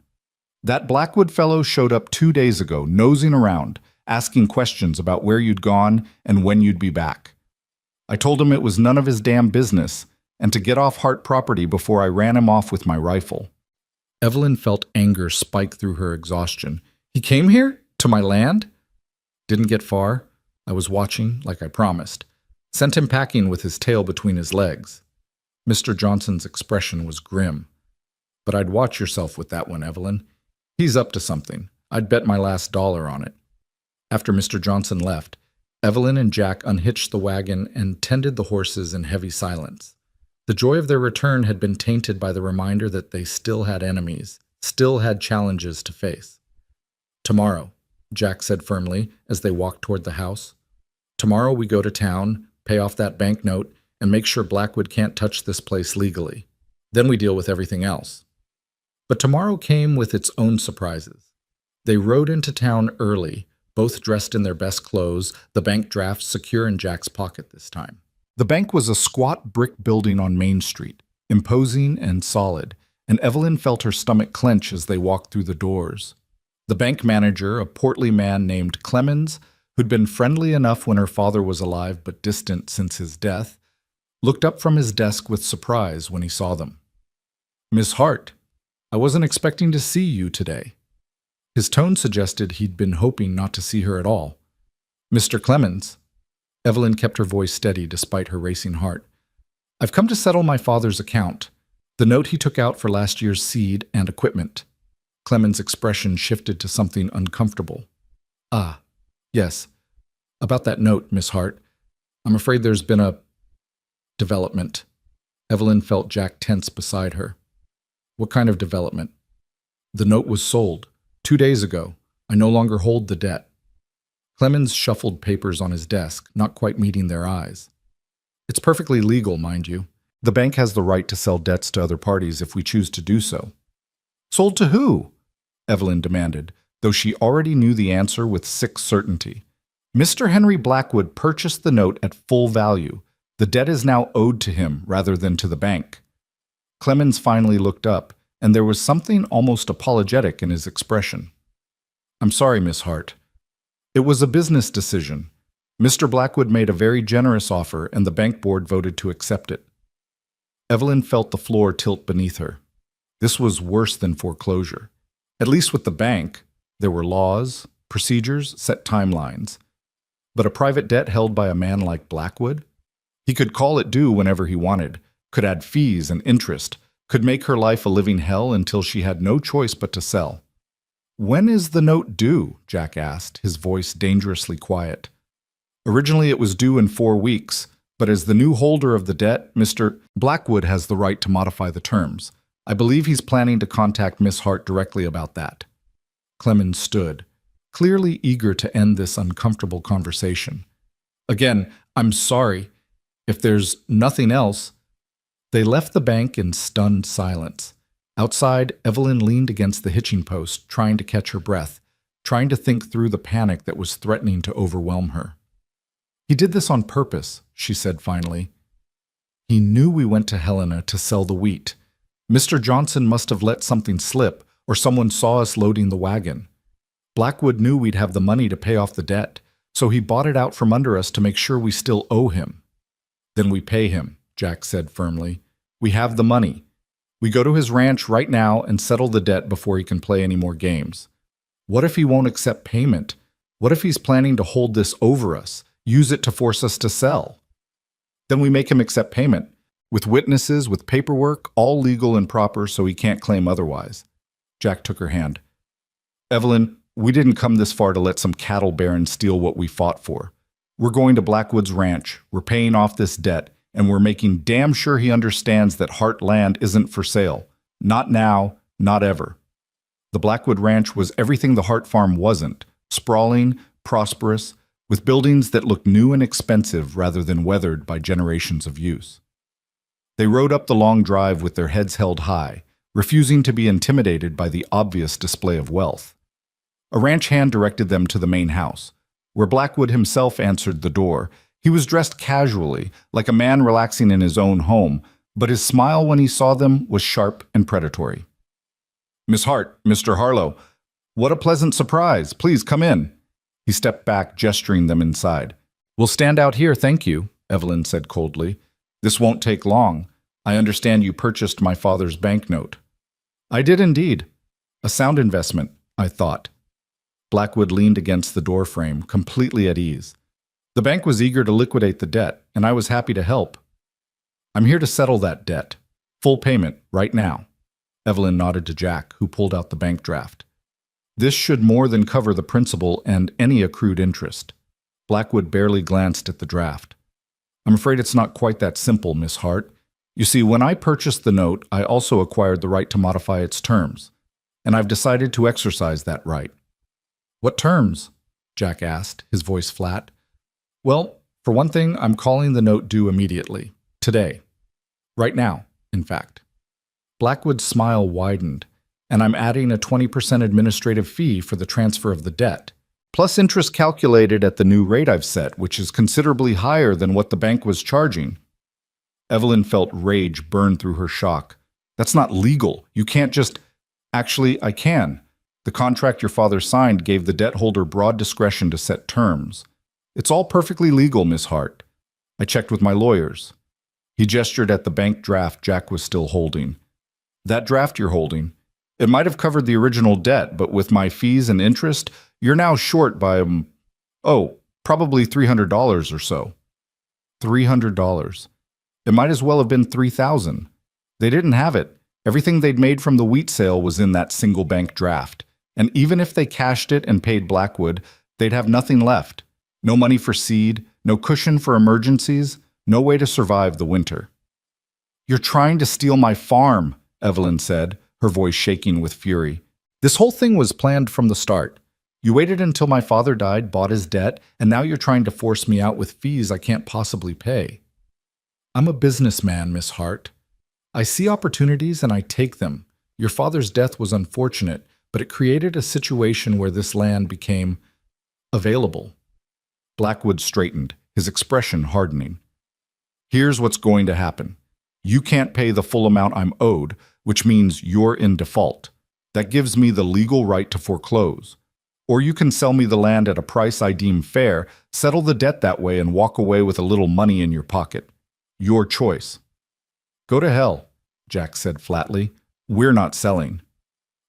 That Blackwood fellow showed up 2 days ago, nosing around, asking questions about where you'd gone and when you'd be back. I told him it was none of his damn business, and to get off Hart property before I ran him off with my rifle. Evelyn felt anger spike through her exhaustion. He came here? To my land? Didn't get far. I was watching, like I promised. Sent him packing with his tail between his legs. Mr. Johnson's expression was grim. But I'd watch yourself with that one, Evelyn. He's up to something. I'd bet my last dollar on it. After Mr. Johnson left, Evelyn and Jack unhitched the wagon and tended the horses in heavy silence. The joy of their return had been tainted by the reminder that they still had enemies, still had challenges to face. Tomorrow, Jack said firmly as they walked toward the house. Tomorrow we go to town, pay off that bank note, and make sure Blackwood can't touch this place legally. Then we deal with everything else. But tomorrow came with its own surprises. They rode into town early, both dressed in their best clothes, the bank draft secure in Jack's pocket this time. The bank was a squat brick building on Main Street, imposing and solid, and Evelyn felt her stomach clench as they walked through the doors. The bank manager, a portly man named Clemens, who'd been friendly enough when her father was alive but distant since his death, looked up from his desk with surprise when he saw them. Miss Hart, I wasn't expecting to see you today. His tone suggested he'd been hoping not to see her at all. Mr. Clemens. Evelyn kept her voice steady despite her racing heart. I've come to settle my father's account, the note he took out for last year's seed and equipment. Clemens' expression shifted to something uncomfortable. Ah, yes. About that note, Miss Hart. I'm afraid there's been a development. Evelyn felt Jack tense beside her. What kind of development? The note was sold 2 days ago. I no longer hold the debt. Clemens shuffled papers on his desk, not quite meeting their eyes. It's perfectly legal, mind you. The bank has the right to sell debts to other parties if we choose to do so. Sold to who? Evelyn demanded, though she already knew the answer with sick certainty. Mr. Henry Blackwood purchased the note at full value. The debt is now owed to him rather than to the bank. Clemens finally looked up, and there was something almost apologetic in his expression. I'm sorry, Miss Hart. It was a business decision. Mr. Blackwood made a very generous offer, and the bank board voted to accept it. Evelyn felt the floor tilt beneath her. This was worse than foreclosure. At least with the bank, there were laws, procedures, set timelines. But a private debt held by a man like Blackwood? He could call it due whenever he wanted, could add fees and interest, could make her life a living hell until she had no choice but to sell. "When is the note due?" Jack asked, his voice dangerously quiet. "Originally it was due in 4 weeks, but as the new holder of the debt, Mr. Blackwood has the right to modify the terms. I believe he's planning to contact Miss Hart directly about that." Clemens stood, clearly eager to end this uncomfortable conversation. "Again, I'm sorry. If there's nothing else—" They left the bank in stunned silence. Outside, Evelyn leaned against the hitching post, trying to catch her breath, trying to think through the panic that was threatening to overwhelm her. "He did this on purpose," she said finally. "He knew we went to Helena to sell the wheat. Mr. Johnson must have let something slip, or someone saw us loading the wagon. Blackwood knew we'd have the money to pay off the debt, so he bought it out from under us to make sure we still owe him." "Then we pay him," Jack said firmly. "We have the money. We go to his ranch right now and settle the debt before he can play any more games. What if he won't accept payment? What if he's planning to hold this over us, use it to force us to sell?" "Then we make him accept payment, with witnesses, with paperwork, all legal and proper so he can't claim otherwise." Jack took her hand. "Evelyn, we didn't come this far to let some cattle baron steal what we fought for. We're going to Blackwood's ranch, we're paying off this debt, and we're making damn sure he understands that Hart land isn't for sale. Not now, not ever." The Blackwood Ranch was everything the Hart farm wasn't: sprawling, prosperous, with buildings that looked new and expensive rather than weathered by generations of use. They rode up the long drive with their heads held high, refusing to be intimidated by the obvious display of wealth. A ranch hand directed them to the main house, where Blackwood himself answered the door. He was dressed casually, like a man relaxing in his own home, but his smile when he saw them was sharp and predatory. "Miss Hart, Mr. Harlow, what a pleasant surprise. Please come in." He stepped back, gesturing them inside. "We'll stand out here, thank you," Evelyn said coldly. "This won't take long. I understand you purchased my father's banknote." "I did indeed. A sound investment, I thought." Blackwood leaned against the doorframe, completely at ease. "The bank was eager to liquidate the debt, and I was happy to help. I'm here to settle that debt. Full payment, right now." Evelyn nodded to Jack, who pulled out the bank draft. "This should more than cover the principal and any accrued interest." Blackwood barely glanced at the draft. "I'm afraid it's not quite that simple, Miss Hart. You see, when I purchased the note, I also acquired the right to modify its terms, and I've decided to exercise that right." "What terms?" Jack asked, his voice flat. "Well, for one thing, I'm calling the note due immediately. Today. Right now, in fact." Blackwood's smile widened. "And I'm adding a 20% administrative fee for the transfer of the debt, plus interest calculated at the new rate I've set, which is considerably higher than what the bank was charging." Evelyn felt rage burn through her shock. "That's not legal. You can't just—" "Actually, I can. The contract your father signed gave the debt holder broad discretion to set terms. It's all perfectly legal, Miss Hart. I checked with my lawyers." He gestured at the bank draft Jack was still holding. "That draft you're holding, it might have covered the original debt, but with my fees and interest, you're now short by, probably $300 or so." $300. It might as well have been $3,000. They didn't have it. Everything they'd made from the wheat sale was in that single bank draft. And even if they cashed it and paid Blackwood, they'd have nothing left. No money for seed, no cushion for emergencies, no way to survive the winter. "You're trying to steal my farm," Evelyn said, her voice shaking with fury. "This whole thing was planned from the start. You waited until my father died, bought his debt, and now you're trying to force me out with fees I can't possibly pay." "I'm a businessman, Miss Hart. I see opportunities and I take them. Your father's death was unfortunate, but it created a situation where this land became available." Blackwood straightened, his expression hardening. "Here's what's going to happen. You can't pay the full amount I'm owed, which means you're in default. That gives me the legal right to foreclose. Or you can sell me the land at a price I deem fair, settle the debt that way, and walk away with a little money in your pocket. Your choice." Go to hell, Jack said flatly. We're not selling.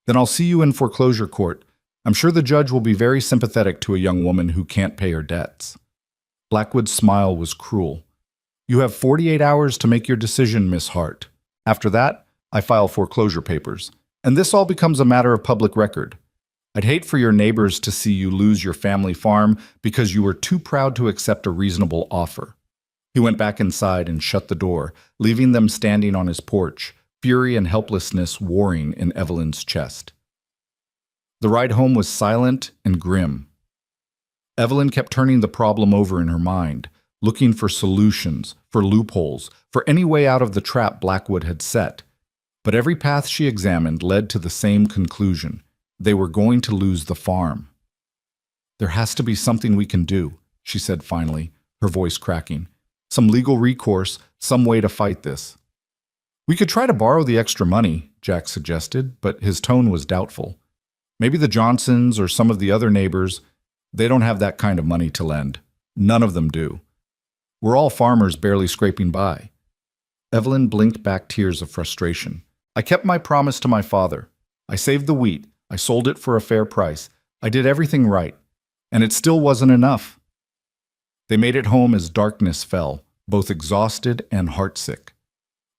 Then I'll see you in foreclosure court. I'm sure the judge will be very sympathetic to a young woman who can't pay her debts. Blackwood's smile was cruel. You have 48 hours to make your decision, Miss Hart. After that, I file foreclosure papers, and this all becomes a matter of public record. I'd hate for your neighbors to see you lose your family farm because you were too proud to accept a reasonable offer. He went back inside and shut the door, leaving them standing on his porch, fury and helplessness warring in Evelyn's chest. The ride home was silent and grim. Evelyn kept turning the problem over in her mind, looking for solutions, for loopholes, for any way out of the trap Blackwood had set. But every path she examined led to the same conclusion. They were going to lose the farm. There has to be something we can do, she said finally, her voice cracking. Some legal recourse, some way to fight this. We could try to borrow the extra money, Jack suggested, but his tone was doubtful. Maybe the Johnsons or some of the other neighbors, they don't have that kind of money to lend. None of them do. We're all farmers barely scraping by. Evelyn blinked back tears of frustration. I kept my promise to my father. I saved the wheat. I sold it for a fair price. I did everything right. And it still wasn't enough. They made it home as darkness fell, both exhausted and heartsick.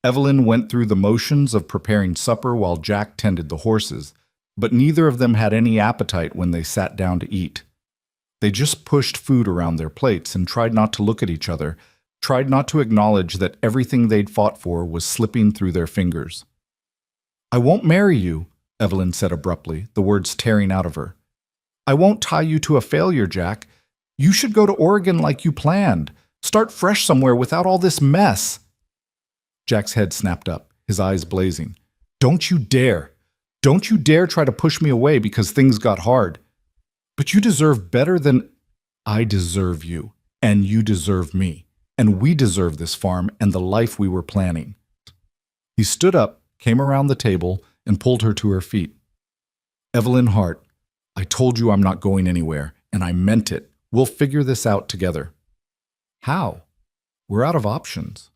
Evelyn went through the motions of preparing supper while Jack tended the horses, but neither of them had any appetite when they sat down to eat. They just pushed food around their plates and tried not to look at each other, tried not to acknowledge that everything they'd fought for was slipping through their fingers. I won't marry you, Evelyn said abruptly, the words tearing out of her. I won't tie you to a failure, Jack. You should go to Oregon like you planned. Start fresh somewhere without all this mess. Jack's head snapped up, his eyes blazing. Don't you dare. Don't you dare try to push me away because things got hard. But you deserve better than... I deserve you, and you deserve me, and we deserve this farm and the life we were planning. He stood up, came around the table, and pulled her to her feet. Evelyn Hart, I told you I'm not going anywhere, and I meant it. We'll figure this out together. How? We're out of options.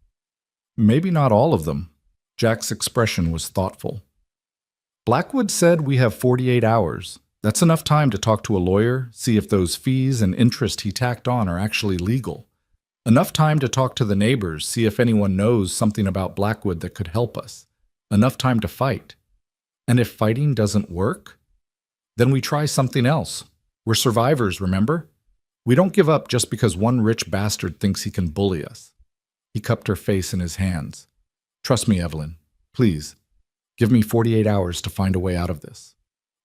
Maybe not all of them. Jack's expression was thoughtful. Blackwood said we have 48 hours. That's enough time to talk to a lawyer, see if those fees and interest he tacked on are actually legal. Enough time to talk to the neighbors, see if anyone knows something about Blackwood that could help us. Enough time to fight. And if fighting doesn't work, then we try something else. We're survivors, remember? We don't give up just because one rich bastard thinks he can bully us. He cupped her face in his hands. Trust me, Evelyn. Please. Give me 48 hours to find a way out of this.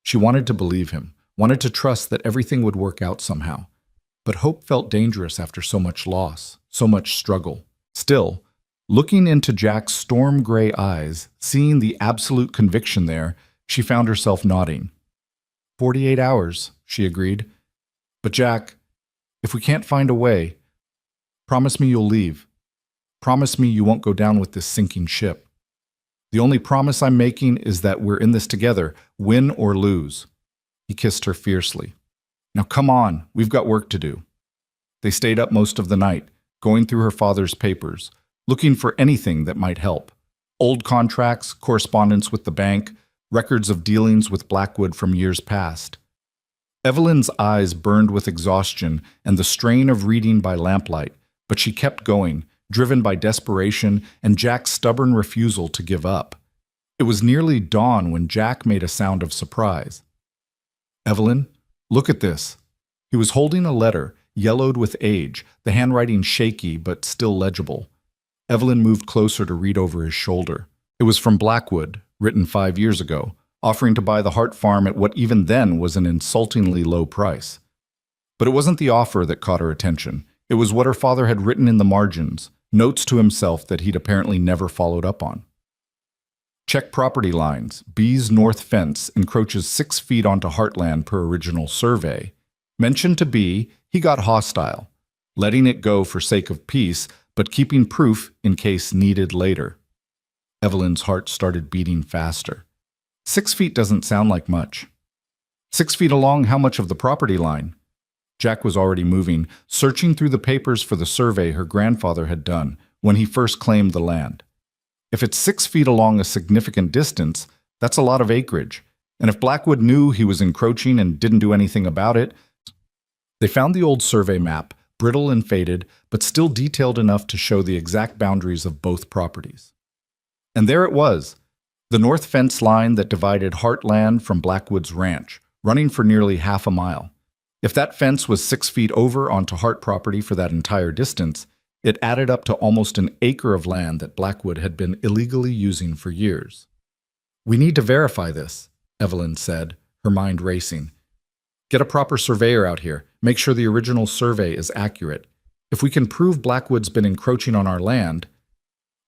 She wanted to believe him, wanted to trust that everything would work out somehow. But hope felt dangerous after so much loss, so much struggle. Still, looking into Jack's storm-gray eyes, seeing the absolute conviction there, she found herself nodding. 48 hours, she agreed. But Jack, if we can't find a way, promise me you'll leave. Promise me you won't go down with this sinking ship. The only promise I'm making is that we're in this together, win or lose. He kissed her fiercely. Now come on, we've got work to do. They stayed up most of the night, going through her father's papers, looking for anything that might help. Old contracts, correspondence with the bank, records of dealings with Blackwood from years past. Evelyn's eyes burned with exhaustion and the strain of reading by lamplight, but she kept going, driven by desperation and Jack's stubborn refusal to give up. It was nearly dawn when Jack made a sound of surprise. Evelyn, look at this. He was holding a letter, yellowed with age, the handwriting shaky but still legible. Evelyn moved closer to read over his shoulder. It was from Blackwood, written 5 years ago, offering to buy the Hart farm at what even then was an insultingly low price. But it wasn't the offer that caught her attention. It was what her father had written in the margins, notes to himself that he'd apparently never followed up on. Check property lines. B's north fence encroaches 6 feet onto Heartland per original survey. Mentioned to B, he got hostile, letting it go for sake of peace, but keeping proof in case needed later. Evelyn's heart started beating faster. 6 feet doesn't sound like much. 6 feet along how much of the property line? Jack was already moving, searching through the papers for the survey her grandfather had done when he first claimed the land. If it's 6 feet along a significant distance, that's a lot of acreage. And if Blackwood knew he was encroaching and didn't do anything about it, they found the old survey map, brittle and faded, but still detailed enough to show the exact boundaries of both properties. And there it was, the north fence line that divided Heartland from Blackwood's ranch, running for nearly half a mile. If that fence was 6 feet over onto Hart property for that entire distance, it added up to almost an acre of land that Blackwood had been illegally using for years. "We need to verify this," Evelyn said, her mind racing. "Get a proper surveyor out here. Make sure the original survey is accurate. If we can prove Blackwood's been encroaching on our land,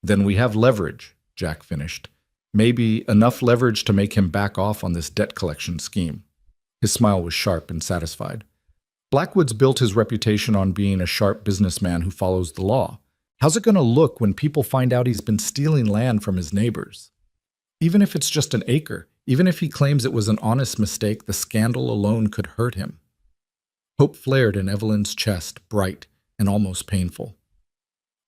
then we have leverage," Jack finished. "Maybe enough leverage to make him back off on this debt collection scheme." His smile was sharp and satisfied. Blackwood's built his reputation on being a sharp businessman who follows the law. How's it going to look when people find out he's been stealing land from his neighbors? Even if it's just an acre, even if he claims it was an honest mistake, the scandal alone could hurt him. Hope flared in Evelyn's chest, bright and almost painful.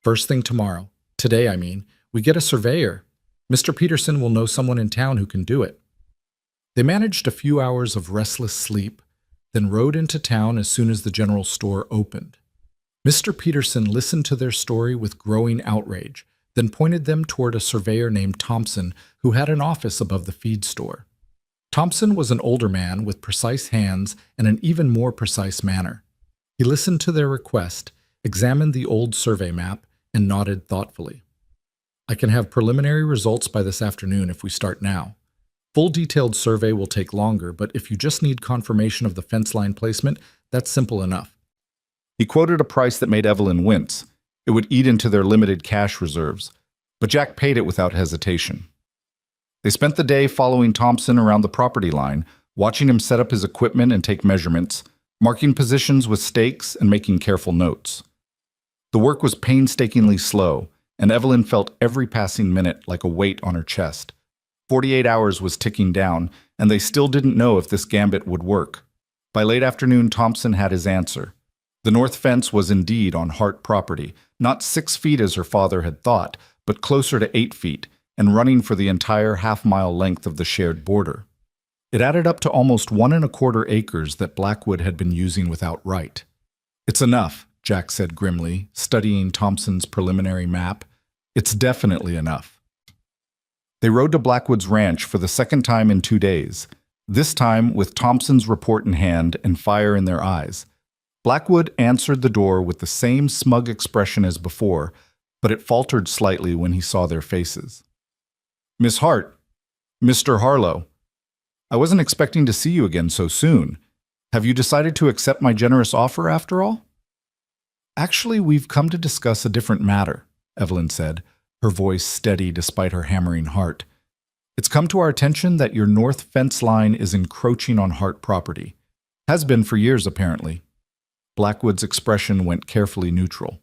"First thing tomorrow, today I mean, we get a surveyor. Mr. Peterson will know someone in town who can do it." They managed a few hours of restless sleep, then rode into town as soon as the general store opened. Mr. Peterson listened to their story with growing outrage, then pointed them toward a surveyor named Thompson who had an office above the feed store. Thompson was an older man with precise hands and an even more precise manner. He listened to their request, examined the old survey map, and nodded thoughtfully. "I can have preliminary results by this afternoon if we start now. Full detailed survey will take longer, but if you just need confirmation of the fence line placement, that's simple enough." He quoted a price that made Evelyn wince. It would eat into their limited cash reserves, but Jack paid it without hesitation. They spent the day following Thompson around the property line, watching him set up his equipment and take measurements, marking positions with stakes and making careful notes. The work was painstakingly slow, and Evelyn felt every passing minute like a weight on her chest. 48 hours was ticking down, and they still didn't know if this gambit would work. By late afternoon, Thompson had his answer. The north fence was indeed on Hart property, not 6 feet as her father had thought, but closer to 8 feet, and running for the entire half-mile length of the shared border. It added up to almost 1¼ acres that Blackwood had been using without right. "It's enough," Jack said grimly, studying Thompson's preliminary map. "It's definitely enough." They rode to Blackwood's ranch for the second time in 2 days, this time with Thompson's report in hand and fire in their eyes. Blackwood answered the door with the same smug expression as before, but it faltered slightly when he saw their faces. "Miss Hart, Mr. Harlow, I wasn't expecting to see you again so soon. Have you decided to accept my generous offer after all?" "Actually, we've come to discuss a different matter," Evelyn said, her voice steady despite her hammering heart. "It's come to our attention that your north fence line is encroaching on Hart property. Has been for years, apparently." Blackwood's expression went carefully neutral.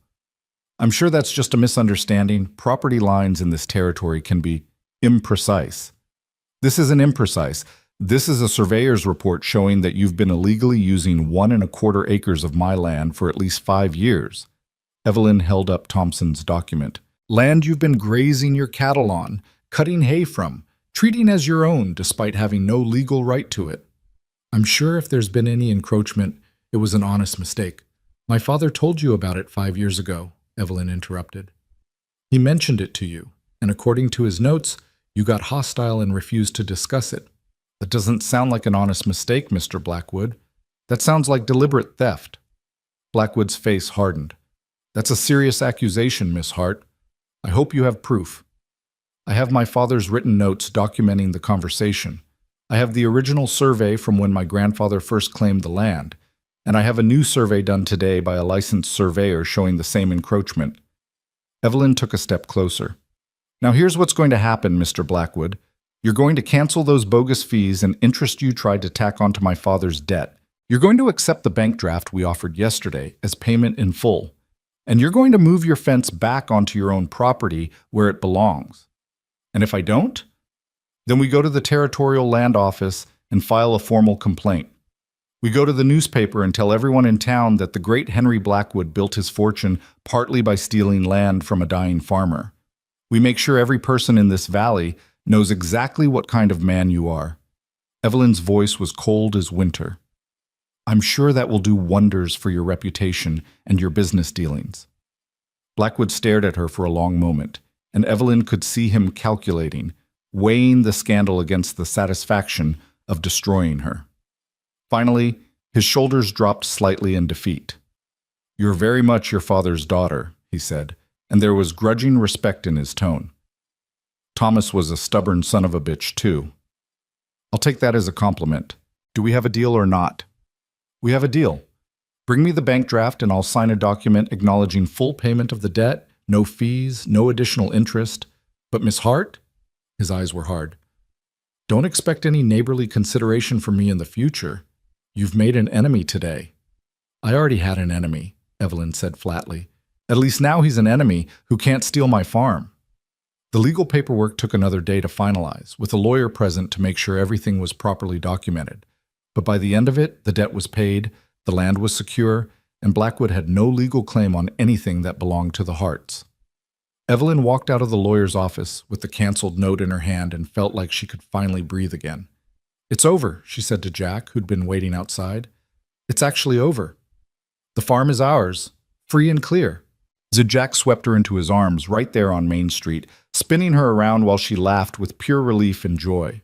"I'm sure that's just a misunderstanding. Property lines in this territory can be imprecise." "This isn't imprecise. This is a surveyor's report showing that you've been illegally using 1¼ acres of my land for at least 5 years. Evelyn held up Thompson's document. "Land you've been grazing your cattle on, cutting hay from, treating as your own despite having no legal right to it." "I'm sure if there's been any encroachment, it was an honest mistake. My father told you about it 5 years ago," Evelyn interrupted. "He mentioned it to you, and according to his notes, you got hostile and refused to discuss it." "That doesn't sound like an honest mistake, Mr. Blackwood. That sounds like deliberate theft." Blackwood's face hardened. "That's a serious accusation, Miss Hart. I hope you have proof." "I have my father's written notes documenting the conversation. I have the original survey from when my grandfather first claimed the land, and I have a new survey done today by a licensed surveyor showing the same encroachment." Evelyn took a step closer. "Now here's what's going to happen, Mr. Blackwood. You're going to cancel those bogus fees and interest you tried to tack onto my father's debt. You're going to accept the bank draft we offered yesterday as payment in full. And you're going to move your fence back onto your own property where it belongs. And if I don't, then we go to the territorial land office and file a formal complaint. We go to the newspaper and tell everyone in town that the great Henry Blackwood built his fortune partly by stealing land from a dying farmer. We make sure every person in this valley knows exactly what kind of man you are." Evelyn's voice was cold as winter. "I'm sure that will do wonders for your reputation and your business dealings." Blackwood stared at her for a long moment, and Evelyn could see him calculating, weighing the scandal against the satisfaction of destroying her. Finally, his shoulders dropped slightly in defeat. "You're very much your father's daughter," he said, and there was grudging respect in his tone. "Thomas was a stubborn son of a bitch, too." "I'll take that as a compliment. Do we have a deal or not?" "We have a deal. Bring me the bank draft and I'll sign a document acknowledging full payment of the debt, no fees, no additional interest. But Miss Hart?" His eyes were hard. "Don't expect any neighborly consideration from me in the future. You've made an enemy today." "I already had an enemy," Evelyn said flatly. "At least now he's an enemy who can't steal my farm." The legal paperwork took another day to finalize, with a lawyer present to make sure everything was properly documented. But by the end of it, the debt was paid, the land was secure, and Blackwood had no legal claim on anything that belonged to the Harts. Evelyn walked out of the lawyer's office with the canceled note in her hand and felt like she could finally breathe again. "It's over," she said to Jack, who'd been waiting outside. "It's actually over. The farm is ours, free and clear." Jack swept her into his arms right there on Main Street, spinning her around while she laughed with pure relief and joy.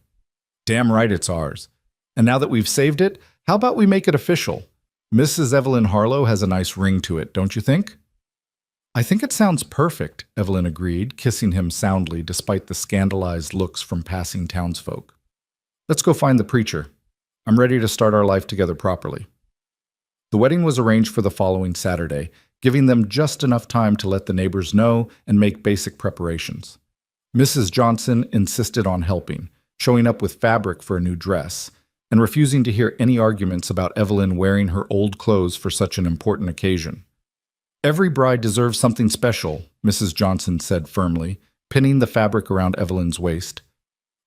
"Damn right it's ours. And now that we've saved it, how about we make it official? Mrs. Evelyn Harlow has a nice ring to it, don't you think?" "I think it sounds perfect," Evelyn agreed, kissing him soundly despite the scandalized looks from passing townsfolk. "Let's go find the preacher. I'm ready to start our life together properly." The wedding was arranged for the following Saturday, giving them just enough time to let the neighbors know and make basic preparations. Mrs. Johnson insisted on helping, showing up with fabric for a new dress, and refusing to hear any arguments about Evelyn wearing her old clothes for such an important occasion. "Every bride deserves something special," Mrs. Johnson said firmly, pinning the fabric around Evelyn's waist.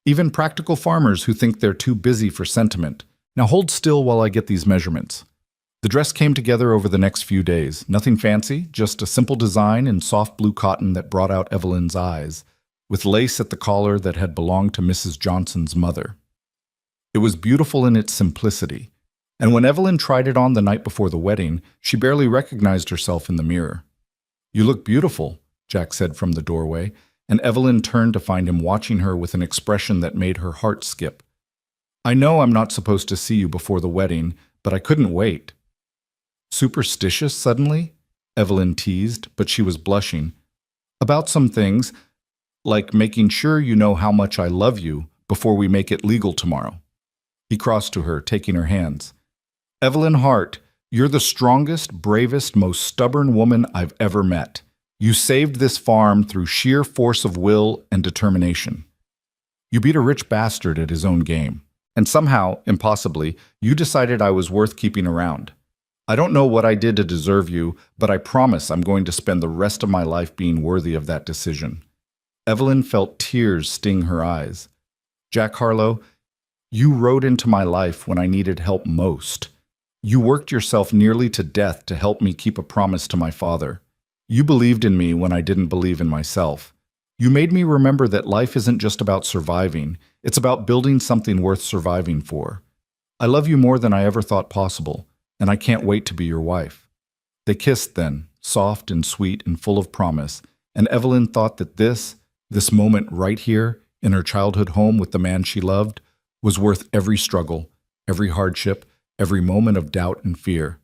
"Even practical farmers who think they're too busy for sentiment. Now hold still while I get these measurements." The dress came together over the next few days. Nothing fancy, just a simple design in soft blue cotton that brought out Evelyn's eyes, with lace at the collar that had belonged to Mrs. Johnson's mother. It was beautiful in its simplicity, and when Evelyn tried it on the night before the wedding, she barely recognized herself in the mirror. "You look beautiful," Jack said from the doorway, and Evelyn turned to find him watching her with an expression that made her heart skip. "I know I'm not supposed to see you before the wedding, but I couldn't wait." "Superstitious suddenly?" Evelyn teased, but she was blushing. "About some things, like making sure you know how much I love you before we make it legal tomorrow." He crossed to her, taking her hands. "Evelyn Hart, you're the strongest, bravest, most stubborn woman I've ever met. You saved this farm through sheer force of will and determination. You beat a rich bastard at his own game, and somehow, impossibly, you decided I was worth keeping around. I don't know what I did to deserve you, but I promise I'm going to spend the rest of my life being worthy of that decision." Evelyn felt tears sting her eyes. "Jack Harlow, you rode into my life when I needed help most. You worked yourself nearly to death to help me keep a promise to my father. You believed in me when I didn't believe in myself. You made me remember that life isn't just about surviving, it's about building something worth surviving for. I love you more than I ever thought possible, and I can't wait to be your wife." They kissed then, soft and sweet and full of promise, and Evelyn thought that this moment right here, in her childhood home with the man she loved, was worth every struggle, every hardship, every moment of doubt and fear.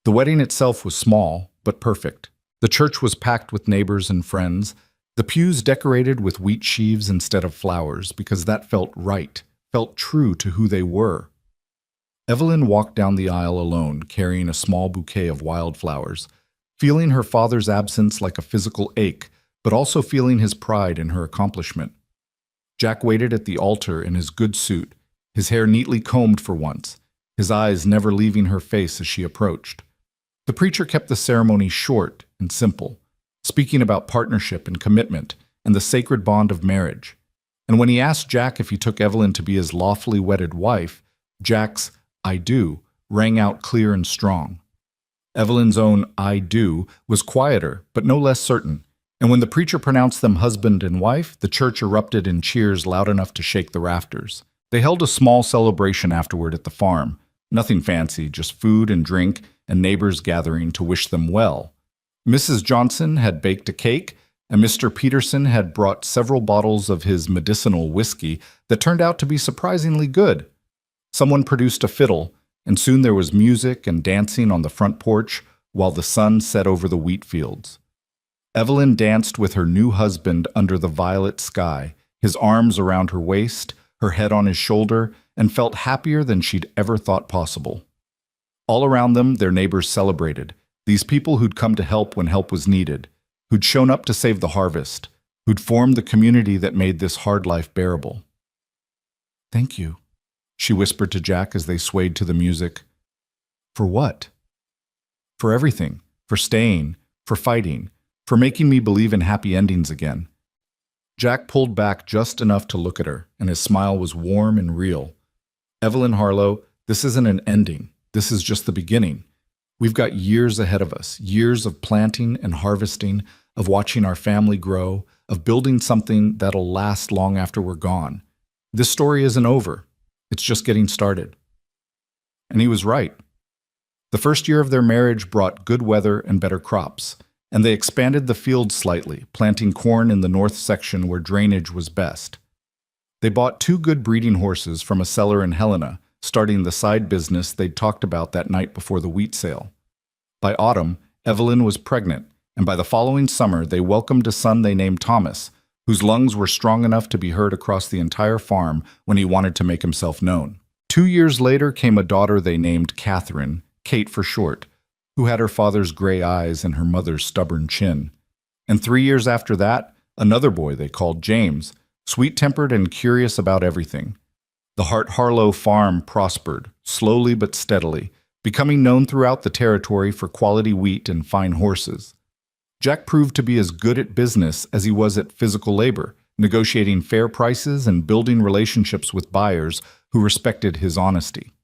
The wedding itself was small, but perfect. The church was packed with neighbors and friends, the pews decorated with wheat sheaves instead of flowers, because that felt right, felt true to who they were. Evelyn walked down the aisle alone, carrying a small bouquet of wildflowers, feeling her father's absence like a physical ache, but also feeling his pride in her accomplishment. Jack waited at the altar in his good suit, his hair neatly combed for once, his eyes never leaving her face as she approached. The preacher kept the ceremony short and simple, speaking about partnership and commitment and the sacred bond of marriage. And when he asked Jack if he took Evelyn to be his lawfully wedded wife, Jack's "I do" rang out clear and strong. Evelyn's own "I do" was quieter, but no less certain. And when the preacher pronounced them husband and wife, the church erupted in cheers loud enough to shake the rafters. They held a small celebration afterward at the farm. Nothing fancy, just food and drink and neighbors gathering to wish them well. Mrs. Johnson had baked a cake, and Mr. Peterson had brought several bottles of his medicinal whiskey that turned out to be surprisingly good. Someone produced a fiddle, and soon there was music and dancing on the front porch while the sun set over the wheat fields. Evelyn danced with her new husband under the violet sky, his arms around her waist, her head on his shoulder, and felt happier than she'd ever thought possible. All around them, their neighbors celebrated, these people who'd come to help when help was needed, who'd shown up to save the harvest, who'd formed the community that made this hard life bearable. "Thank you," she whispered to Jack as they swayed to the music. "For what?" "For everything. For staying. For fighting. For making me believe in happy endings again." Jack pulled back just enough to look at her, and his smile was warm and real. "Evelyn Harlow, this isn't an ending. This is just the beginning. We've got years ahead of us, years of planting and harvesting, of watching our family grow, of building something that'll last long after we're gone. This story isn't over. It's just getting started." And he was right. The first year of their marriage brought good weather and better crops, and they expanded the fields slightly, planting corn in the north section where drainage was best. They bought 2 good breeding horses from a seller in Helena, starting the side business they'd talked about that night before the wheat sale. By autumn, Evelyn was pregnant, and by the following summer they welcomed a son they named Thomas, whose lungs were strong enough to be heard across the entire farm when he wanted to make himself known. 2 years later came a daughter they named Catherine, Kate for short, who had her father's gray eyes and her mother's stubborn chin. And 3 years after that, another boy they called James, sweet-tempered and curious about everything. The Hart Harlow farm prospered, slowly but steadily, becoming known throughout the territory for quality wheat and fine horses. Jack proved to be as good at business as he was at physical labor, negotiating fair prices and building relationships with buyers who respected his honesty.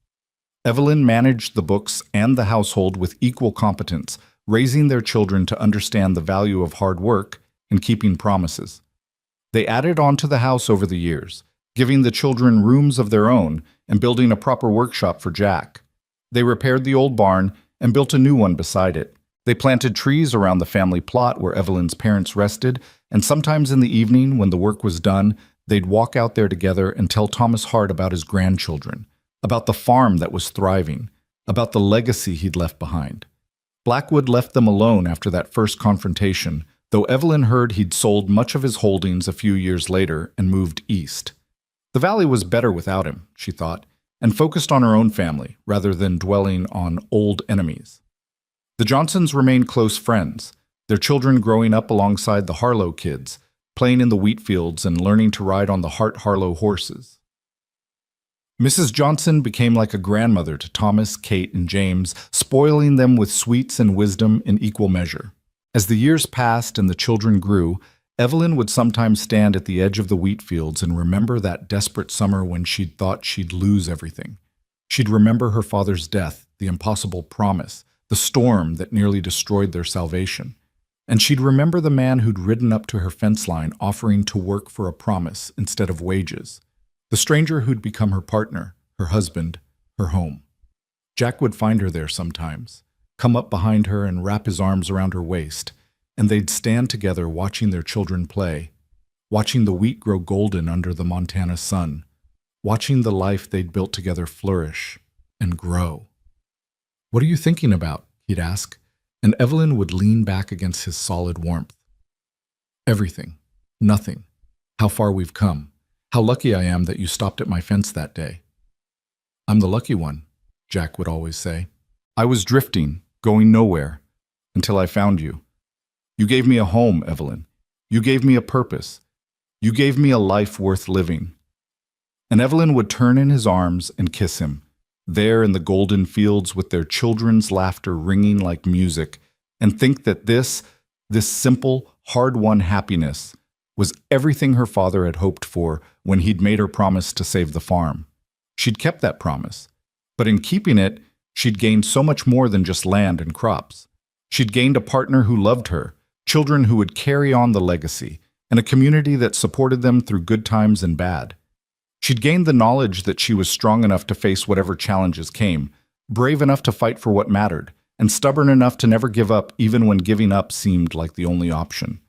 Evelyn managed the books and the household with equal competence, raising their children to understand the value of hard work and keeping promises. They added on to the house over the years, giving the children rooms of their own and building a proper workshop for Jack. They repaired the old barn and built a new one beside it. They planted trees around the family plot where Evelyn's parents rested, and sometimes in the evening, when the work was done, they'd walk out there together and tell Thomas Hart about his grandchildren, about the farm that was thriving, about the legacy he'd left behind. Blackwood left them alone after that first confrontation, though Evelyn heard he'd sold much of his holdings a few years later and moved east. The valley was better without him, she thought, and focused on her own family rather than dwelling on old enemies. The Johnsons remained close friends, their children growing up alongside the Harlow kids, playing in the wheat fields and learning to ride on the Hart Harlow horses. Mrs. Johnson became like a grandmother to Thomas, Kate, and James, spoiling them with sweets and wisdom in equal measure. As the years passed and the children grew, Evelyn would sometimes stand at the edge of the wheat fields and remember that desperate summer when she'd thought she'd lose everything. She'd remember her father's death, the impossible promise, the storm that nearly destroyed their salvation. And she'd remember the man who'd ridden up to her fence line offering to work for a promise instead of wages. The stranger who'd become her partner, her husband, her home. Jack would find her there sometimes, come up behind her and wrap his arms around her waist, and they'd stand together watching their children play, watching the wheat grow golden under the Montana sun, watching the life they'd built together flourish and grow. "What are you thinking about?" he'd ask, and Evelyn would lean back against his solid warmth. "Everything. Nothing. How far we've come. How lucky I am that you stopped at my fence that day." "I'm the lucky one," Jack would always say. "I was drifting, going nowhere, until I found you. You gave me a home, Evelyn. You gave me a purpose. You gave me a life worth living." And Evelyn would turn in his arms and kiss him, there in the golden fields with their children's laughter ringing like music, and think that this simple, hard-won happiness was everything her father had hoped for when he'd made her promise to save the farm. She'd kept that promise, but in keeping it, she'd gained so much more than just land and crops. She'd gained a partner who loved her, children who would carry on the legacy, and a community that supported them through good times and bad. She'd gained the knowledge that she was strong enough to face whatever challenges came, brave enough to fight for what mattered, and stubborn enough to never give up even when giving up seemed like the only option.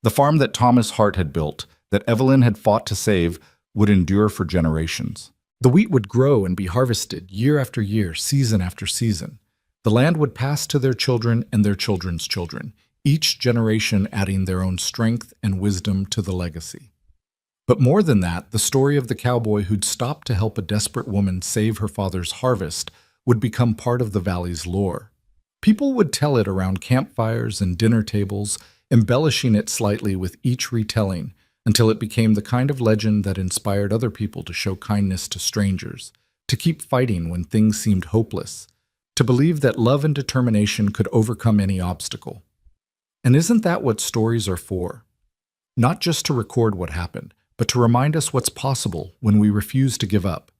The farm that Thomas Hart had built, that Evelyn had fought to save, would endure for generations. The wheat would grow and be harvested year after year, season after season. The land would pass to their children and their children's children, each generation adding their own strength and wisdom to the legacy. But more than that, the story of the cowboy who'd stopped to help a desperate woman save her father's harvest would become part of the valley's lore. People would tell it around campfires and dinner tables, embellishing it slightly with each retelling, until it became the kind of legend that inspired other people to show kindness to strangers, to keep fighting when things seemed hopeless, to believe that love and determination could overcome any obstacle. And isn't that what stories are for? Not just to record what happened, but to remind us what's possible when we refuse to give up,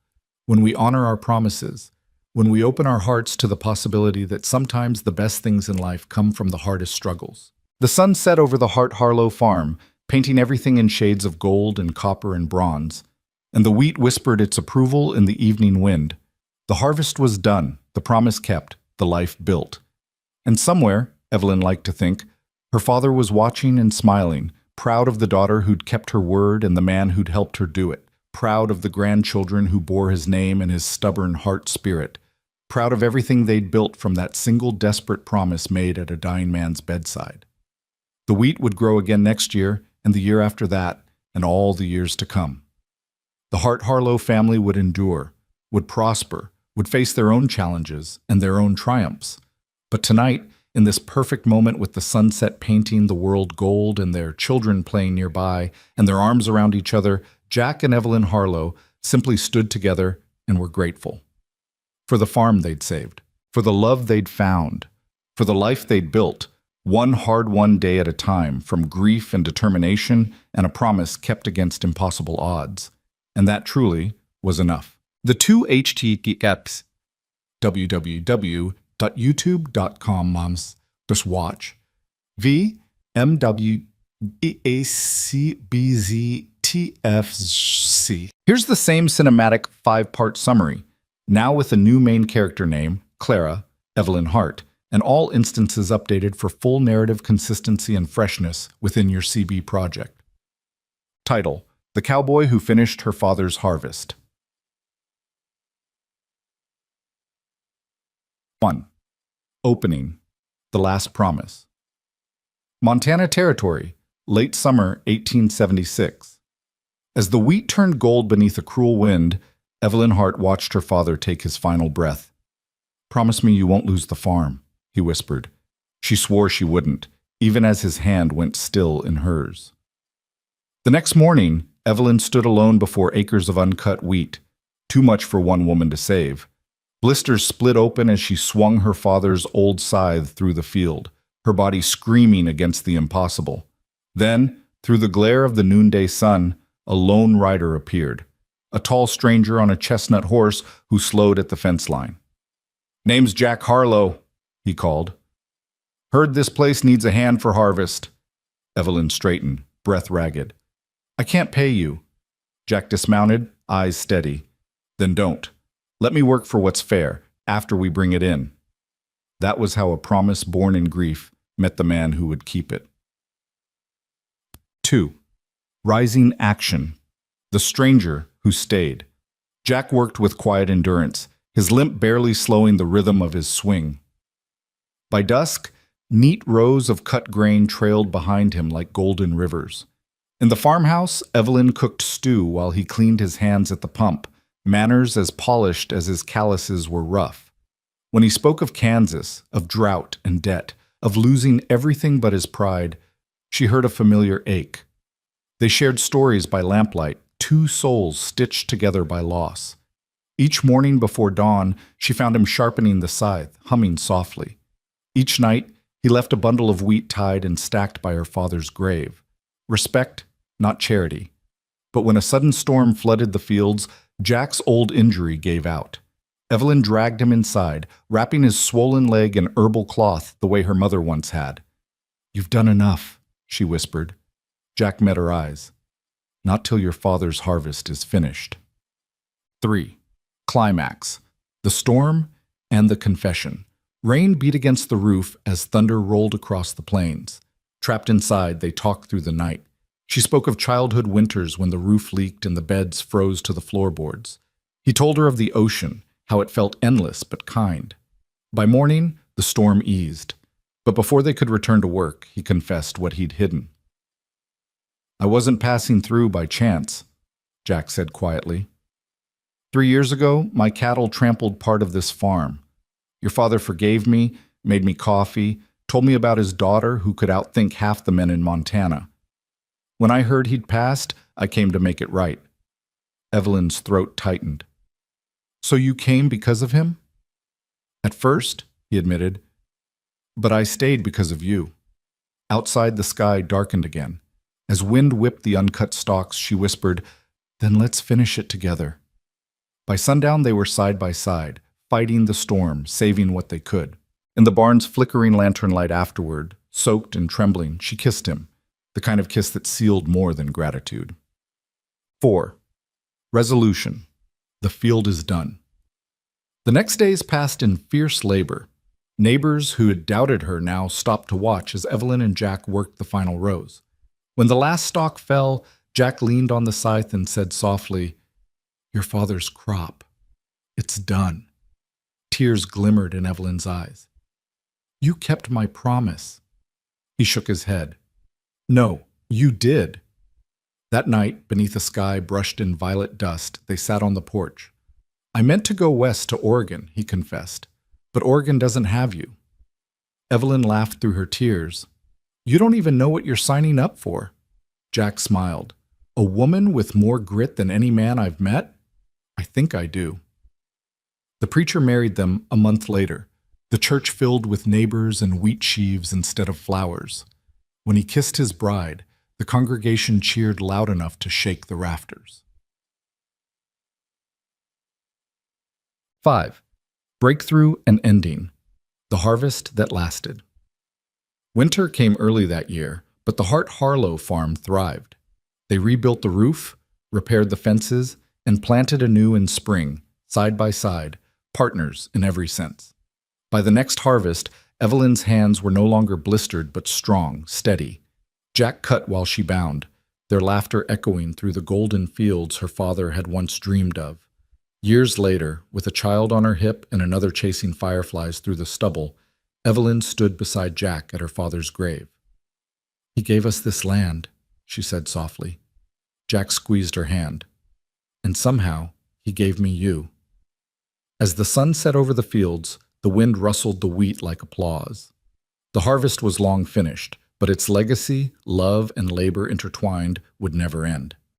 when we honor our promises, when we open our hearts to the possibility that sometimes the best things in life come from the hardest struggles. The sun set over the Hart Harlow farm, painting everything in shades of gold and copper and bronze, and the wheat whispered its approval in the evening wind. The harvest was done, the promise kept, the life built. And somewhere, Evelyn liked to think, her father was watching and smiling, proud of the daughter who'd kept her word and the man who'd helped her do it, proud of the grandchildren who bore his name and his stubborn heart spirit, proud of everything they'd built from that single desperate promise made at a dying man's bedside. The wheat would grow again next year, and the year after that, and all the years to come. The Hart Harlow family would endure, would prosper, would face their own challenges and their own triumphs. But tonight, in this perfect moment with the sunset painting the world gold and their children playing nearby and their arms around each other, Jack and Evelyn Harlow simply stood together and were grateful. For the farm they'd saved, for the love they'd found, for the life they'd built, one hard-won day at a time, from grief and determination and a promise kept against impossible odds. And that truly was enough. The two HTTPs www.youtube.com moms just watch VMWACBZTFC. Here's the same cinematic 5-part summary, now with a new main character name, Clara, Evelyn Hart, and all instances updated for full narrative consistency and freshness within your CB project. Title: The Cowboy Who Finished Her Father's Harvest. 1. Opening: The Last Promise. Montana Territory, late summer 1876. As the wheat turned gold beneath a cruel wind, Evelyn Hart watched her father take his final breath. "Promise me you won't lose the farm," he whispered. She swore she wouldn't, even as his hand went still in hers. The next morning, Evelyn stood alone before acres of uncut wheat, too much for one woman to save. Blisters split open as she swung her father's old scythe through the field, her body screaming against the impossible. Then, through the glare of the noonday sun, a lone rider appeared, a tall stranger on a chestnut horse who slowed at the fence line. "Name's Jack Harlow," he called. "Heard this place needs a hand for harvest." Evelyn straightened, breath ragged. "I can't pay you." Jack dismounted, eyes steady. "Then don't. Let me work for what's fair, after we bring it in." That was how a promise born in grief met the man who would keep it. 2. Rising action. The stranger who stayed. Jack worked with quiet endurance, his limp barely slowing the rhythm of his swing. By dusk, neat rows of cut grain trailed behind him like golden rivers. In the farmhouse, Evelyn cooked stew while he cleaned his hands at the pump, manners as polished as his calluses were rough. When he spoke of Kansas, of drought and debt, of losing everything but his pride, she heard a familiar ache. They shared stories by lamplight, two souls stitched together by loss. Each morning before dawn, she found him sharpening the scythe, humming softly. Each night, he left a bundle of wheat tied and stacked by her father's grave. Respect, not charity. But when a sudden storm flooded the fields, Jack's old injury gave out. Evelyn dragged him inside, wrapping his swollen leg in herbal cloth the way her mother once had. You've done enough, she whispered. Jack met her eyes. Not till your father's harvest is finished. 3. Climax. The storm and the confession. Rain beat against the roof as thunder rolled across the plains. Trapped inside, they talked through the night. She spoke of childhood winters when the roof leaked and the beds froze to the floorboards. He told her of the ocean, how it felt endless but kind. By morning, the storm eased. But before they could return to work, he confessed what he'd hidden. I wasn't passing through by chance, Jack said quietly. 3 years ago, my cattle trampled part of this farm. Your father forgave me, made me coffee, told me about his daughter who could outthink half the men in Montana. When I heard he'd passed, I came to make it right. Evelyn's throat tightened. So you came because of him? At first, he admitted, but I stayed because of you. Outside, the sky darkened again. As wind whipped the uncut stalks, she whispered, "Then let's finish it together." By sundown, they were side by side, fighting the storm, saving what they could. In the barn's flickering lantern light afterward, soaked and trembling, she kissed him, the kind of kiss that sealed more than gratitude. 4. Resolution. The field is done. The next days passed in fierce labor. Neighbors who had doubted her now stopped to watch as Evelyn and Jack worked the final rows. When the last stalk fell, Jack leaned on the scythe and said softly, "Your father's crop. It's done." Tears glimmered in Evelyn's eyes. "You kept my promise." He shook his head. "No, you did." That night, beneath a sky brushed in violet dust, they sat on the porch. "I meant to go west to Oregon," he confessed, "but Oregon doesn't have you." Evelyn laughed through her tears. "You don't even know what you're signing up for." Jack smiled. "A woman with more grit than any man I've met? I think I do." The preacher married them a month later, the church filled with neighbors and wheat sheaves instead of flowers. When he kissed his bride, the congregation cheered loud enough to shake the rafters. 5. Breakthrough and ending. The harvest that lasted. Winter came early that year, but the Hart Harlow farm thrived. They rebuilt the roof, repaired the fences, and planted anew in spring, side by side, partners in every sense. By the next harvest, Evelyn's hands were no longer blistered but strong, steady. Jack cut while she bound, their laughter echoing through the golden fields her father had once dreamed of. Years later, with a child on her hip and another chasing fireflies through the stubble, Evelyn stood beside Jack at her father's grave. "He gave us this land," she said softly. Jack squeezed her hand. "And somehow, he gave me you." As the sun set over the fields, the wind rustled the wheat like applause. The harvest was long finished, but its legacy, love, and labor intertwined would never end.